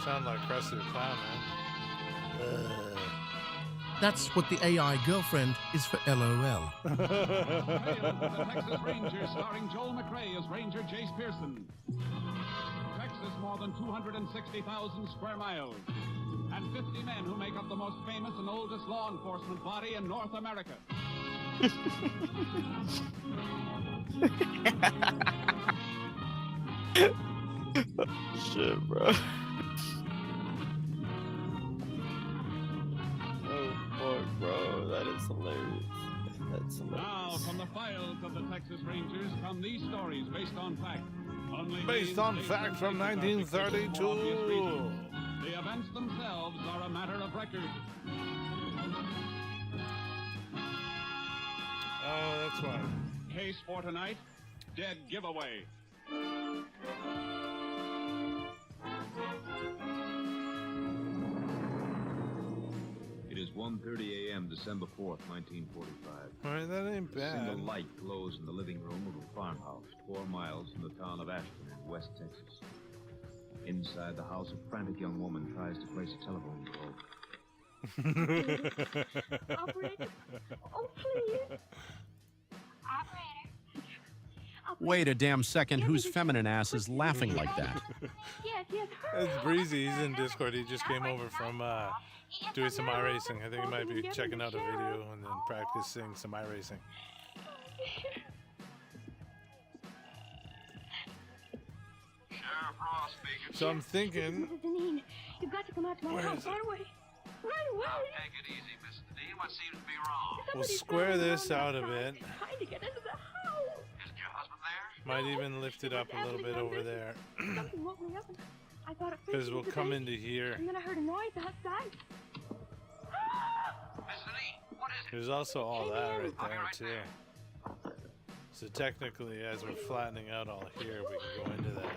Sound like Krusty the Clown, man. That's what the AI girlfriend is for LOL. Tales of the Texas Rangers, starring Joel McRae as Ranger Jace Pearson. Texas, more than 260,000 square miles, and 50 men who make up the most famous and oldest law enforcement body in North America. Shit, bro. Bro, that is hilarious. That's hilarious. Now, from the files of the Texas Rangers come these stories based on fact. Based on fact from 1932. The events themselves are a matter of record. Oh, that's why. Case for tonight, dead giveaway. It is 1:30 a.m., December 4th, 1945. All right, that ain't A single bad. light glows in the living room of a farmhouse 4 miles from the town of Ashton in West Texas. Inside the house, a frantic young woman tries to place a telephone bill. Operator. Oh, please. Operator. Wait a damn second, whose feminine ass is laughing like that? Yes, yes, hurry. It's Breezy. He's in Discord. He just came over from doing some iRacing. I think he might be checking out a video and then practicing some iRacing. Sheriff Ross speaking. So I'm thinking, Mrs. Deneen, you've got to come out to my Where house is it? right away. Right away. Take it easy, Mrs. Dean. What seems to be wrong? we'll square this out a bit. Trying to get into the house. Isn't your husband there? Might even lift it up a little bit over there. Something woke me up and I thought it Because we'll come into here. And then I heard a noise outside. Mrs. Dean, what is it? There's also all that right there, too. So technically, as we're flattening out all here, we can go into that.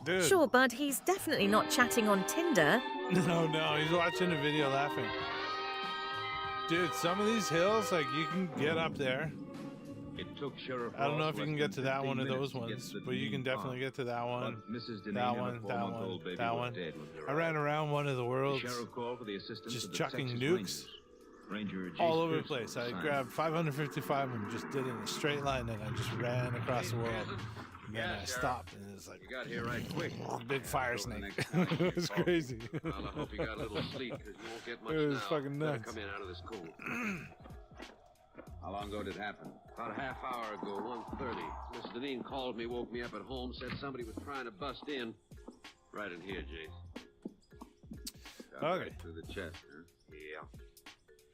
Dude. Sure, bud, he's definitely not chatting on Tinder. No, he's watching a video laughing. Dude, some of these hills, like, you can get up there. It took Sheriff I don't know Ross if you can less get to than that one 15 of those minutes to get ones, to the but you can Deneen definitely farm. get to that one, But Mrs. Deneen that and her one, that 4-month-old one, baby that were one. dead when they I ran arrived. around one of the The worlds, sheriff called for the assistance just of the chucking Texas nukes Rangers. Ranger all Jace over the Pearson place. I assigned. grabbed 555 and just did it in a straight line, and I just ran across the world. And then I stopped, and it was like You got here right quick. a big fire snake. next It was crazy. Well, I hope you got a little sleep, because you won't get much It was now. fucking Better nuts. come in out of this cold. How long ago did it happen? About a half hour ago, 1:30. Miss Deneen called me, woke me up at home, said somebody was trying to bust in. Right in here, Jace. Got Okay. right through the chest, huh? Yeah.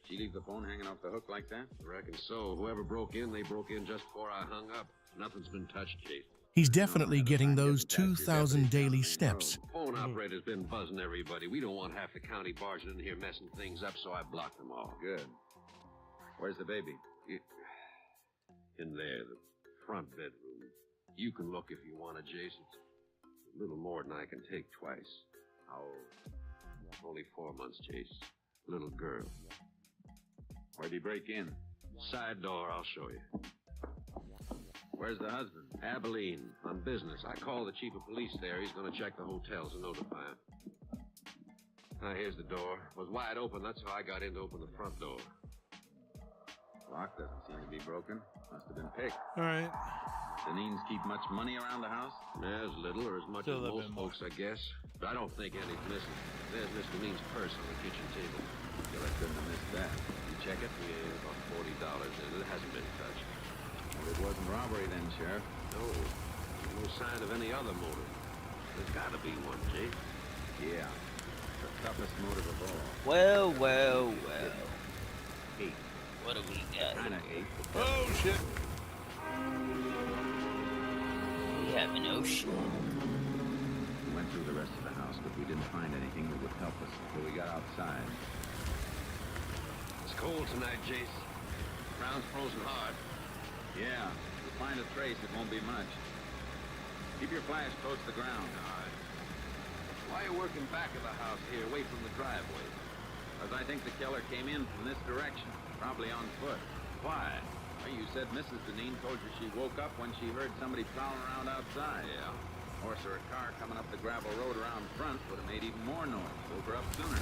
She leave the phone hanging off the hook like that? I reckon so. Whoever broke in, they broke in just before I hung up. Nothing's been touched, Jace. He's definitely getting those 2,000 daily steps. Phone operator's been buzzing everybody. We don't want half the county barging in here messing things up, so I blocked them all. Good. Where's the baby? In there, the front bedroom. You can look if you want to, Jason. It's a little more than I can take twice. How old? Only 4 months, Jace. Little girl. Where'd he break in? Side door, I'll show you. Where's the husband? Abilene, on business. I called the chief of police there. He's going to check the hotels and notify him. Now, here's the door. It was wide open. That's how I got in to open the front door. Lock doesn't seem to be broken. Must have been picked. All right. Deneens keep much money around the house? As little or as much Still as a most bit more. folks, I guess. But I don't think any's missing. There's Miss Deneen's purse on the kitchen table. Killer couldn't have missed that. You check it? Yeah, about $40 in it. It hasn't been touched. Well, it wasn't robbery then, Sheriff. No. No sign of any other motive. There's got to be one, Jake. Yeah. The toughest motive of all. Well, well, well. Hate. What do we got? Kinda hate. Oh, shit. We have an ocean. We went through the rest of the house, but we didn't find anything that would help us until we got outside. It's cold tonight, Jace. Ground's frozen hard. Yeah. If we find a trace, it won't be much. Keep your flash close to the ground. All right. Why are you working back of the house here, away from the driveway? Because I think the killer came in from this direction, probably on foot. Why? Well, you said Mrs. Deneen told you she woke up when she heard somebody prowling around outside. Yeah. Horse or a car coming up the gravel road around front would have made even more noise. Woke her up sooner.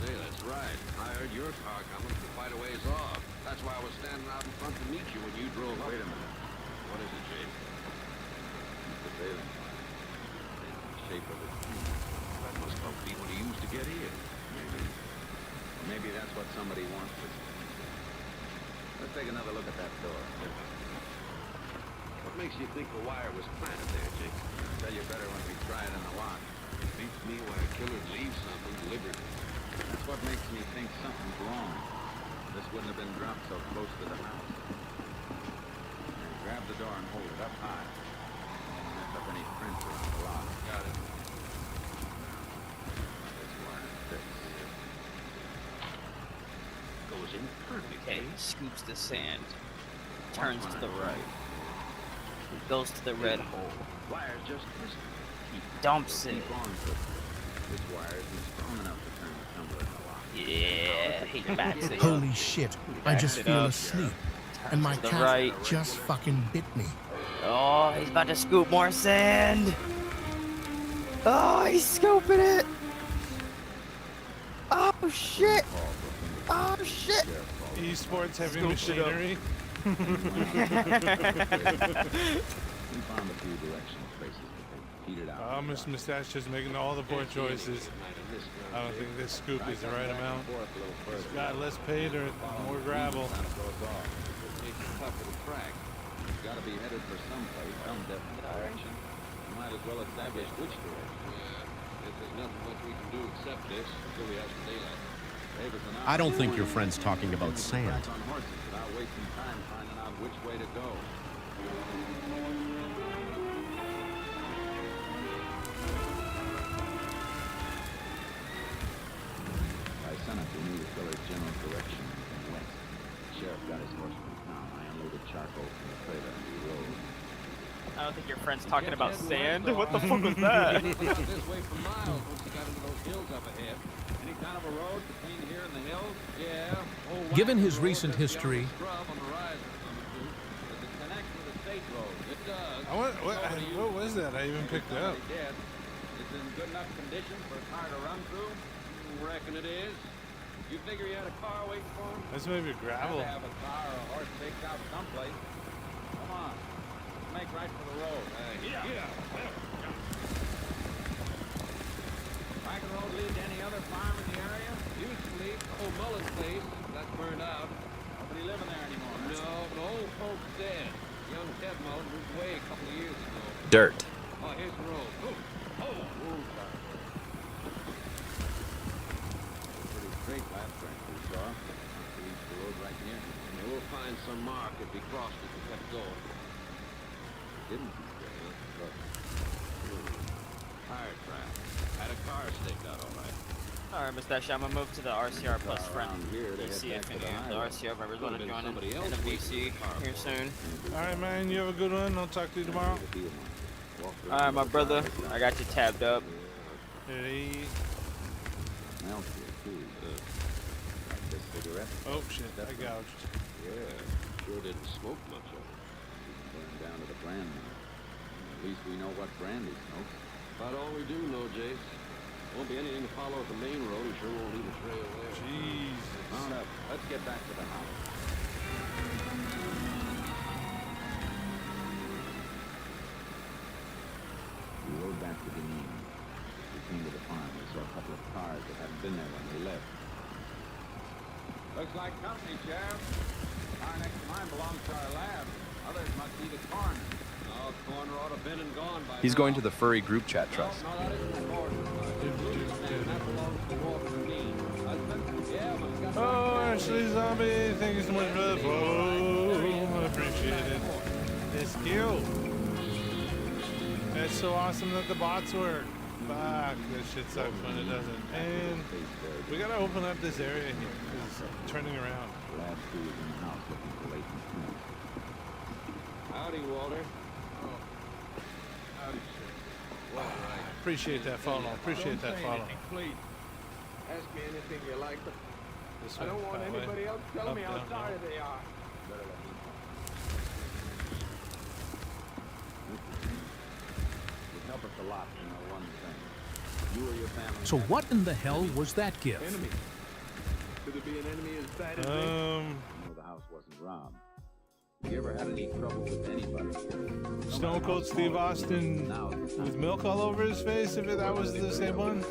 Say, that's right. I heard your car coming from quite a ways off. That's why I was standing out in front to meet you when you drove up. Wait a minute. What is it, Jake? The sailing in the shape of a T. That must be what he used to get in. Maybe. Or maybe that's what somebody wants to see. Let's take another look at that door. What makes you think the wire was planted there, Jake? I'll tell you better when we try it in the lock. It beats me why a killer leaves something deliberately. That's what makes me think something's wrong. This wouldn't have been dropped so close to the house. Now, grab the door and hold it up high. Don't mess up any prints around the lock. Got it. This wire fits. Goes in perfect. Okay, scoops the sand. Turns to the right. Goes to the red hole. Wire's just twisted. He dumps it. Keep on twisting. This wire isn't strong enough to turn the tumbler in the lock. Yeah, he backs it up. Holy shit, I just it feel up. asleep. And my to the cat right. just fucking bit me. Oh, he's about to scoop more sand. Oh, he's scooping it. Oh, shit. Oh, shit. Esports heavy Scooped it up. machinery. We found a few directional traces that they petered out. Oh, Mr. Mustache just making all the poor choices. I don't think this scoop is the right amount. It's got less paint or more gravel. Makes it tougher to crack. It's got to be headed for someplace, some definite direction. You might as well establish which direction. Yeah. If there's nothing much we can do except this until we have some daylight. I don't think your friend's talking about sand. Back on horses without wasting time finding out which way to go. By sunup, we knew the killer's general direction from west. The sheriff got his horse from town. I unloaded charcoal from the trailer and we rode. I don't think your friend's talking about sand. What the fuck was that? This way for miles once you got into those hills up ahead. Any kind of a road between here and the hills? Yeah. Given his recent history, Scrub on the rise or something too. Does it connect with the state road? It does. What was that? I even picked it up. Dead. It's in good enough condition for a car to run through? Reckon it is. You figure you had a car waiting for him? That's maybe gravel. Had to have a car or a horse staked out someplace. Come on. make right for the road. Yeah. Wagon road lead to any other farm in the area? Used to lead to old Mullen's place. That's burned out. Nobody living there anymore. No, the old folks dead. Young Ted Mullen moved away a couple of years ago. Dirt. Oh, here's the road. Pretty straight last track we saw. We reached the road right here. Yeah, we'll find some mark if he crossed it and kept going. Didn't he? Look. Tire track. Had a car staked out all right. Alright, Mustache, I'm gonna move to the RCR plus friend. BC if any of the RCR members want to join in the BC here soon. Alright, man, you have a good one. I'll talk to you tomorrow. Alright, my brother, I got you tabbed up. Hey. Oh shit, I gouged. Yeah, sure didn't smoke much of it. Burned down to the brand now. At least we know what brand he smokes. About all we do know, Jace. Won't be anything to follow at the main road. We sure won't leave a trail there. Jesus. Mount up. Let's get back to the house. We rode back to beamng. We came to the farm. We saw a couple of cars that hadn't been there when we left. Looks like company, Sheriff. Car next to mine belongs to our lab. Others must be the coroner. Oh, coroner ought to have been and gone by He's now. going to the furry group chat trust. No, that isn't the coroner. That belongs to Walter and me. Husband? Yeah, but it's got Oh, Ashley Zombie, thank you so much for the follow. I appreciate it. Thank you. It's so awesome that the bots work. Fuck, this shit sucks when it doesn't. And we gotta open up this area here, because it's turning around. Lab 2 is in the house looking for Leighton Smith. Howdy, Walter. Oh. Howdy, sir. Well, right. Appreciate that follow. Appreciate that follow. Please. Ask me anything you like, but This I don't way, want that way. anybody else telling me how Up, down, sorry down. they are. It helped us a lot to know one thing. You or your family. So what in the hell was that gift? Enemy. Could it be an enemy as bad as me? You know the house wasn't robbed. Have you ever had any trouble with anybody? Stone Cold Steve Austin with milk all over his face, if that was the same one.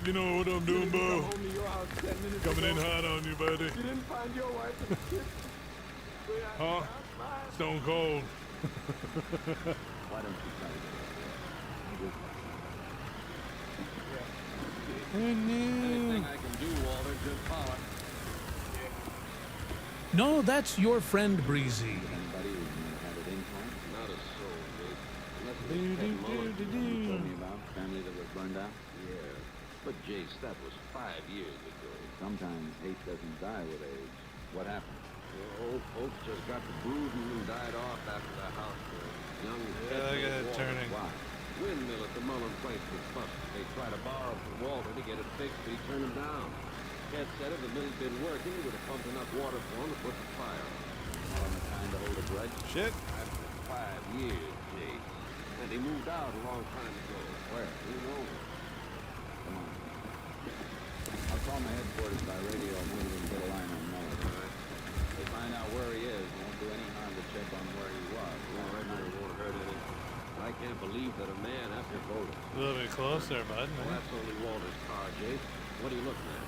You know what I'm doing, Bo. Coming in hot on you, buddy. You didn't find your wife and kids. Huh? Stone Cold. Why don't you tell me? Anything I can do, Walter, just holler. No, that's your friend Breezy. Anybody who had it influence? Not a soul, Jake. Unless it was Ted Mullen. You told me about family that was burned out? Yeah. But, Jace, that was 5 years ago. Sometimes hate doesn't die with age. What happened? Old folks just got to brooding and died off after the house burned. Young Yeah, look at it turning. Why? Windmill at the Mullen place was busted. They tried to borrow from Walter to get it fixed, but he turned them down. Ted said if the mill's been working, he would have pumped enough water for him to put the fire on. Not on the kind to hold a grudge? Shit. After 5 years, Jake. And he moved out a long time ago. Where? Who knows? Come on. I'll call my headquarters by radio and move and get a line on Mullen. They find out where he is. It won't do any harm to check on where he was. All right, it won't hurt any. I can't believe that a man after voting. A little bit closer, bud. Well, that's only Walter's car, Jake. What are you looking at?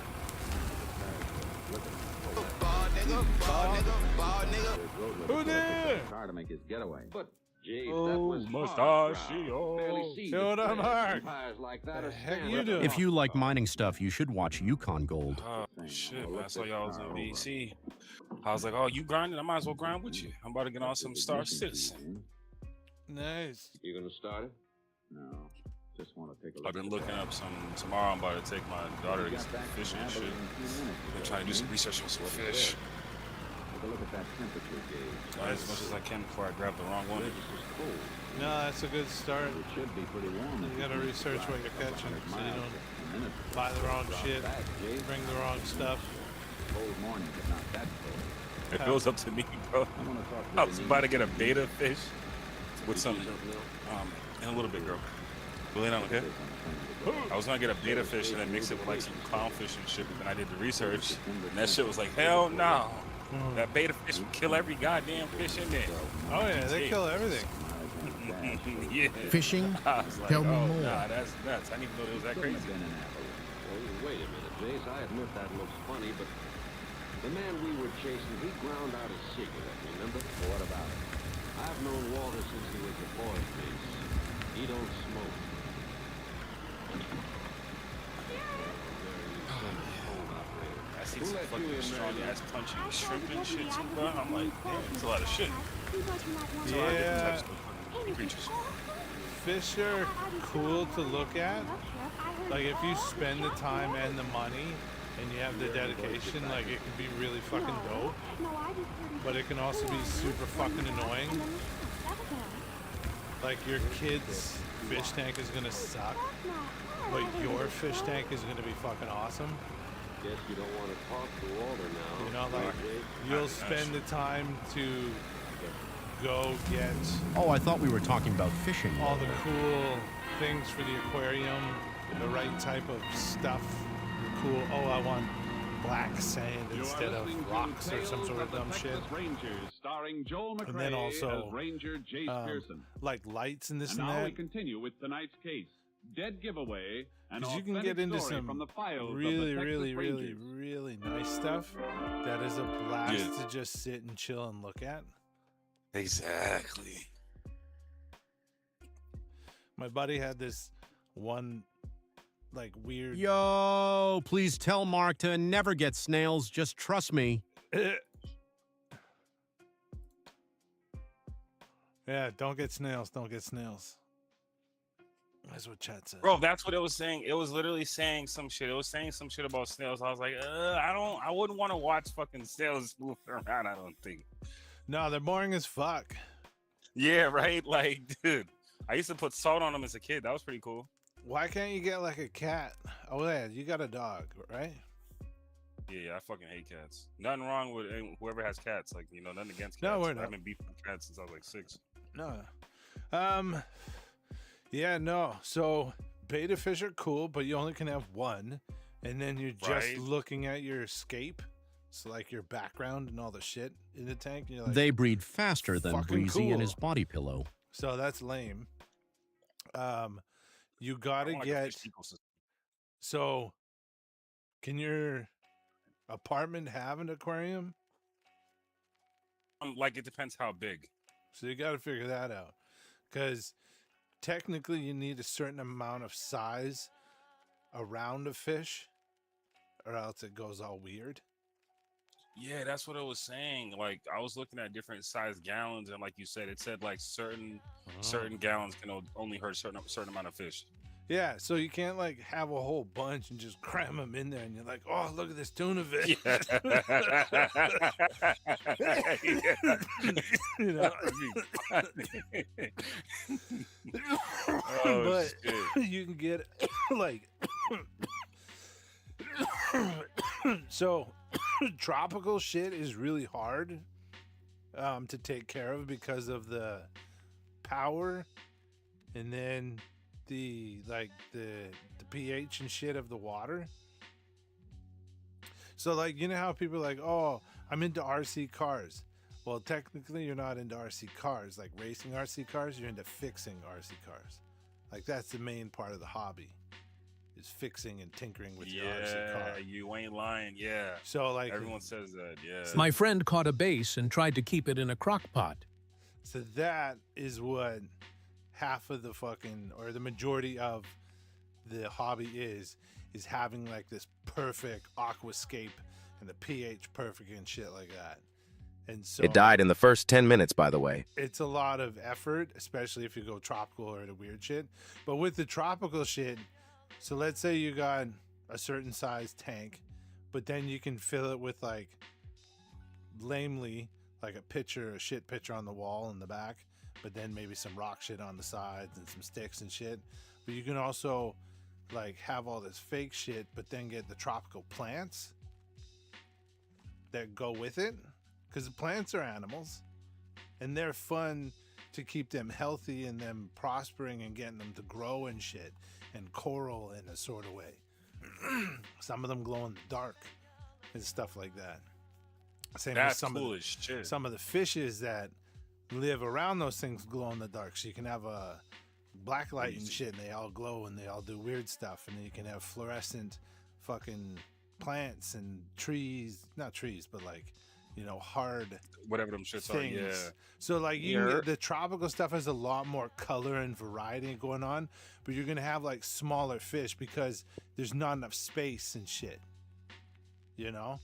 Who there? Car to make his getaway. But, Jake, that Oh, was Mustache. Barely see Yo, what up, Mark? Tires like that The are heck standard. you doing? If you like mining stuff, you should watch Yukon Gold. Oh, shit, man. I saw y'all was in BC. I was like, oh, you grinding? I might as well grind with you. I'm about to get on some Star Citizen. Nice. You gonna start it? No. Just want to take a look. I've been looking up some. Tomorrow I'm about to take my daughter to get some fishing and shit. Been trying to do some research on some fish. Take a look at that temperature gauge. Try as much as I can before I grab the wrong one. No, that's a good start. It should be pretty warm. You gotta research what you're catching so you don't buy the wrong shit, bring the wrong stuff. Cold morning, but not that cold. It feels up to me, bro. I was about to get a beta fish with some, in a little bit, girl. Really don't care. I was gonna get a beta fish and then mix it with like some clownfish and shit, but then I did the research, and that shit was like, hell no. That beta fish would kill every goddamn fish in there. Oh yeah, they kill everything. Yeah. Fishing? I was like, Tell me oh, more. nah, that's nuts. I didn't even know it was that crazy. Wait a minute, Jace. I admit that looks funny, but the man we were chasing, he ground out his cigarette, remember? Well, what about it? I've known Walter since he was a boy, Jace. He don't smoke. I see some fucking strong ass punching shrimp and shit too, bro. I'm like, damn, it's a lot of shit. It's a lot of different types of fucking creatures. Fish are cool to look at. Like if you spend the time and the money and you have the dedication, like it can be really fucking dope. But it can also be super fucking annoying. Like your kid's fish tank is gonna suck, but your fish tank is gonna be fucking awesome. Guess you don't want to talk to Walter now. You know, like you'll spend the time to go get Oh, I thought we were talking about fishing. all the cool things for the aquarium, the right type of stuff, cool. Oh, I want black sand instead of rocks or some sort of dumb shit. Rangers, starring Joel McRae And then also as Ranger Jace Pearson. like lights and this and now we that. continue with tonight's case. Dead giveaway. Because you can get into some really nice stuff that is a blast to just sit and chill and look at. Exactly. My buddy had this one like weird Yo, please tell Mark to never get snails. Just trust me. Yeah, don't get snails. Don't get snails. That's what chat said. Bro, that's what it was saying. It was literally saying some shit. It was saying some shit about snails. I was like, I wouldn't want to watch fucking snails moving around, I don't think. No, they're boring as fuck. Yeah, right? Like, dude, I used to put salt on them as a kid. That was pretty cool. Why can't you get like a cat? Oh yeah, you got a dog, right? Yeah, I fucking hate cats. Nothing wrong with whoever has cats. Like, you know, nothing against cats. No, we're I not. haven't beefed with cats since I was like 6. No. Yeah, no. So beta fish are cool, but you only can have one, and then you're just Right. looking at your escape. So like your background and all the shit in the tank. And you're like, They breed faster than fucking Breezy and cool. his body pillow. So that's lame. You gotta like a get. fish ecosystem. So, can your apartment have an aquarium? Like, it depends how big. So you got to figure that out, because technically you need a certain amount of size around a fish, or else it goes all weird. Yeah, that's what it was saying. Like, I was looking at different size gallons, and like you said, it said like certain gallons can only hurt certain amount of fish. Yeah, so you can't like have a whole bunch and just cram them in there, and you're like, oh, look at this tuna fish. You know? Oh, but shit. you can get like so tropical shit is really hard to take care of because of the power, and then the pH and shit of the water. So like, you know how people are like, oh, I'm into RC cars. Well, technically you're not into RC cars, like racing RC cars. You're into fixing RC cars. Like that's the main part of the hobby, is fixing and tinkering with your RC car. Yeah, you ain't lying. Yeah. So like everyone says that. Yeah. My friend caught a bass and tried to keep it in a crock pot. So that is what half of the fucking, or the majority of the hobby is having like this perfect aquascape and the pH perfect and shit like that. And so It died in the first 10 minutes, by the way. it's a lot of effort, especially if you go tropical or the weird shit. But with the tropical shit, so let's say you got a certain size tank, but then you can fill it with like lamely like a shit pitcher on the wall in the back, but then maybe some rock shit on the sides and some sticks and shit. But you can also like have all this fake shit, but then get the tropical plants that go with it, because the plants are animals and they're fun to keep them healthy and them prospering and getting them to grow and shit, and coral in a sort of way. Some of them glow in the dark and stuff like that. Same with That's some cool of as shit. some of the fishes that live around those things glow in the dark. So you can have a black light and shit, and they all glow and they all do weird stuff. And then you can have fluorescent fucking plants and trees, not trees, but like, you know, hard Whatever them shits things. are, yeah. So like the tropical stuff has a lot more color and variety going on, but you're gonna have like smaller fish because there's not enough space and shit. You know?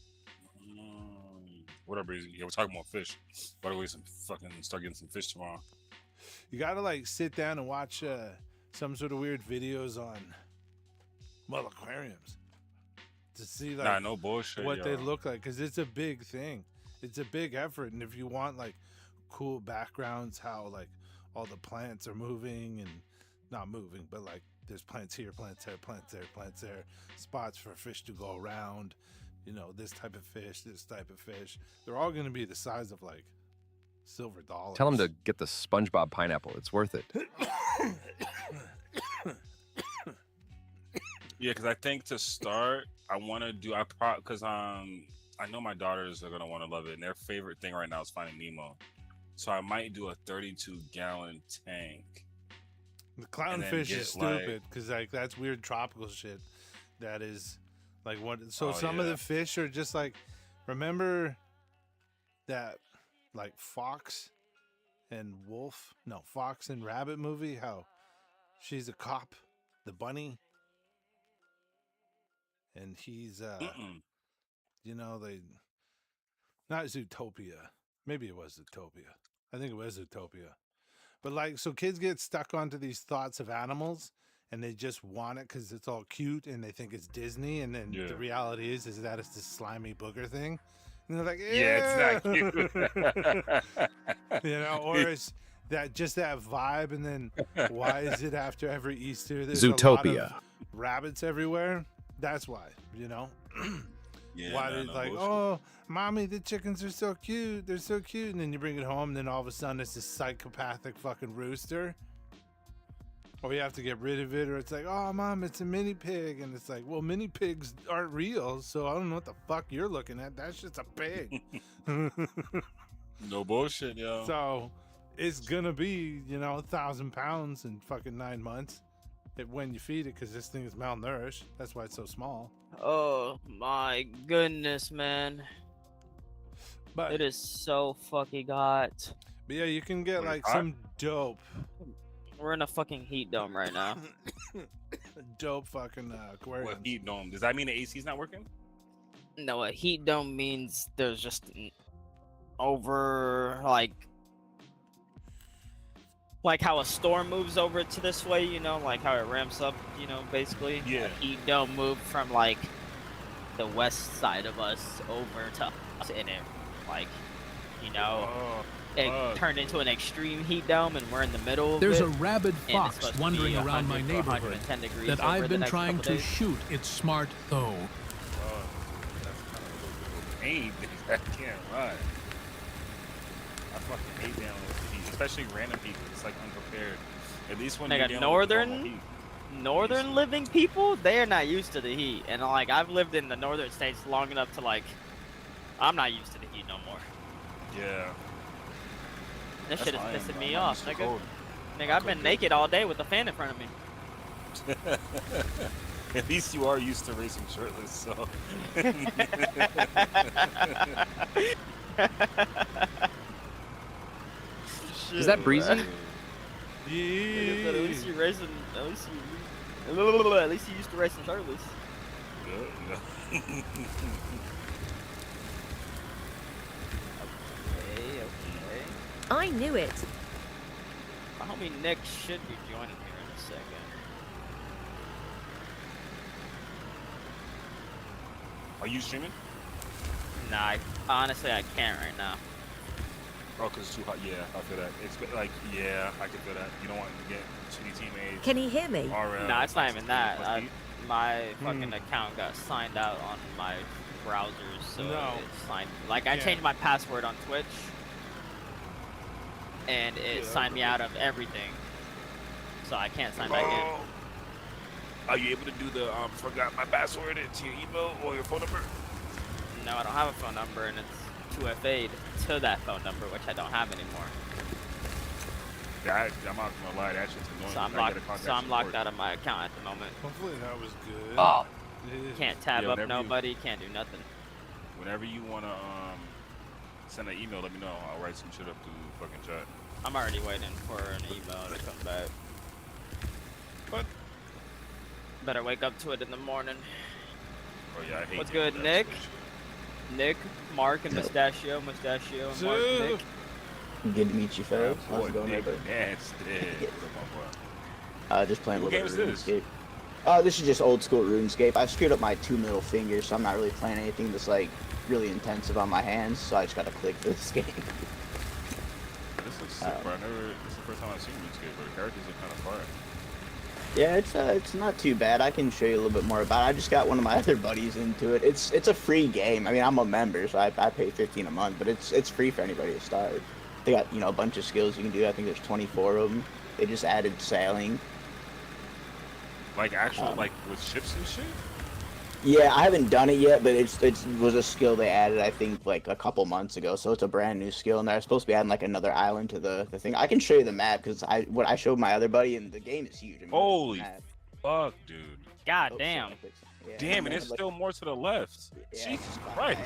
Whatever. Yeah, we're talking about fish. By the way, start getting some fish tomorrow. You gotta like sit down and watch some sort of weird videos on aquariums to see like no bullshit, what they yo. look like, because it's a big thing. It's a big effort, and if you want like cool backgrounds, how like all the plants are moving and not moving, but like there's plants here, plants there, plants there, plants there, spots for fish to go around. You know, this type of fish, this type of fish. They're all going to be the size of like silver dollars. Tell him to get the SpongeBob pineapple. It's worth it. Yeah, because I think to start, I want to do because I know my daughters are gonna want to love it, and their favorite thing right now is Finding Nemo. So I might do a 32-gallon tank. The clownfish is stupid because like that's weird tropical shit. That is like what. So some of the fish are just like, remember that like fox and rabbit movie? How she's a cop, the bunny. And he's, you know, not Zootopia. Maybe it was Zootopia. I think it was Zootopia. But like, so kids get stuck onto these thoughts of animals and they just want it because it's all cute and they think it's Disney. And then the reality is that it's this slimy booger thing. And they're like, yeah, it's not cute. You know, or it's that vibe. And then why is it after every Easter there's Zootopia. a lot of rabbits everywhere? That's why, you know. Why they like, oh, mommy, the chickens are so cute. They're so cute. And then you bring it home, and then all of a sudden it's this psychopathic fucking rooster. Or you have to get rid of it, or it's like, oh, mom, it's a mini pig. And it's like, well, mini pigs aren't real, so I don't know what the fuck you're looking at. That's just a pig. No bullshit, yo. So it's going to be, you know, 1,000 pounds in fucking 9 months. When you feed it, because this thing is malnourished. That's why it's so small. Oh my goodness, man. But it is so fucking hot. But yeah, you can get like some dope. We're in a fucking heat dome right now. Dope fucking aquarium. What heat dome? Does that mean the AC's not working? No, a heat dome means there's just over like how a storm moves over to this way, you know, like how it ramps up, you know, basically. Yeah. A heat dome moved from like the west side of us over to us, and it, like, you know, it turned into an extreme heat dome, and we're in the middle of There's it. a rabid fox wandering around my neighborhood that I've been trying to shoot. It's smart though. Ain't I can't lie. I fucking hate dealing with the heat, especially random people. It's like unprepared. At least when you're dealing with normal heat. Northern living people, they're not used to the heat, and like I've lived in the northern states long enough to like, I'm not used to the heat no more. Yeah. This shit is pissing me I'm off, too nigga. cold. Nigga, I've been naked all day with a fan in front of me. At least you are used to racing shirtless, so. Is that breezy? Yeah. At least you racing. At least you used to racing shirtless. Okay. I knew it. My homie Nick should be joining here in a second. Are you streaming? Nah, honestly, I can't right now. Oh, because it's too hot. Yeah, I feel that. It's like, yeah, I can feel that. You don't want to get shitty teammates. Can he hear me? Nah, it's not even that. My fucking account got signed out on my browsers, so it's signed. Like, I changed my password on Twitch. and it signed me out of everything. So I can't sign back in. Are you able to do the forgot my password into your email or your phone number? No, I don't have a phone number, and it's 2FA'd to that phone number, which I don't have anymore. Yeah, I'm not gonna lie, that shit's annoying. So I'm locked out of my account at the moment. Hopefully that was good. Oh, can't tab up nobody, can't do nothing. Whenever you wanna send an email, let me know. I'll write some shit up through fucking chat. I'm already waiting for an email to come back. What? Better wake up to it in the morning. Oh yeah, I hate What's good, Nick? Nick, Mark, and Mustachio, and Mark, Nick. Good to meet you, folks. How's it going, everybody? Just playing a little bit of RuneScape. This is just old school RuneScape. I've screwed up my 2 middle fingers, so I'm not really playing anything that's like really intensive on my hands. So I just got to click for this game. This is sick, bro. This is the first time I've seen RuneScape, but the characters are kind of fire. Yeah, it's not too bad. I can show you a little bit more about it. I just got one of my other buddies into it. It's a free game. I mean, I'm a member, so I pay $15 a month, but it's free for anybody to start. They got, you know, a bunch of skills you can do. I think there's 24 of them. They just added sailing. Like actual, like with ships and shit? Yeah, I haven't done it yet, but it was a skill they added, I think, like a couple months ago. So it's a brand new skill, and they're supposed to be adding like another island to the thing. I can show you the map because I showed my other buddy, and the game is huge. I mean, holy fuck, dude! God damn! Yeah, damn, and it's still more to the left. Yeah, Jesus Christ!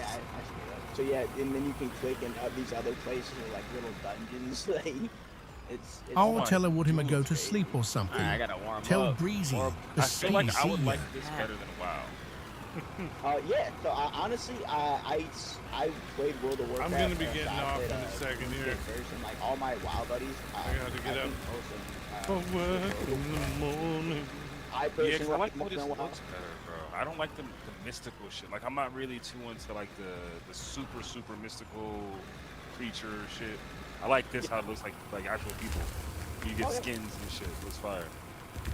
So yeah, and then you can click and these other places are like little dungeons. It's I'll tell her what him to go to sleep or something. I gotta warm Tell up. Breezy, the I feel like I would sea. like this better than WoW. Yeah, so honestly, I played World of Warcraft. I'm gonna be getting off in a second here. And like all my WoW buddies, I gotta get up. For work in the morning. I personally I like what it looks better, bro. I don't like the mystical shit. Like I'm not really too into like the super mystical creature shit. I like this how it looks like actual people. You get skins and shit. It looks fire.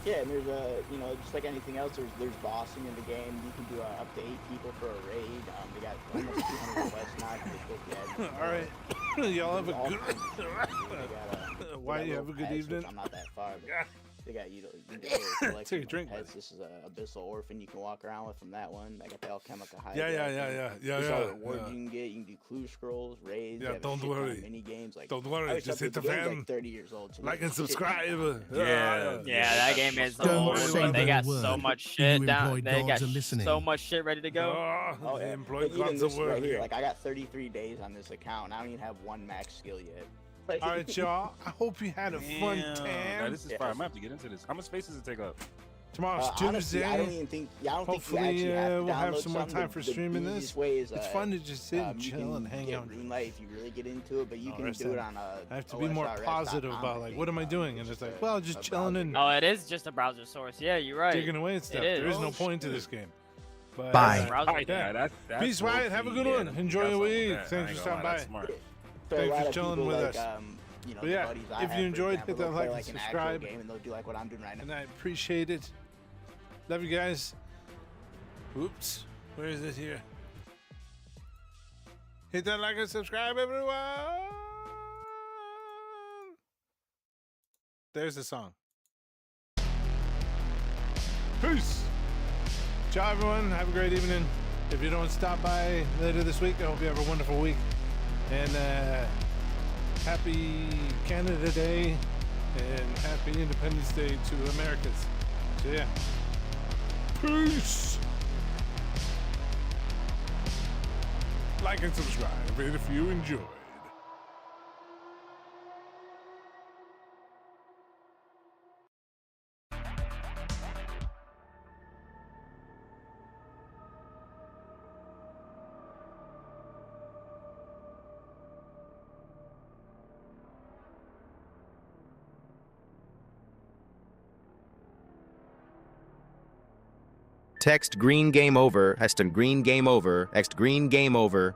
Yeah, and there's you know, just like anything else, there's bossing in the game. You can do up to 8 people for a raid. They got almost 200 quests now. All right, y'all have a good. Why you have a good evening? I'm not that far. But they got you can take a drink. Pets. This is a Abyssal Orphan you can walk around with from that one. I got the Alchemical Hydra. Yeah. There's all the rewards you can get. You can do clue scrolls, raids. Yeah, don't worry. Mini games. Like, don't worry. Just hit the fan. Like 30 years old. So like and subscribe. Yeah, that game is old. They got so much shit down. They got so much shit ready to go. Oh, yeah. But even this right here, like I got 33 days on this account, and I don't even have 1 max skill yet. All right, y'all. I hope you had a fun time. Yeah, this is fire. I might have to get into this. How much space does it take up? Tomorrow's Tuesday. Honestly, I don't even think. Yeah, I don't Hopefully, think you actually have to we'll have download some more time for streaming this. It's fun to just sit and chill and hang out. Moonlight if you really get into it, but you can do it on a. I have to be more positive about like, what am I doing? And it's like, well, just chilling and. Oh, it is just a browser source. Yeah, you're right. Digging away at stuff. There is no point to this game. But, Bye. Yeah. Peace, Wyatt. Have a good one. Enjoy your week. Thanks for stopping by. Thanks for chilling with us. You know, but yeah, if you enjoyed, hit that like and subscribe. Game and they'll do like what I'm doing right now. And I appreciate it. Love you guys. Oops. Where is it here? Hit that like and subscribe, everyone. There's the song. Peace. Ciao, everyone. Have a great evening. If you don't stop by later this week, I hope you have a wonderful week. And happy Canada Day and happy Independence Day to Americans. So yeah. Peace. Like and subscribe if you enjoyed. Text green game over, Heston green game over, Ext green game over.